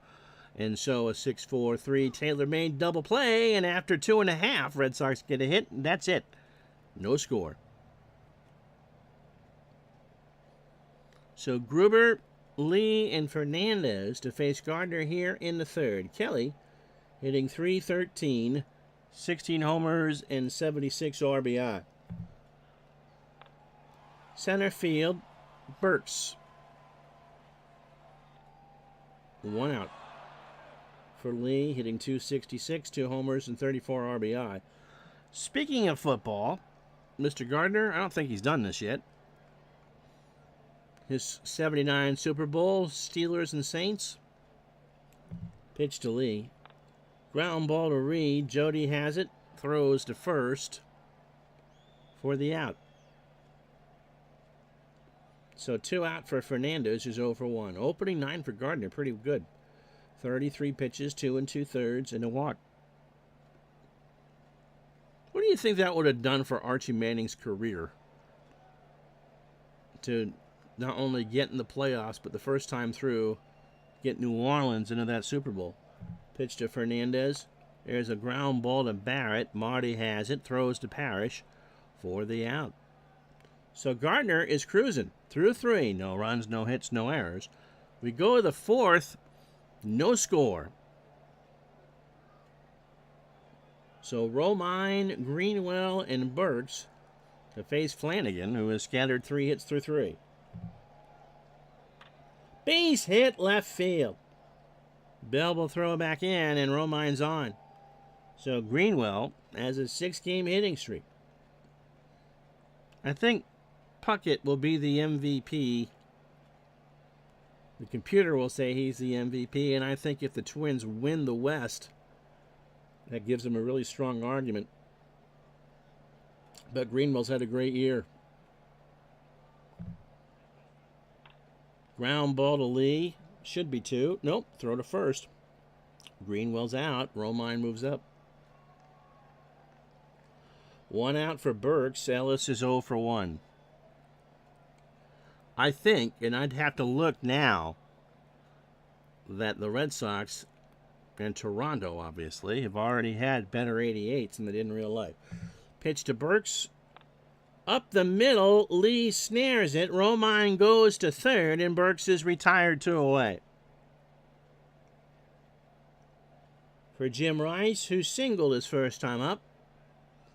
And so a 6-4-3 tailor-made double play. And after 2.5, Red Sox get a hit. And that's it. No score. So Gruber, Lee, and Fernandez to face Gardner here in the third. Kelly hitting .313, 16 homers, and 76 RBI. Center field, Burks. 1 out. For Lee, hitting .266, 2 homers, and 34 RBI. Speaking of football, Mr. Gardner, I don't think he's done this yet. His 79 Super Bowl, Steelers and Saints. Pitch to Lee. Ground ball to Reed. Jody has it. Throws to first for the out. So 2 out for Fernandez, who's 0 for 1. Opening 9 for Gardner, pretty good. 33 pitches, 2 2/3, and a walk. What do you think that would have done for Archie Manning's career? To not only get in the playoffs, but the first time through, get New Orleans into that Super Bowl. Pitch to Fernandez. There's a ground ball to Barrett. Marty has it. Throws to Parrish for the out. So Gardner is cruising through 3. No runs, no hits, no errors. We go to the fourth. No score. So Romine, Greenwell, and Burks to face Flanagan, who has scattered 3 hits through 3. Base hit left field. Bell will throw it back in, and Romine's on. So Greenwell has a 6-game hitting streak. I think Puckett will be the MVP. The computer will say he's the MVP, and I think if the Twins win the West, that gives them a really strong argument. But Greenwell's had a great year. Ground ball to Lee. Should be 2. Nope. Throw to first. Greenwell's out. Romine moves up. 1 out for Burks. Ellis is 0 for 1. I think, and I'd have to look now, that the Red Sox and Toronto, obviously, have already had better 88s than they did in real life. Pitch to Burks. Up the middle, Lee snares it. Romine goes to third, and Burks is retired 2 away. For Jim Rice, who singled his first time up.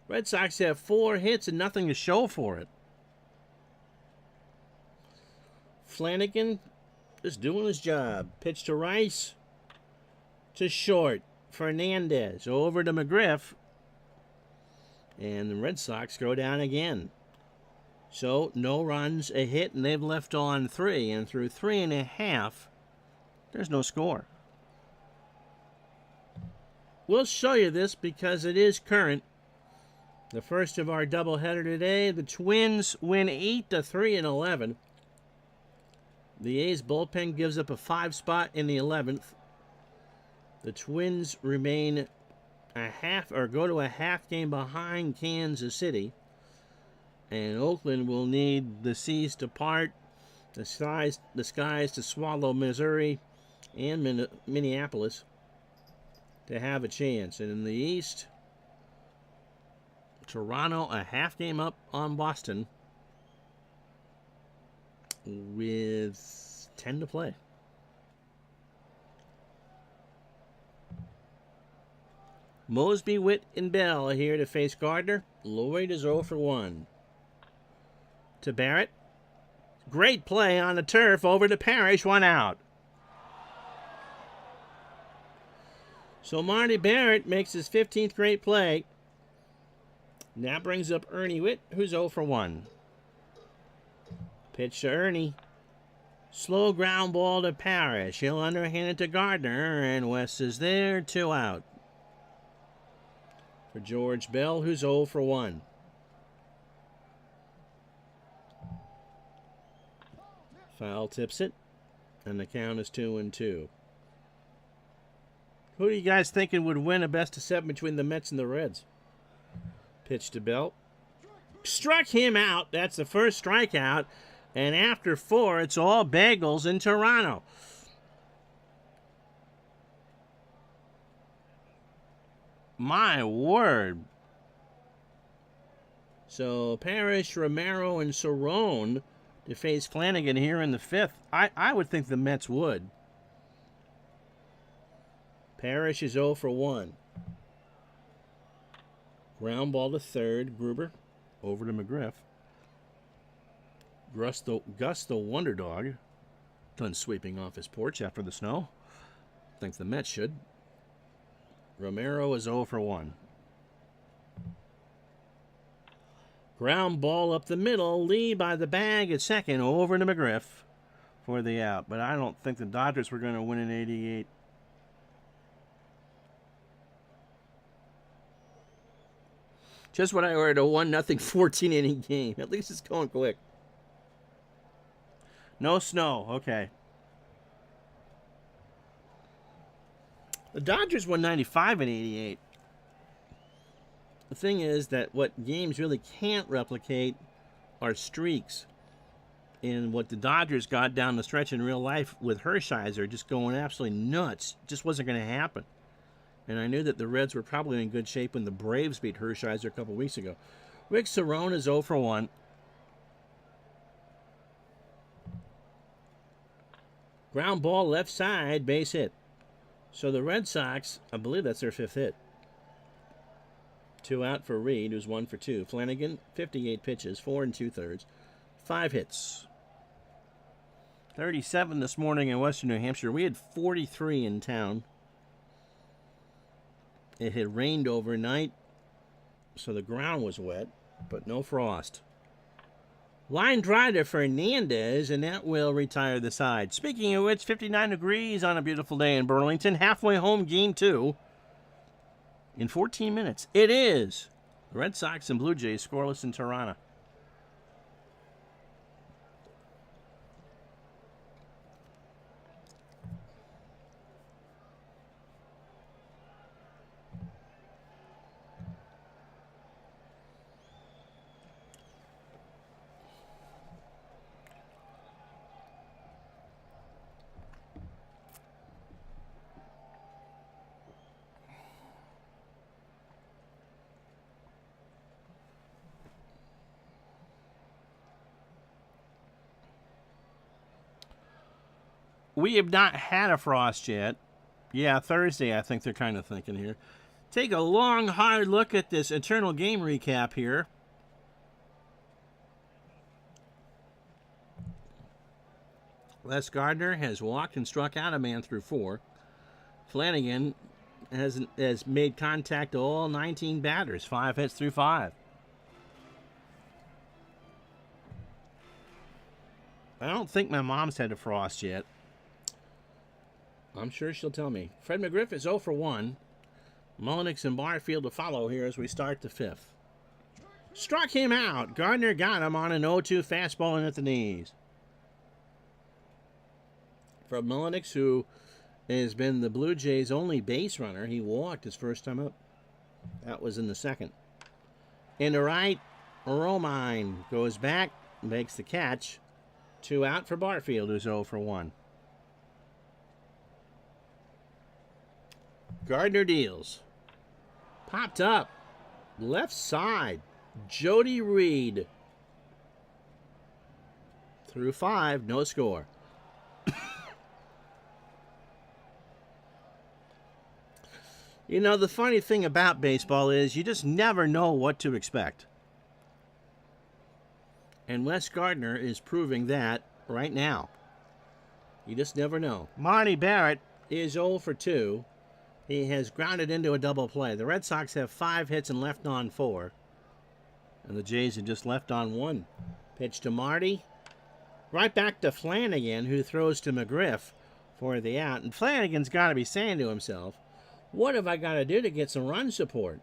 Red Sox have 4 hits and nothing to show for it. Flanagan just doing his job. Pitch to Rice. To short. Fernandez over to McGriff. And the Red Sox go down again. So, no runs, a hit, and they've left on 3. And through 3.5, there's no score. We'll show you this because it is current. The first of our doubleheader today. The Twins win 8-3 in 11. The A's bullpen gives up a 5 spot in the 11th. The Twins remain go to a half game behind Kansas City. And Oakland will need the seas to part, the skies to swallow Missouri and Minneapolis to have a chance. And in the East, Toronto a half game up on Boston with 10 to play. Mosby, Witt, and Bell here to face Gardner. Lloyd is 0 for 1. To Barrett. Great play on the turf over to Parrish, 1 out. So Marty Barrett makes his 15th great play. Now brings up Ernie Witt, who's 0 for 1. Pitch to Ernie. Slow ground ball to Parrish. He'll underhand it to Gardner, and West is there, 2 out. For George Bell, who's 0 for 1. Foul tips it, and the count is 2-2. Who do you guys thinking would win a best-of-7 between the Mets and the Reds? Pitch to Bell. Struck him out. That's the first strikeout. And after 4, it's all bagels in Toronto. My word. So Parrish, Romero, and Cerrone to face Flanagan here in the 5th. I would think the Mets would. Parrish is 0 for 1. Ground ball to third. Gruber over to McGriff. Gus the Wonder Dog done sweeping off his porch after the snow. Think the Mets should. Romero is 0 for 1. Ground ball up the middle. Lee by the bag at second over to McGriff for the out. But I don't think the Dodgers were going to win in 88. Just what I ordered, a 1-0 14-inning game. At least it's going quick. No snow. Okay. The Dodgers won 95 in 88. The thing is that what games really can't replicate are streaks. And what the Dodgers got down the stretch in real life with Hershiser just going absolutely nuts just wasn't going to happen. And I knew that the Reds were probably in good shape when the Braves beat Hershiser a couple weeks ago. Rick Cerrone is 0 for 1. Ground ball left side, base hit. So the Red Sox, I believe that's their 5th hit. 2 out for Reed, who's 1 for 2. Flanagan, 58 pitches, 4 2/3, 5 hits. 37 this morning in Western New Hampshire. We had 43 in town. It had rained overnight, so the ground was wet, but no frost. Line drive to Fernandez, and that will retire the side. Speaking of which, 59 degrees on a beautiful day in Burlington. Halfway home, game 2. In 14 minutes. It is the Red Sox and Blue Jays scoreless in Toronto. We have not had a frost yet. Yeah, Thursday, I think they're kind of thinking here. Take a long, hard look at this Eternal Game recap here. Les Gardner has walked and struck out a man through 4. Flanagan has made contact to all 19 batters, 5 hits through 5. I don't think my mom's had a frost yet. I'm sure she'll tell me. Fred McGriff is 0 for 1. Mullenix and Barfield to follow here as we start the 5th. Struck him out. Gardner got him on an 0-2 fastball in at the knees. From Mullenix, who has been the Blue Jays' only base runner, he walked his first time up. That was in the 2nd. In the right, Romine goes back, makes the catch. 2 out for Barfield, who's 0 for 1. Gardner deals. Popped up. Left side. Jody Reed. Through 5, no score. You know, the funny thing about baseball is you just never know what to expect. And Wes Gardner is proving that right now. You just never know. Marty Barrett is 0 for 2. He has grounded into a double play. The Red Sox have 5 hits and left on 4. And the Jays have just left on 1. Pitch to Marty. Right back to Flanagan, who throws to McGriff for the out. And Flanagan's got to be saying to himself, what have I got to do to get some run support?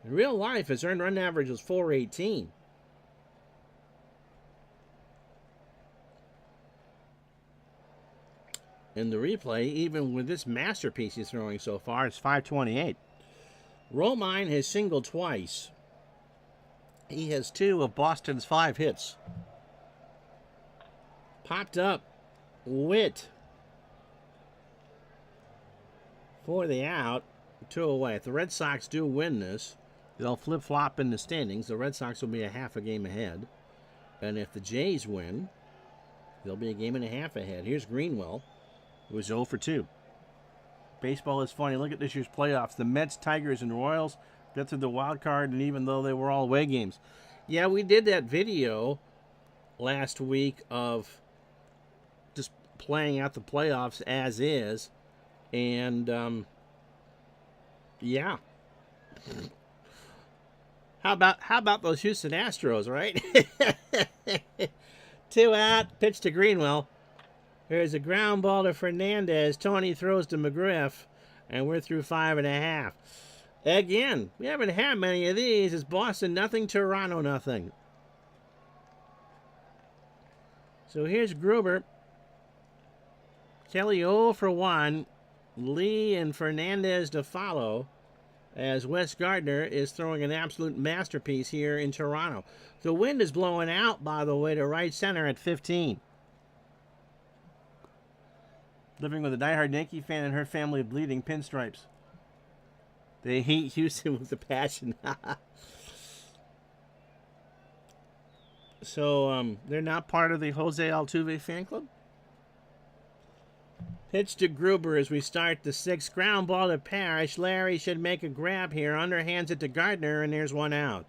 In real life, his earned run average is 418. In the replay, even with this masterpiece he's throwing so far, it's 528. Romine has singled twice. He has 2 of Boston's 5 hits. Popped up. Witt for the out. 2 away. If the Red Sox do win this, they'll flip-flop in the standings. The Red Sox will be a half a game ahead. And if the Jays win, they'll be a game and a half ahead. Here's Greenwell, who was 0 for 2. Baseball is funny. Look at this year's playoffs. The Mets, Tigers, and Royals got through the wild card, and even though they were all away games. Yeah, we did that video last week of just playing out the playoffs as is. And, yeah. How about those Houston Astros, right? 2 out, pitch to Greenwell. There's a ground ball to Fernandez. Tony throws to McGriff, and we're through 5.5. Again, we haven't had many of these. It's Boston nothing, Toronto nothing. So here's Gruber. Kelly 0 for 1. Lee and Fernandez to follow as Wes Gardner is throwing an absolute masterpiece here in Toronto. The wind is blowing out, by the way, to right center at 15. Living with a diehard Yankee fan and her family of bleeding pinstripes. They hate Houston with a passion. So, they're not part of the Jose Altuve fan club? Pitch to Gruber as we start the 6th. Ground ball to Parrish. Larry should make a grab here. Underhands it to Gardner, and there's 1 out.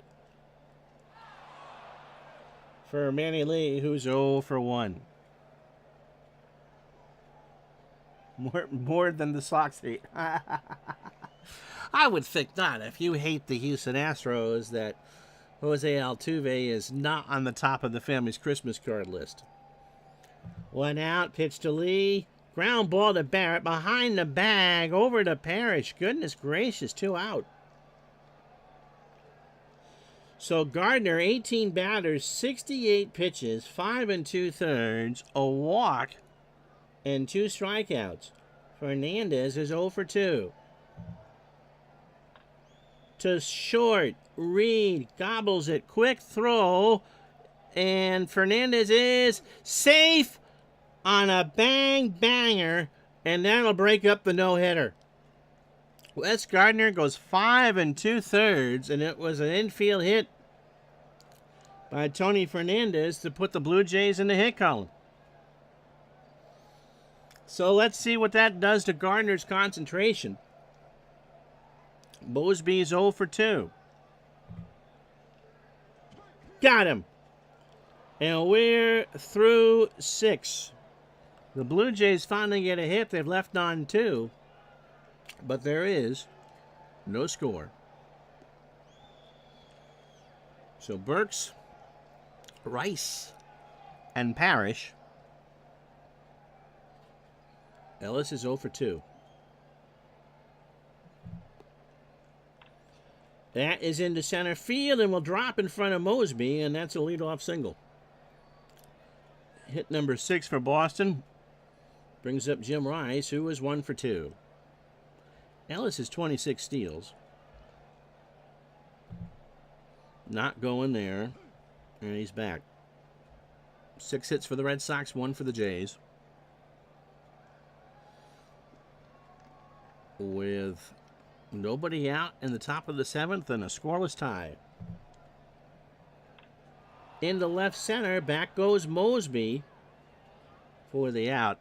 For Manny Lee, who's 0 for 1. More than the Sox hate. I would think not. If you hate the Houston Astros, that Jose Altuve is not on the top of the family's Christmas card list. 1 out. Pitch to Lee. Ground ball to Barrett, behind the bag, over to Parrish. Goodness gracious, 2 out. So Gardner, 18 batters, 68 pitches, 5 2/3, a walk, and 2 strikeouts. Fernandez is 0 for 2. To short, Reed gobbles it, quick throw, and Fernandez is safe on a bang-banger, and that'll break up the no-hitter. Wes Gardner goes 5 2/3, and it was an infield hit by Tony Fernandez to put the Blue Jays in the hit column. So let's see what that does to Gardner's concentration. Mosby's 0 for 2. Got him. And we're through 6. The Blue Jays finally get a hit. They've left on 2. But there is no score. So Burks, Rice, and Parrish. Ellis is 0 for 2. That is into center field and will drop in front of Mosby, and that's a leadoff single. Hit number 6 for Boston. Brings up Jim Rice, who is 1 for 2. Ellis has 26 steals. Not going there. And he's back. 6 hits for the Red Sox, 1 for the Jays. With nobody out in the top of the 7th and a scoreless tie. Into left center, back goes Mosby for the out.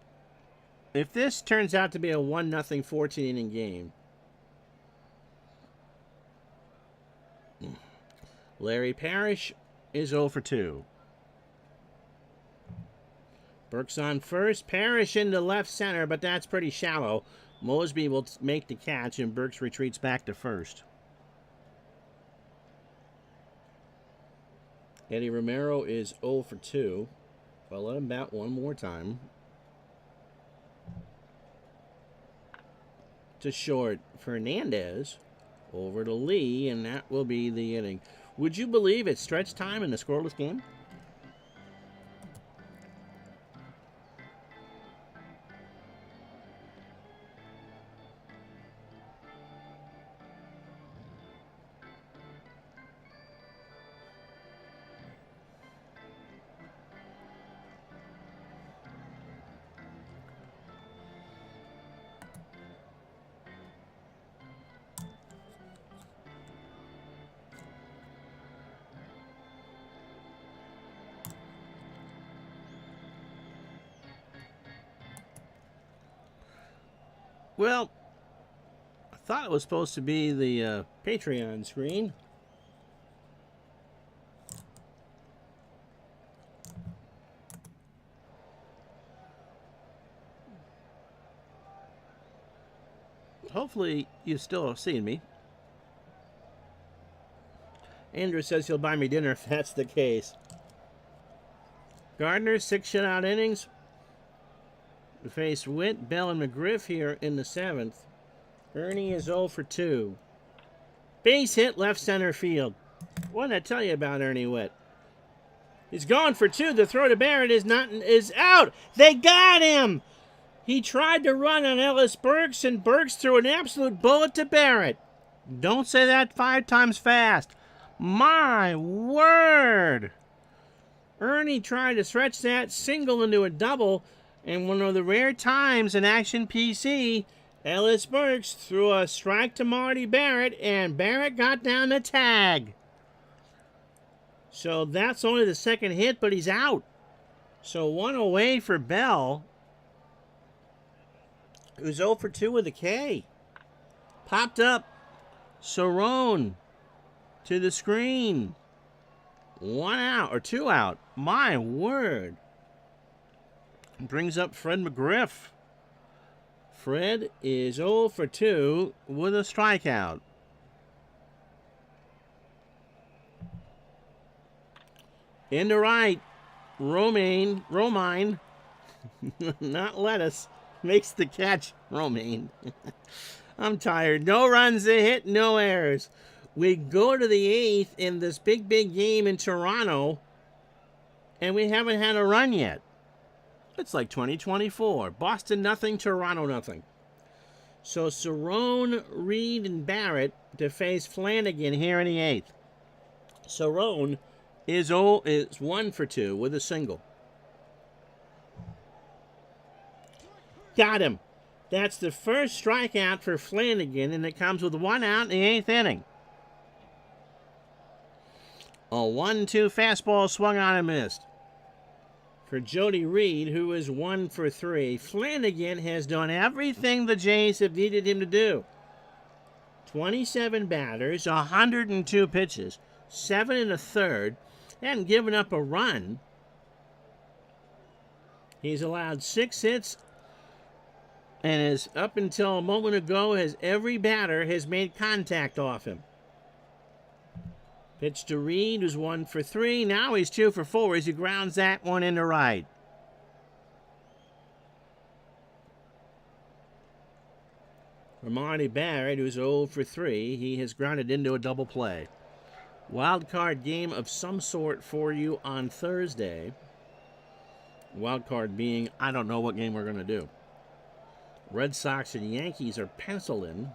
If this turns out to be a 1-0 14-inning game, Larry Parrish is 0 for 2. Burks on first, Parrish into left center, but that's pretty shallow. Mosby will make the catch, and Burks retreats back to first. Eddie Romero is 0 for 2. I'll let him bat one more time. To short, Fernandez over to Lee, and that will be the inning. Would you believe it's stretch time in a scoreless game? Well, I thought it was supposed to be the Patreon screen. Hopefully you still have seen me. Andrew says he'll buy me dinner if that's the case. Gardner, 6 shutout innings. To face Witt, Bell, and McGriff here in the 7th. Ernie is 0 for 2. Base hit left center field. What did I tell you about Ernie Witt? He's gone for 2. The throw to Barrett is out. They got him. He tried to run on Ellis Burks, and Burks threw an absolute bullet to Barrett. Don't say that 5 times fast. My word. Ernie tried to stretch that single into a double. And one of the rare times in Action PC, Ellis Burks threw a strike to Marty Barrett, and Barrett got down the tag. So that's only the 2nd hit, but he's out. So 1 away for Bell, who's 0 for 2 with a K. Popped up. Cerrone to the screen. 1 out, or 2 out. My word. Brings up Fred McGriff. Fred is 0 for 2 with a strikeout. Into right, Romine, not lettuce, makes the catch, Romaine. I'm tired. No runs a hit, no errors. We go to the 8th in this big game in Toronto, and we haven't had a run yet. It's like 2024. Boston nothing, Toronto nothing. So Cerrone, Reed, and Barrett to face Flanagan here in the 8th. Cerrone is 1 for 2 with a single. Got him. That's the first strikeout for Flanagan, and it comes with 1 out in the 8th inning. A 1-2 fastball swung on and missed. for Jody Reed, who is 1 for 3. Flanagan has done everything the Jays have needed him to do. 27 batters, 102 pitches, 7 1/3. Hadn't given up a run. He's allowed 6 hits, and is up until a moment ago, every batter has made contact off him. Pitch to Reed, who's 1 for 3. Now he's 2 for 4 as he grounds that one into right. For Marty Barrett, who's 0 for 3, he has grounded into a double play. Wild card game of some sort for you on Thursday. Wild card being, I don't know what game we're going to do. Red Sox and Yankees are penciled in.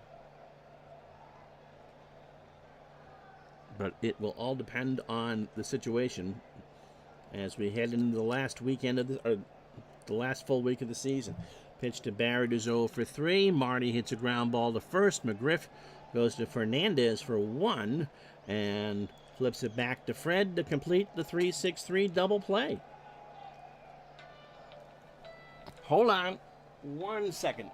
But it will all depend on the situation as we head into the last weekend of the last full week of the season. Pitch to Barrett is 0 for 3. Marty hits a ground ball to first. McGriff goes to Fernandez for 1 and flips it back to Fred to complete the 3-6-3 double play. Hold on 1 second.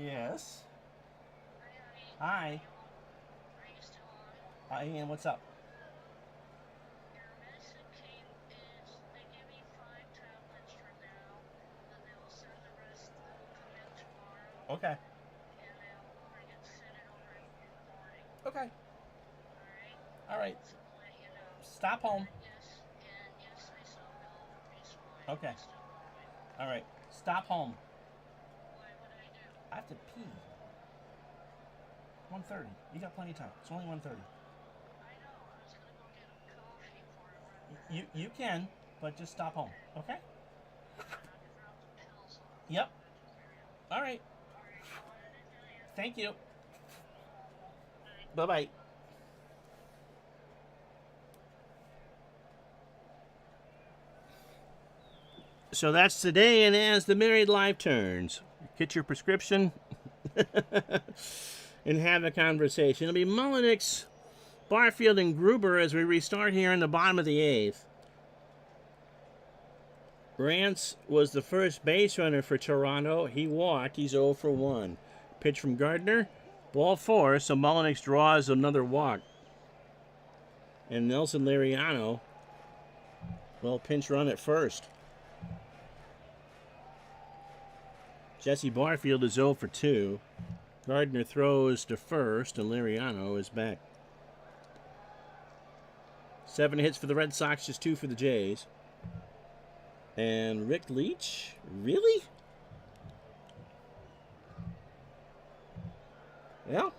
Yes. Hi. I am. What's up? Your medicine team is, they give me 5 tablets for now, and they will send the rest, they will come in tomorrow, Okay. and they'll bring it, send it over in the morning. Okay. Alright? All right. So I'll let you know. Stop home. Yes, and yes, I saw Bill respond. Okay. Still moving. All right. Stop home. Why would I do? I have to pee. 1:30. You got plenty of time. It's only 1:30. I know, I was gonna go get a coffee for a run. You can, but just stop home. Okay? And I can drop the pills off. Yep. All All right. right, I wanted to tell you. Thank you. Bye. Bye-bye. So that's today, and as the married life turns, get your prescription and have a conversation. It'll be Mullenix, Barfield, and Gruber as we restart here in the bottom of the 8th. Rance was the first base runner for Toronto. He walked. He's 0 for 1. Pitch from Gardner. Ball 4, so Mullenix draws another walk. And Nelson Liriano will pinch run at first. Jesse Barfield is 0 for 2. Gardner throws to first, and Liriano is back. 7 hits for the Red Sox, just 2 for the Jays. And Rick Leach? Really? Well,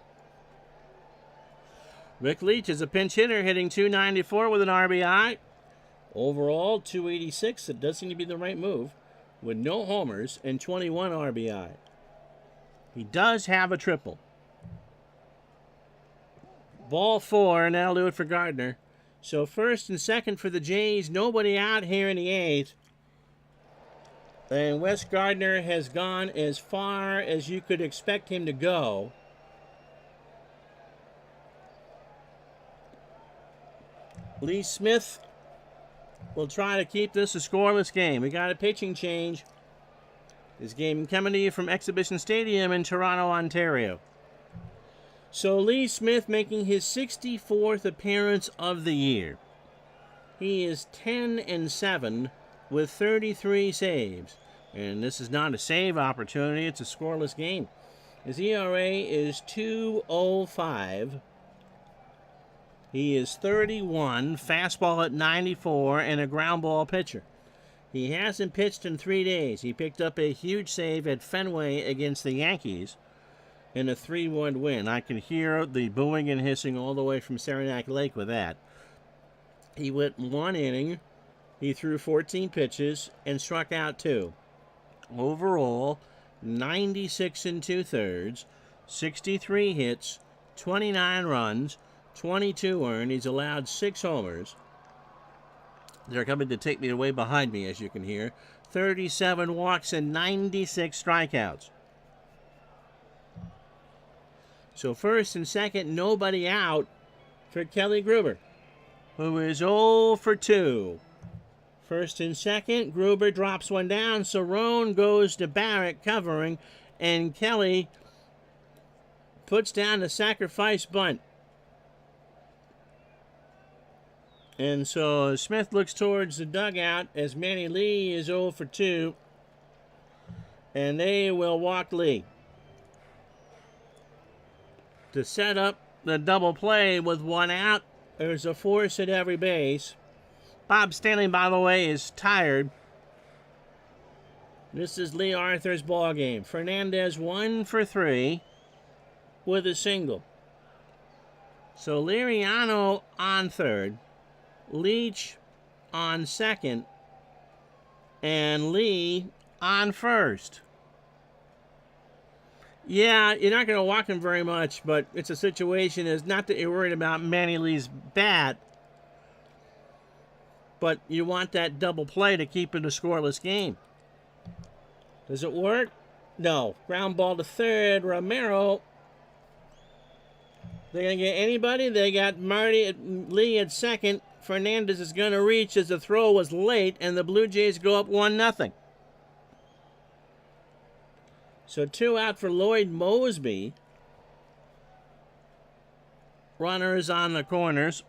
Rick Leach is a pinch hitter, hitting .294 with an RBI. Overall, .286. It does seem to be the right move, with no homers and 21 RBI. He does have a triple. Ball 4, and that'll do it for Gardner. So first and second for the Jays, nobody out here in the 8th. And Wes Gardner has gone as far as you could expect him to go. Lee Smith will try to keep this a scoreless game. We got a pitching change. This game coming to you from Exhibition Stadium in Toronto, Ontario. So Lee Smith making his 64th appearance of the year. He is 10-7 with 33 saves. And this is not a save opportunity, it's a scoreless game. His ERA is 2.05. He is 31, fastball at 94, and a ground ball pitcher. He hasn't pitched in 3 days. He picked up a huge save at Fenway against the Yankees in a 3-1 win. I can hear the booing and hissing all the way from Saranac Lake with that. He went 1 inning. He threw 14 pitches and struck out 2. Overall, 96 2/3, 63 hits, 29 runs, 22 earned. He's allowed 6 homers. They're coming to take me away behind me, as you can hear. 37 walks and 96 strikeouts. So first and second, nobody out for Kelly Gruber, who is 0 for 2. First and second, Gruber drops one down. Cerrone goes to Barrett covering, and Kelly puts down the sacrifice bunt. And so Smith looks towards the dugout as Manny Lee is 0 for 2. And they will walk Lee to set up the double play with one out. There's a force at every base. Bob Stanley, by the way, is tired. This is Lee Arthur's ball game. Fernandez 1 for 3 with a single. So Liriano on third, Leach on second, and Lee on first. Yeah, you're not going to walk him very much, but it's a situation. It's not that you're worried about Manny Lee's bat, but you want that double play to keep it a scoreless game. Does it work? No. Ground ball to third. Romero. They're going to get anybody. They got Lee at second. Fernandez is going to reach as the throw was late, and the Blue Jays go up 1-0. So 2 out for Lloyd Mosby. Runners on the corners.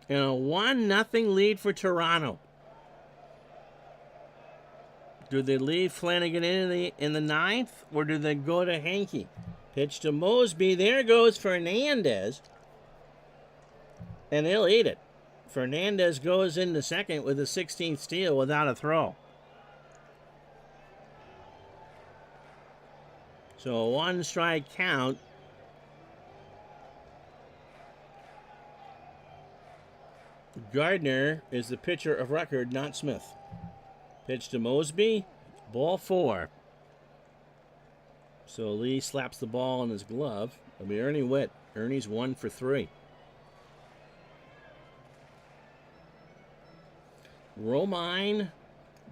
And a 1-0 lead for Toronto. Do they leave Flanagan in the ninth, or do they go to Hankey? Pitch to Mosby. There goes Fernandez. And he'll eat it. Fernandez goes into second with a 16th steal without a throw. So a 1-strike count. Gardner is the pitcher of record, not Smith. Pitch to Mosby. Ball 4. So Lee slaps the ball in his glove. It'll be Ernie Witt. Ernie's 1 for 3. Romine,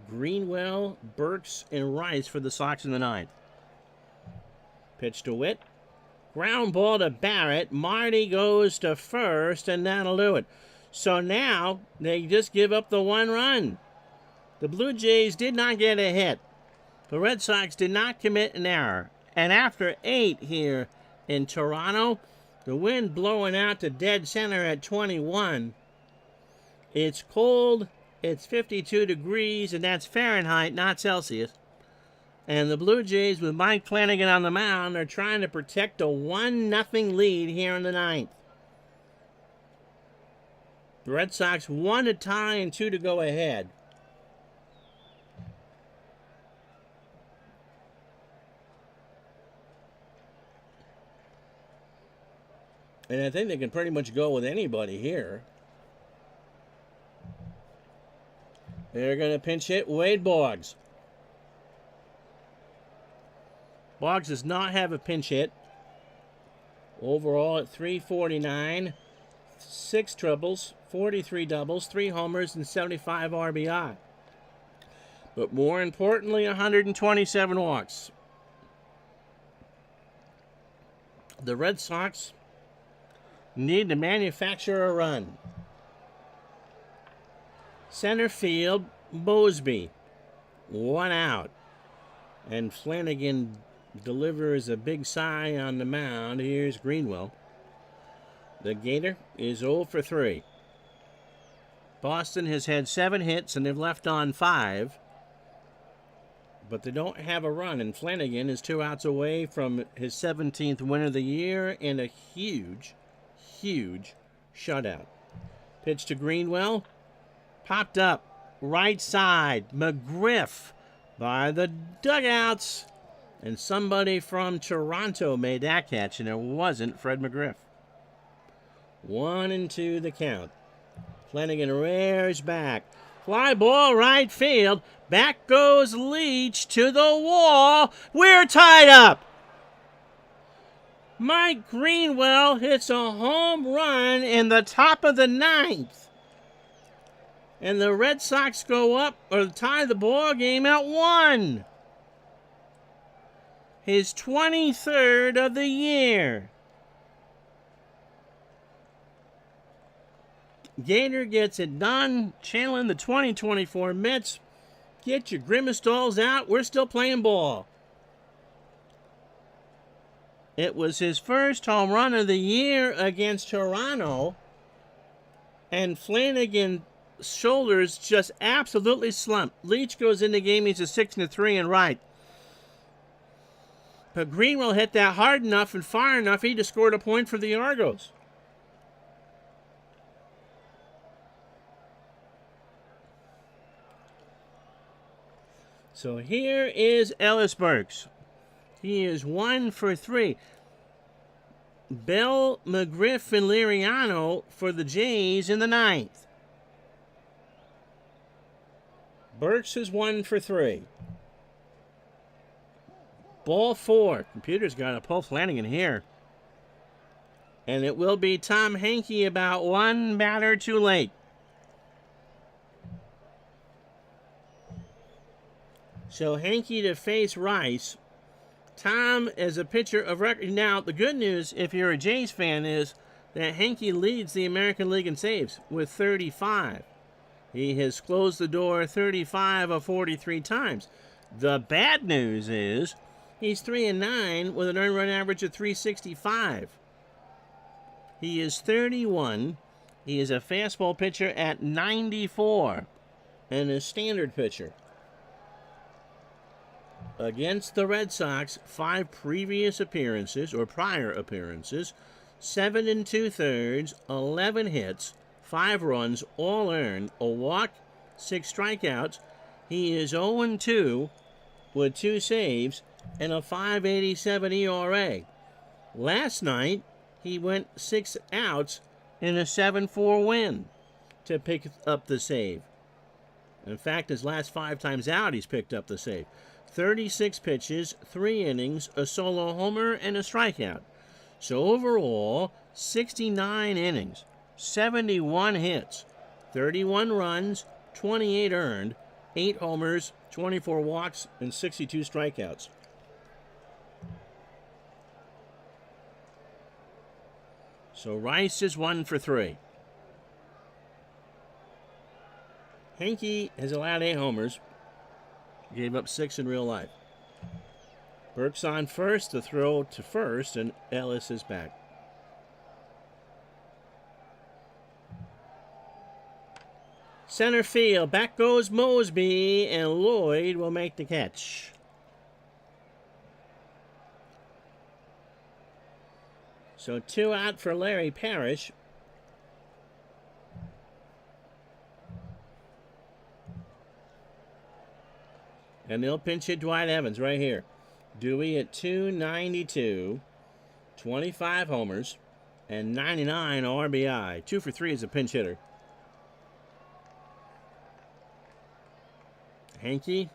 Greenwell, Burks, and Rice for the Sox in the ninth. Pitch to Witt. Ground ball to Barrett. Marty goes to first, and that'll do it. So now they just give up the 1 run. The Blue Jays did not get a hit. The Red Sox did not commit an error. And after 8 here in Toronto, the wind blowing out to dead center at 21. It's cold. It's 52 degrees, and that's Fahrenheit, not Celsius. And the Blue Jays, with Mike Flanagan on the mound, are trying to protect a 1-0 lead here in the ninth. The Red Sox 1 to tie and 2 to go ahead. And I think they can pretty much go with anybody here. They're going to pinch hit Wade Boggs. Boggs does not have a pinch hit. Overall at .349, 6 triples, 43 doubles, 3 homers, and 75 RBI. But more importantly, 127 walks. The Red Sox need to manufacture a run. Center field, Mosby, 1 out. And Flanagan delivers a big sigh on the mound. Here's Greenwell. The Gator is 0 for 3. Boston has had 7 hits and they've left on 5. But they don't have a run. And Flanagan is 2 outs away from his 17th win of the year and a huge, huge shutout. Pitch to Greenwell. Popped up. Right side. McGriff by the dugouts. And somebody from Toronto made that catch, and it wasn't Fred McGriff. 1-2 the count. Flanagan rears back. Fly ball right field. Back goes Leach to the wall. We're tied up. Mike Greenwell hits a home run in the top of the 9th. And the Red Sox go up or tie the ball game at 1. His 23rd of the year. Gator gets it done, channeling the 2024 Mets. Get your Grimace dolls out. We're still playing ball. It was his first home run of the year against Toronto. And Flanagan's shoulders just absolutely slumped. Leach goes in the game. He's a 6-3 and right. But Greenwell hit that hard enough and far enough, he just scored a point for the Argos. So here is Ellis Burks. He is 1 for 3. Bell, McGriff, and Liriano for the Jays in the 9th. Burks is 1 for 3. Ball 4. Computer's got to pull Flanagan here. And it will be Tom Henke about one batter too late. So Henke to face Rice. Tom as a pitcher of record. Now, the good news, if you're a Jays fan, is that Henke leads the American League in saves with 35. He has closed the door 35 of 43 times. The bad news is he's 3-9 with an earned run average of 365. He is 31. He is a fastball pitcher at 94 and a standard pitcher. Against the Red Sox, 5 previous appearances, or prior appearances, 7 2/3, 11 hits, 5 runs, all earned, a walk, 6 strikeouts. He is 0-2 with 2 saves and a 5.87 ERA. Last night, he went 6 outs in a 7-4 win to pick up the save. In fact, his last 5 times out, he's picked up the save. 36 pitches, 3 innings, a solo homer, and a strikeout. So overall, 69 innings, 71 hits, 31 runs, 28 earned, 8 homers, 24 walks, and 62 strikeouts. So Rice is 1 for 3. Henke has allowed 8 homers. Gave up 6 in real life. Burks on first, the throw to first, and Ellis is back. Center field, back goes Mosby, and Lloyd will make the catch. So 2 out for Larry Parrish. And they'll pinch hit Dwight Evans right here. Dewey at 292, 25 homers, and 99 RBI. 2 for 3 as a pinch hitter. Henke,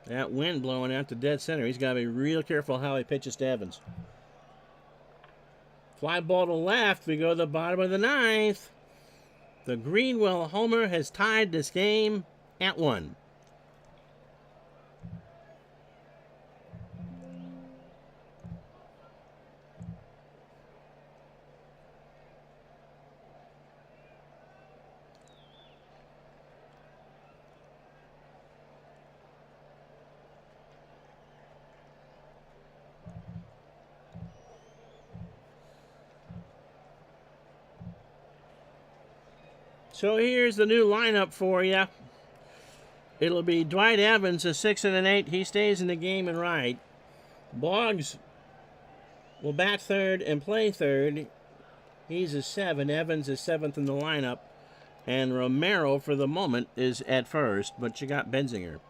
that wind blowing out to dead center. He's got to be real careful how he pitches to Evans. Fly ball to left. We go to the bottom of the 9th. The Greenwell homer has tied this game at 1. So here's the new lineup for you. It'll be Dwight Evans, a 6 and an 8. He stays in the game and right. Boggs will bat third and play third. He's a 7. Evans is 7th in the lineup. And Romero, for the moment, is at first, but you got Benzinger.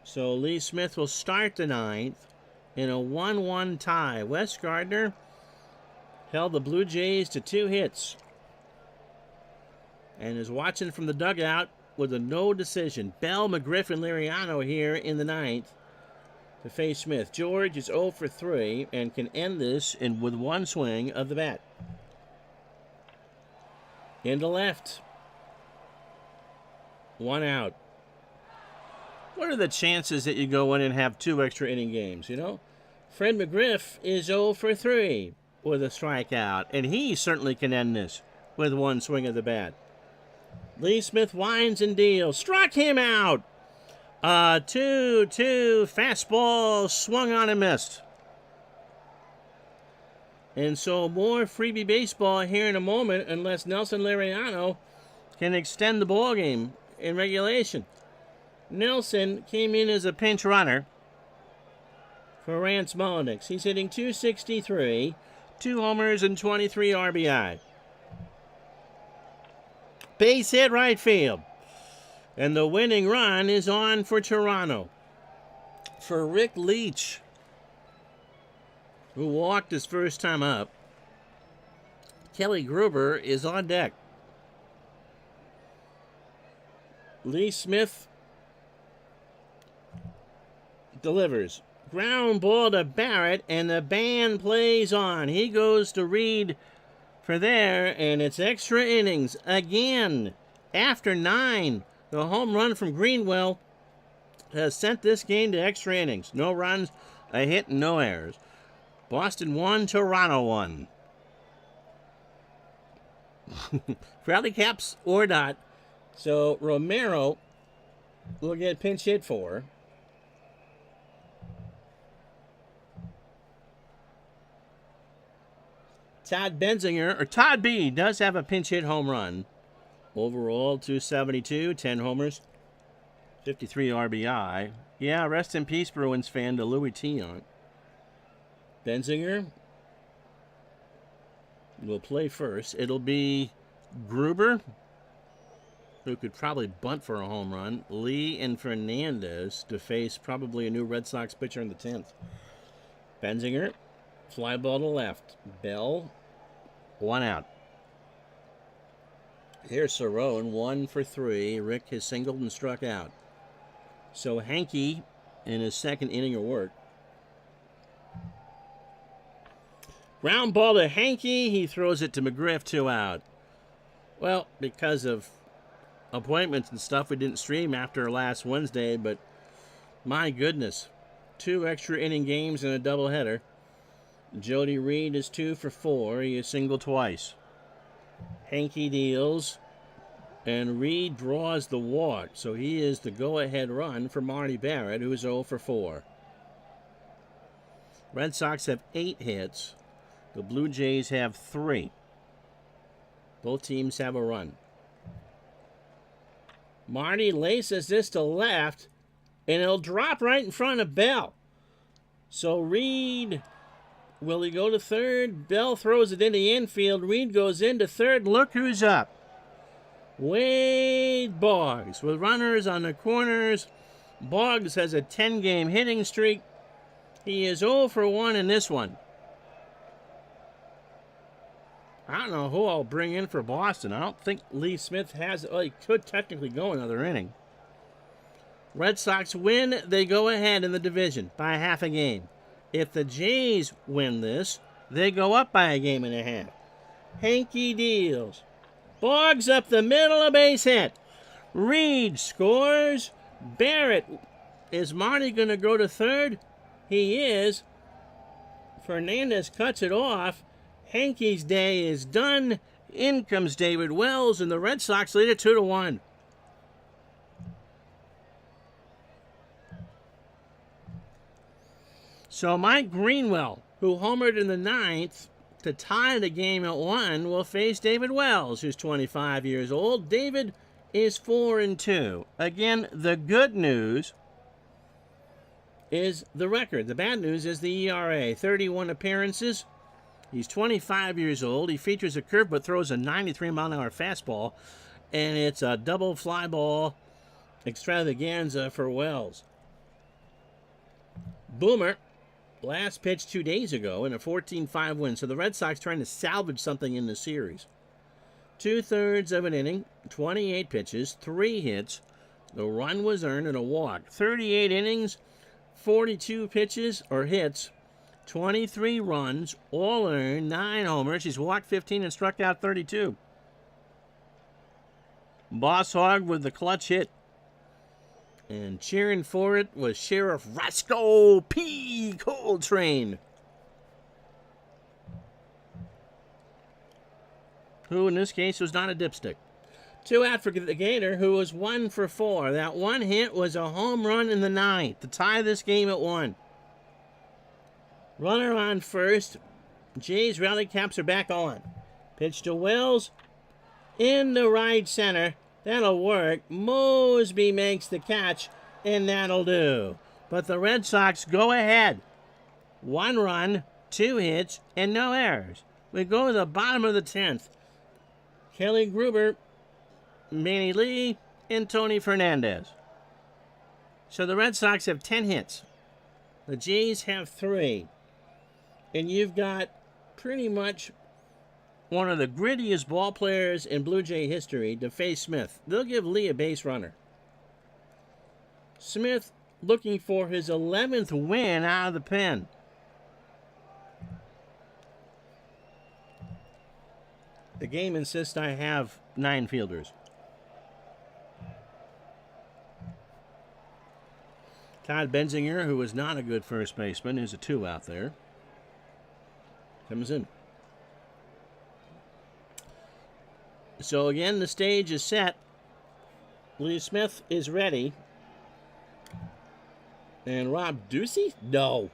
So Lee Smith will start the 9th in a 1-1 tie. Wes Gardner held the Blue Jays to 2 hits and is watching from the dugout with a no decision. Bell, McGriff, and Liriano here in the 9th to face Smith. George is 0 for 3 and can end this with 1 swing of the bat. Into left. 1 out. What are the chances that you go in and have 2 extra inning games, you know? Fred McGriff is 0 for 3 with a strikeout, and he certainly can end this with one swing of the bat. Lee Smith winds and deals. Struck him out. 2-2 fastball swung on and missed. And so more freebie baseball here in a moment unless Nelson Liriano can extend the ball game in regulation. Nelson came in as a pinch runner for Rance Mulliniks. He's hitting .263, 2 homers and 23 RBI. Base hit right field. And the winning run is on for Toronto. For Rick Leach, who walked his first time up, Kelly Gruber is on deck. Lee Smith delivers. Ground ball to Barrett, and the band plays on. He goes to Reed for there, and it's extra innings again. After 9, the home run from Greenwell has sent this game to extra innings. No runs, a hit, and no errors. Boston 1, Toronto 1. Bradley Caps or not. So Romero will get pinch hit for. Todd B does have a pinch hit home run. Overall, 272, 10 homers, 53 RBI. Yeah, rest in peace, Bruins fan, to Louis Tion. Benzinger will play first. It'll be Gruber, who could probably bunt for a home run. Lee and Fernandez to face probably a new Red Sox pitcher in the 10th. Benzinger, fly ball to left. Bell, 1 out. Here's Cerrone, 1 for 3. Rick has singled and struck out. So Hanke in his second inning of work. Ground ball to Hanke. He throws it to McGriff, 2 out. Well, because of appointments and stuff, we didn't stream after last Wednesday, but my goodness, 2 extra inning games and a doubleheader. Jody Reed is 2 for 4. He is singled twice. Hanke deals, and Reed draws the walk, so he is the go-ahead run for Marty Barrett, who is 0 for 4. Red Sox have 8 hits. The Blue Jays have 3. Both teams have a run. Marty laces this to left, and it'll drop right in front of Bell. So Reed, will he go to third? Bell throws it in the infield. Reed goes into third. Look who's up. Wade Boggs with runners on the corners. Boggs has a 10-game hitting streak. He is 0 for 1 in this one. I don't know who I'll bring in for Boston. I don't think Lee Smith has it. Well, he could technically go another inning. Red Sox win. They go ahead in the division by half a game. If the Jays win this, they go up by a game and a half. Hanke deals. Boggs up the middle, a base hit. Reed scores. Barrett, is Marty going to go to third? He is. Fernandez cuts it off. Hanke's day is done. In comes David Wells, and the Red Sox lead it 2-1. So Mike Greenwell, who homered in the 9th to tie the game at 1, will face David Wells, who's 25 years old. David is 4-2. Again, the good news is the record. The bad news is the ERA. 31 appearances. He's 25 years old. He features a curve but throws a 93-mile-an-hour fastball, and it's a double fly ball extravaganza for Wells. Boomer, last pitch 2 days ago in a 14-5 win. So the Red Sox trying to salvage something in the series. 2/3 of an inning, 28 pitches, 3 hits. The run was earned and a walk. 38 innings, 42 pitches or hits, 23 runs, all earned, 9 homers. He's walked 15 and struck out 32. Boss Hogg with the clutch hit. And cheering for it was Sheriff Roscoe P. Coltrane. who in this case was not a dipstick. 2 out for the Gator, who was 1 for 4. That one hit was a home run in the 9th to tie this game at 1. Runner on first. Jays rally caps are back on. Pitch to Wells in the right center. That'll work. Mosby makes the catch, and that'll do. But the Red Sox go ahead. 1 run, 2 hits, and no errors. We go to the bottom of the 10th. Kelly Gruber, Manny Lee, and Tony Fernandez. So the Red Sox have 10 hits. The Jays have 3. And you've got pretty much one of the grittiest ball players in Blue Jay history to face Smith. They'll give Lee a base runner. Smith looking for his 11th win out of the pen. The game insists I have 9 fielders. Todd Benzinger, who is not a good first baseman, is a 2 out there. Comes in. So again, the stage is set. Lee Smith is ready. And Rob Ducey? No.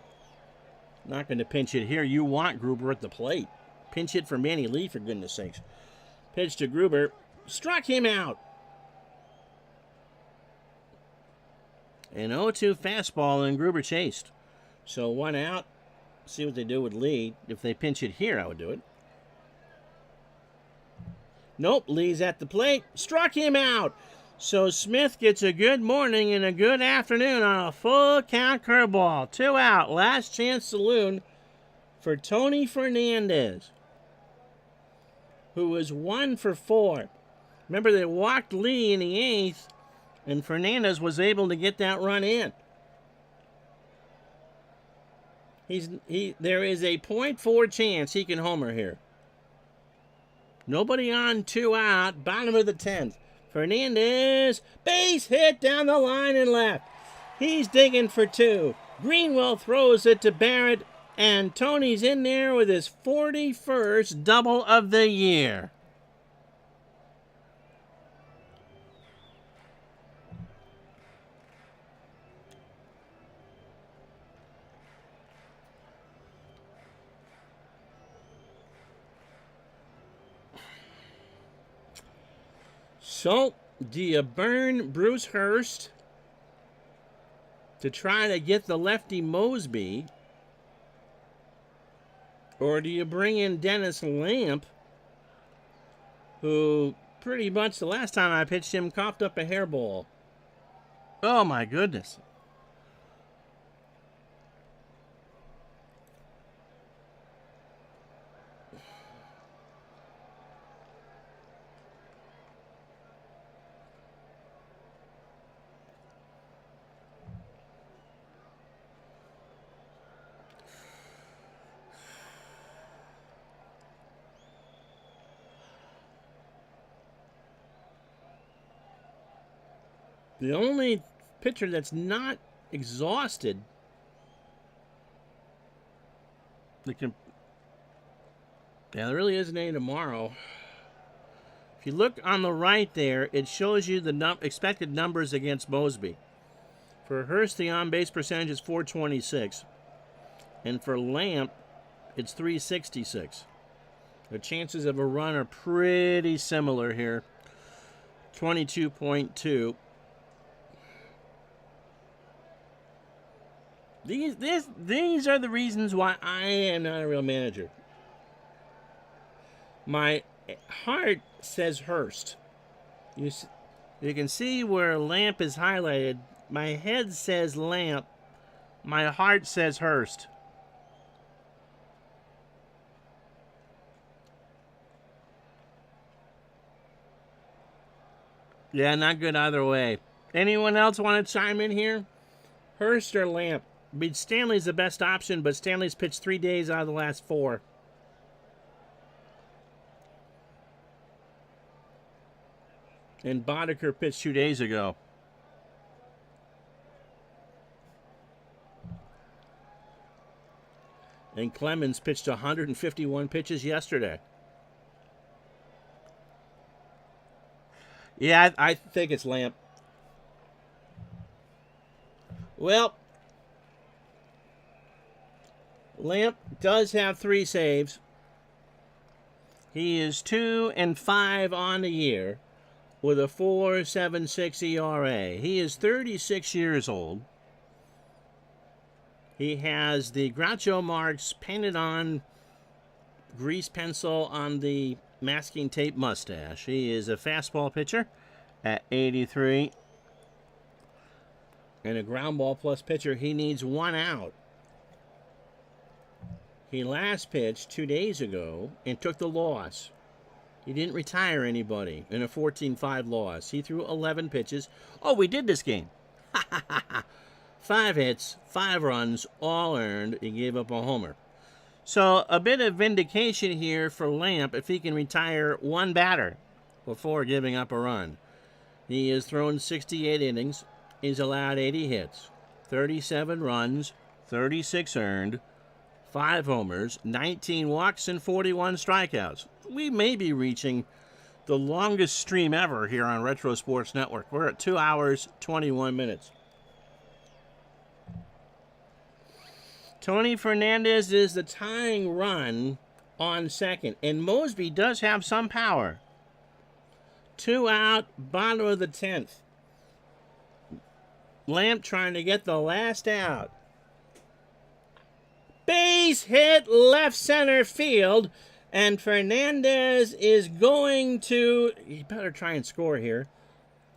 Not going to pinch it here. You want Gruber at the plate. Pinch hit for Manny Lee, for goodness sakes. Pitch to Gruber. Struck him out. An 0-2 fastball, and Gruber chased. So 1 out. See what they do with Lee. If they pinch it here, I would do it. Nope, Lee's at the plate. Struck him out. So Smith gets a good morning and a good afternoon on a full count curveball. 2 out. Last chance saloon for Tony Fernandez, who was 1 for 4. Remember, they walked Lee in the 8th, and Fernandez was able to get that run in. There is a .4 chance he can homer here. Nobody on, 2 out, bottom of the 10th. Fernandez, base hit down the line and left. He's digging for 2. Greenwell throws it to Barrett, and Tony's in there with his 41st double of the year. So, do you burn Bruce Hurst to try to get the lefty Mosby? Or do you bring in Dennis Lamp, who pretty much the last time I pitched him coughed up a hairball? Oh my goodness. The only pitcher that's not exhausted there really isn't any tomorrow. If you look on the right there, it shows you the expected numbers against Mosby. For Hurst, the on-base percentage is .426. And for Lamp, it's .366. The chances of a run are pretty similar here. 22.2. These are the reasons why I am not a real manager. My heart says Hurst. You can see where Lamp is highlighted. My head says Lamp. My heart says Hurst. Yeah, not good either way. Anyone else want to chime in here? Hurst or Lamp? I mean, Stanley's the best option, but Stanley's pitched 3 days out of the last 4. And Boddicker pitched 2 days ago. And Clemens pitched 151 pitches yesterday. Yeah, I think it's Lamp. Well, Lamp does have 3 saves. He is 2-5 on the year with a 4.76 ERA. He is 36 years old. He has the Groucho marks painted on grease pencil on the masking tape mustache. He is a fastball pitcher at 83. And a ground ball plus pitcher. He needs 1 out. He last pitched 2 days ago and took the loss. He didn't retire anybody in a 14-5 loss. He threw 11 pitches. Oh, we did this game. 5 hits, 5 runs, all earned. He gave up a homer. So a bit of vindication here for Lamp if he can retire 1 batter before giving up a run. He has thrown 68 innings. He's allowed 80 hits, 37 runs, 36 earned, 5 homers, 19 walks, and 41 strikeouts. We may be reaching the longest stream ever here on Retro Sports Network. We're at 2 hours, 21 minutes. Tony Fernandez is the tying run on second, and Mosby does have some power. 2 out, bottom of the 10th. Lamp trying to get the last out. Base hit left center field, and Fernandez is going to, he better try and score here.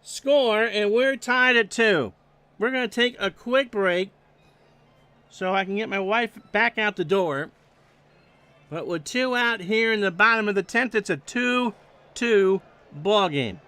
Score, and we're tied at 2. We're going to take a quick break so I can get my wife back out the door. But with 2 out here in the bottom of the 10th, it's a 2-2 ball game.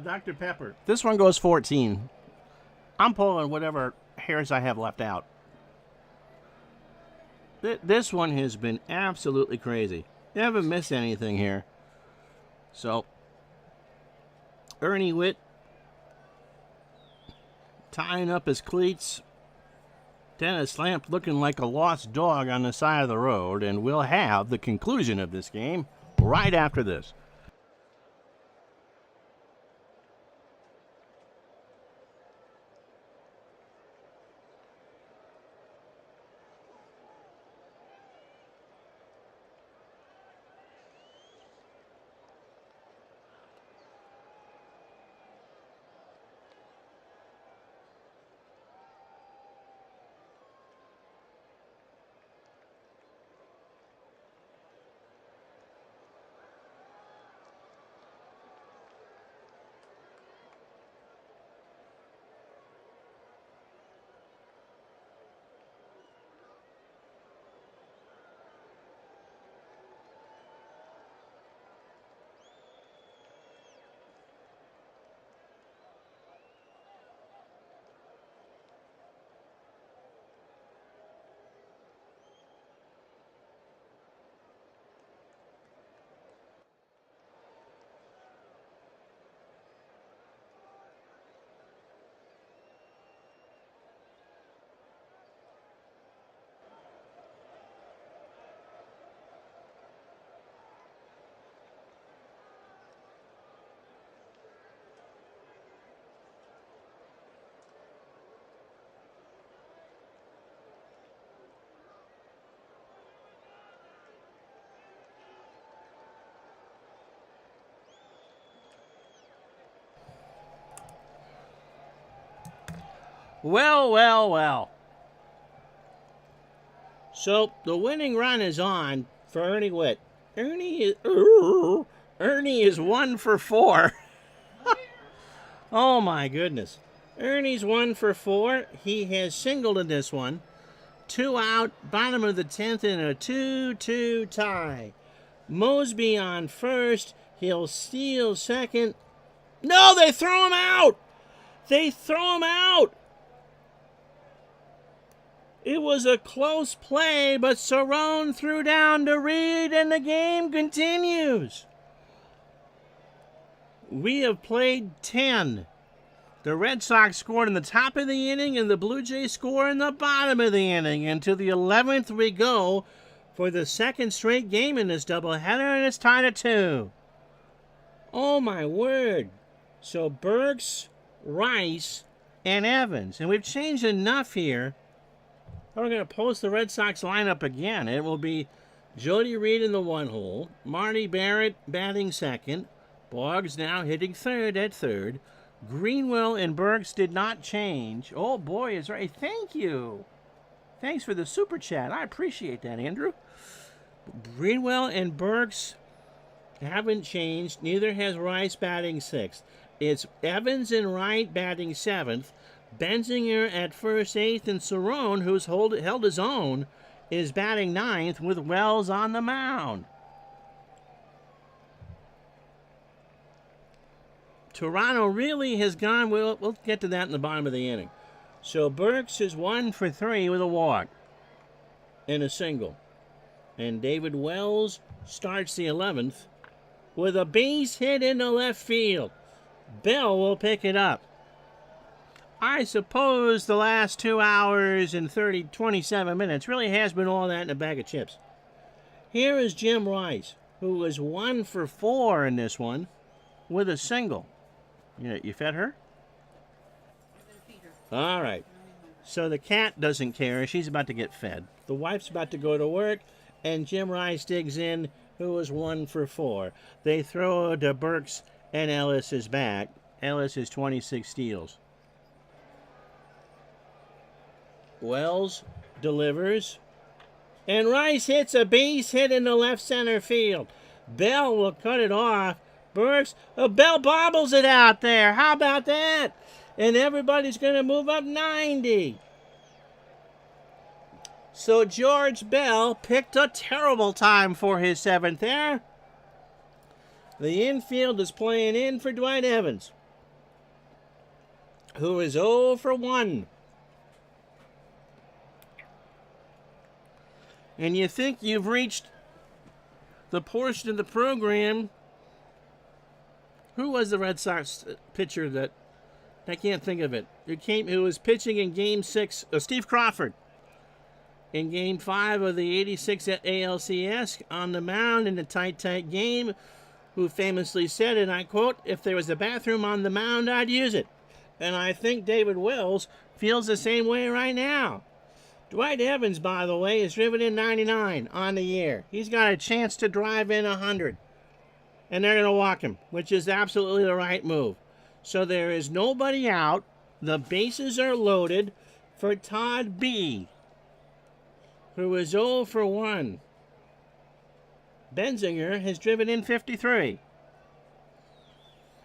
Dr. Pepper. This one goes 14. I'm pulling whatever hairs I have left out. This one has been absolutely crazy. You haven't missed anything here. So, Ernie Witt tying up his cleats. Dennis Lamp looking like a lost dog on the side of the road. And we'll have the conclusion of this game right after this. Well, well, well. So the winning run is on for Ernie Witt. Ernie is 1 for 4. Oh my goodness. Ernie's 1 for 4. He has singled in this one. 2 out, bottom of the 10th in a 2-2 tie. Mosby on first. He'll steal second. No, they throw him out. They throw him out. It was a close play, but Cerrone threw down to Reed, and the game continues. We have played 10. The Red Sox scored in the top of the inning, and the Blue Jays score in the bottom of the inning. And to the 11th we go for the second straight game in this doubleheader, and it's tied at 2. Oh, my word. So Burks, Rice, and Evans. And we've changed enough here. We're going to post the Red Sox lineup again. It will be Jody Reed in the 1 hole, Marty Barrett batting second, Boggs now hitting third at third. Greenwell and Burks did not change. Oh, boy, is right. Thank you. Thanks for the super chat. I appreciate that, Andrew. Greenwell and Burks haven't changed. Neither has Rice batting 6th. It's Evans and Wright batting 7th. Benzinger at first, 8th, and Cerrone, who's held his own, is batting 9th with Wells on the mound. Toronto really has gone, we'll get to that in the bottom of the inning. So Burks is 1 for 3 with a walk and a single. And David Wells starts the 11th with a base hit into left field. Bell will pick it up. I suppose the last 2 hours and 27 minutes really has been all that in a bag of chips. Here is Jim Rice, who was 1 for 4 in this one with a single. You fed her? All right. So the cat doesn't care. She's about to get fed. The wife's about to go to work, and Jim Rice digs in, who was 1 for 4. They throw to Burks, and Ellis is back. Ellis is 26 steals. Wells delivers, and Rice hits a base hit in the left center field. Bell will cut it off. Burks, Bell bobbles it out there. How about that? And everybody's going to move up 90. So George Bell picked a terrible time for his 7th there. The infield is playing in for Dwight Evans, who is 0 for 1. And you think you've reached the portion of the program. Who was the Red Sox pitcher that I can't think of it? Who was pitching in Game 6? Steve Crawford. In Game 5 of the 86 at ALCS, on the mound in a tight game, who famously said, and I quote, "If there was a bathroom on the mound, I'd use it." And I think David Wells feels the same way right now. Dwight Evans, by the way, is driven in 99 on the year. He's got a chance to drive in 100. And they're going to walk him, which is absolutely the right move. So there is nobody out. The bases are loaded for Todd B., who is 0 for 1. Benzinger has driven in 53.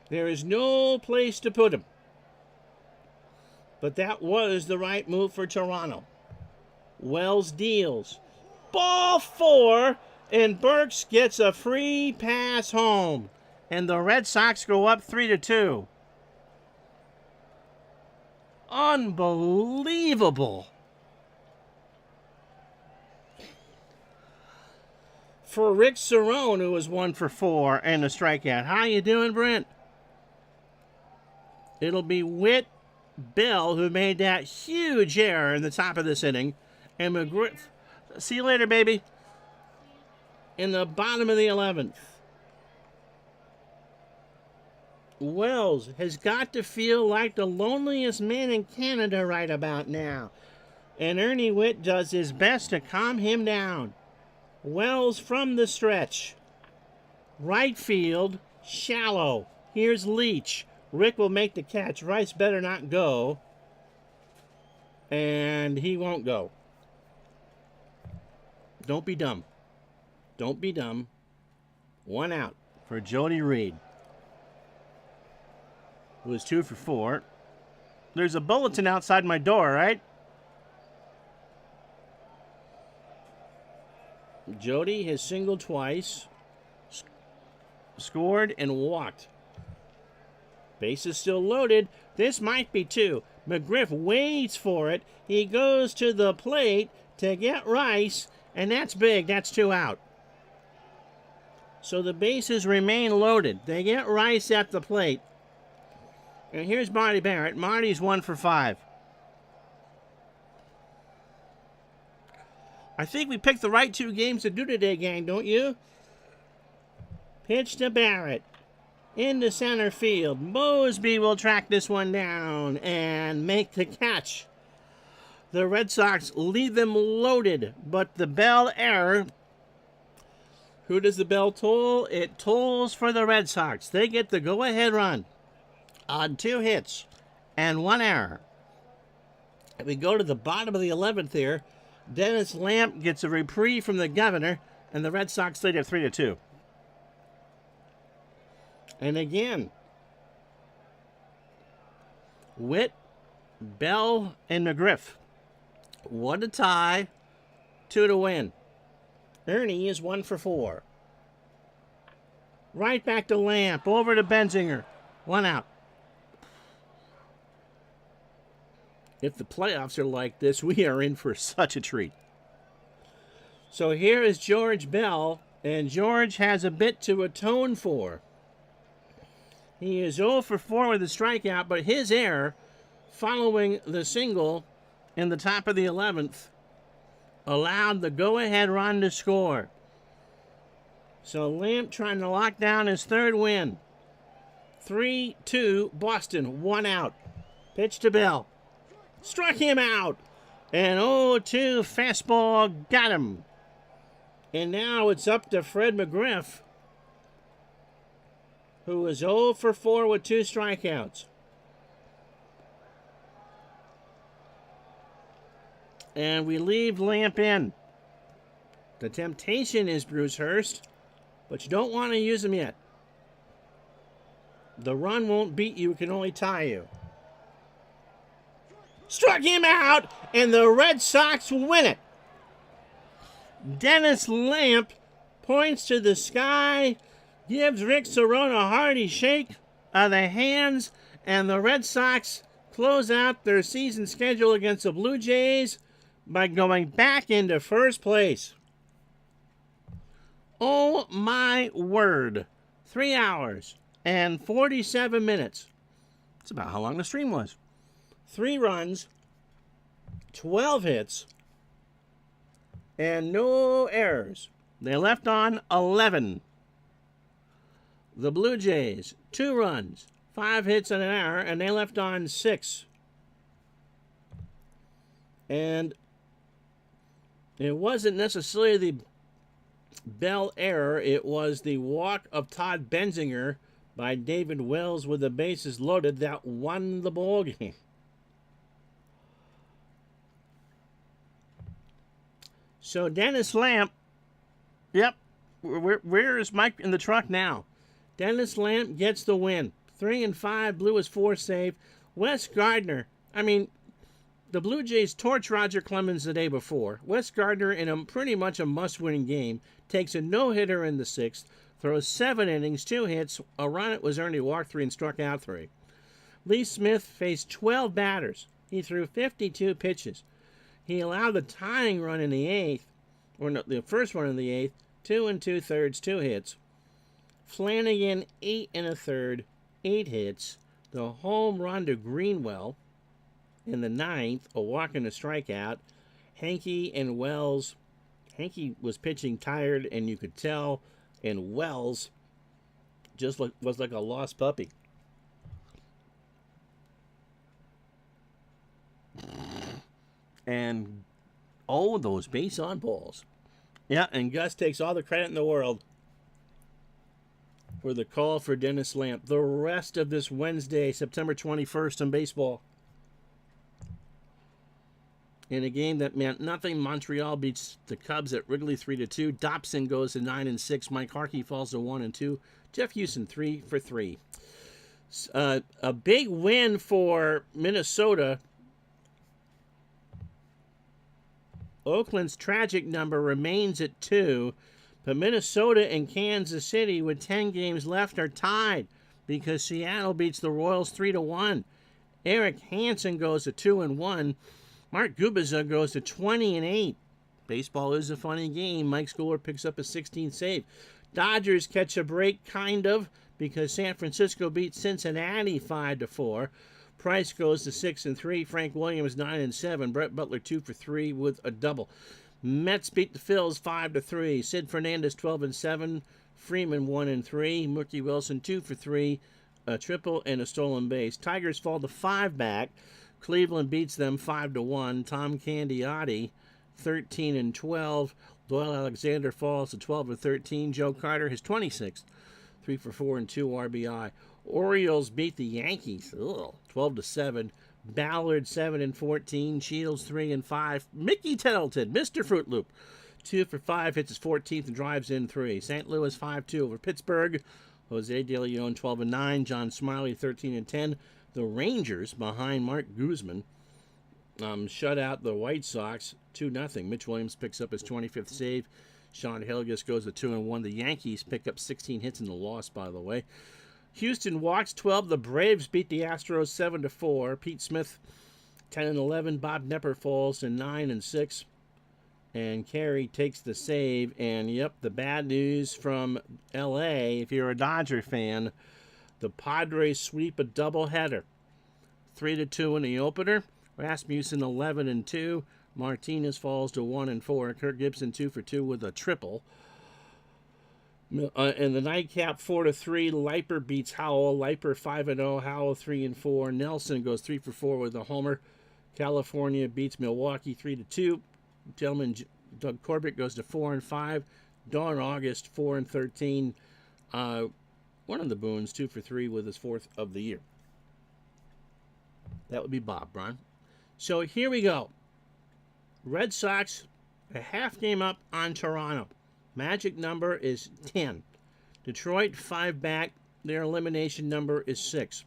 There is no place to put him. But that was the right move for Toronto. Wells deals. Ball 4, and Burks gets a free pass home. And the Red Sox go up 3-2. Unbelievable. For Rick Cerrone, who was 1 for 4 and a strikeout. How you doing, Brent? It'll be Witt, Bell, who made that huge error in the top of this inning. And McGriff, see you later, baby. In the bottom of the 11th. Wells has got to feel like the loneliest man in Canada right about now. And Ernie Witt does his best to calm him down. Wells from the stretch. Right field, shallow. Here's Leach. Rick will make the catch. Rice better not go. And he won't go. Don't be dumb. Don't be dumb. 1 out for Jody Reed, who was 2 for 4. There's a bulletin outside my door, right? Jody has singled twice, scored, and walked. Base is still loaded. This might be 2. McGriff waits for it. He goes to the plate to get Rice, and that's big. That's 2 out. So the bases remain loaded. They get Rice at the plate. And here's Marty Barrett. Marty's 1 for 5. I think we picked the right 2 games to do today, gang, don't you? Pitch to Barrett. Into center field. Mosby will track this one down and make the catch. The Red Sox leave them loaded, but the bell error. Who does the bell toll? It tolls for the Red Sox. They get the go-ahead run on 2 hits and 1 error. And we go to the bottom of the 11th here. Dennis Lamp gets a reprieve from the governor, and the Red Sox lead at 3-2. And again, Witt, Bell, and McGriff. 1 to tie, 2 to win. Ernie is 1 for 4. Right back to Lamp, over to Benzinger. 1 out. If the playoffs are like this, we are in for such a treat. So here is George Bell, and George has a bit to atone for. He is 0 for 4 with a strikeout, but his error following the single in the top of the 11th allowed the go-ahead run to score. So Lamp trying to lock down his 3rd win. 3-2 Boston, 1 out. Pitch to Bell. Struck him out. And 0-2 fastball got him. And now it's up to Fred McGriff, who is 0 for 4 with 2 strikeouts. And we leave Lamp in. The temptation is Bruce Hurst, but you don't want to use him yet. The run won't beat you, it can only tie you. Struck him out, and the Red Sox win it. Dennis Lamp points to the sky, gives Rick Cerrone a hearty shake of the hands, and the Red Sox close out their season schedule against the Blue Jays by going back into first place. Oh my word. 3 hours and 47 minutes. That's about how long the stream was. 3 runs, 12 hits, and no errors. They left on 11. The Blue Jays, 2 runs, 5 hits and an error, and they left on 6. And it wasn't necessarily the Bell error. It was the walk of Todd Benzinger by David Wells with the bases loaded that won the ball game. So Dennis Lamp, yep, where is Mike in the truck now? Dennis Lamp gets the win. 3 and 5, blew his 4 save. Wes Gardner, I mean, the Blue Jays torched Roger Clemens the day before. Wes Gardner, in a pretty much a must-winning game, takes a no-hitter in the 6th, throws 7 innings, 2 hits, a run. It was earned. He walked 3 and struck out 3. Lee Smith faced 12 batters. He threw 52 pitches. He allowed the tying run in the 8th, or no, the first one in the 8th, 2 2/3, 2 hits. Flanagan, 8 1/3, 8 hits. The home run to Greenwell in the 9th, a walk and a strikeout. Henke and Wells. Henke was pitching tired, and you could tell, and Wells just was like a lost puppy. And, oh, those base on balls. Yeah, and Gus takes all the credit in the world for the call for Dennis Lamp. The rest of this Wednesday, September 21st in baseball. In a game that meant nothing, Montreal beats the Cubs at Wrigley 3-2. Dobson goes to 9-6. Mike Harkey falls to 1-2. Jeff Houston 3 for 3. A big win for Minnesota. Oakland's tragic number remains at 2, but Minnesota and Kansas City with 10 games left are tied because Seattle beats the Royals 3-1. Eric Hansen goes to 2-1. Mark Gubiza goes to 20-8. Baseball is a funny game. Mike Schooler picks up a 16th save. Dodgers catch a break, kind of, because San Francisco beats Cincinnati 5-4. Price goes to 6-3. Frank Williams 9-7. Brett Butler 2 for 3 with a double. Mets beat the Phils 5-3. Sid Fernandez 12-7. Freeman 1-3. Mookie Wilson 2 for 3. A triple and a stolen base. Tigers fall to 5 back. Cleveland beats them 5-1. Tom Candiotti 13-12. Doyle Alexander falls to 12-13. Joe Carter his 26th. 3 for 4 and 2 RBI. Orioles beat the Yankees 12-7. Ballard 7-14. Shields 3-5. Mickey Tettleton, Mr. Fruit Loop, 2 for 5, hits his 14th and drives in 3. St. Louis 5-2 over Pittsburgh. Jose De Leon 12-9. John Smiley 13-10. The Rangers, behind Mark Guzman, shut out the White Sox 2-0. Mitch Williams picks up his 25th save. Sean Hilgis goes to 2-1. The Yankees pick up 16 hits in the loss, by the way. Houston walks 12. The Braves beat the Astros 7-4. Pete Smith 10-11. Bob Nepper falls to 9-6. And Carey takes the save. And yep, the bad news from LA, if you're a Dodger fan, the Padres sweep a doubleheader. 3-2 in the opener. Rasmussen 11-2. Martinez falls to 1-4. Kirk Gibson 2 for 2 with a triple. In the nightcap 4-3. Leiper beats Howell. Leiper 5-0. Howell 3-4. Nelson goes 3 for 4 with a homer. California beats Milwaukee 3-2. Gentleman Doug Corbett goes to 4-5. Don August 4-13. One of the Boons 2 for 3 with his 4th of the year. That would be Bob, Brian. So here we go. Red Sox a half game up on Toronto. Magic number is 10. Detroit 5 back. Their elimination number is 6.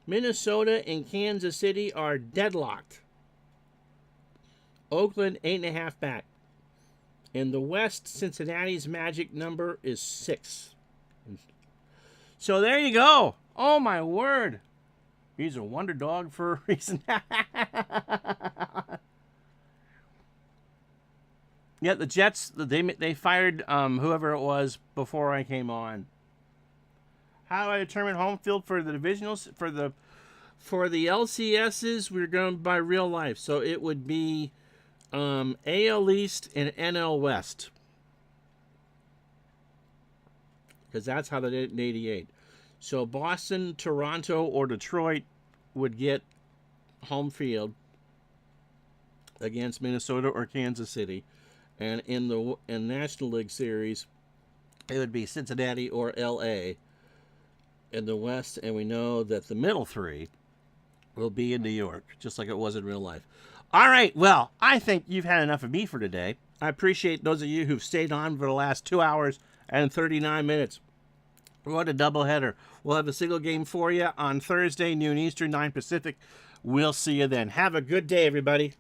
Minnesota and Kansas City are deadlocked. Oakland 8.5 back. In the West, Cincinnati's magic number is 6. So there you go. Oh my word. He's a wonder dog for a reason. Yeah, the Jets, they fired whoever it was before I came on. How do I determine home field for the divisionals? For the LCSs, we're going by real life. So it would be AL East and NL West. Because that's how they did it in 88. So Boston, Toronto, or Detroit would get home field against Minnesota or Kansas City. And in the National League Series, it would be Cincinnati or LA in the West. And we know that the middle three will be in New York, just like it was in real life. All right, well, I think you've had enough of me for today. I appreciate those of you who've stayed on for the last 2 hours and 39 minutes. What a doubleheader. We'll have a single game for you on Thursday, noon Eastern, 9 Pacific. We'll see you then. Have a good day, everybody.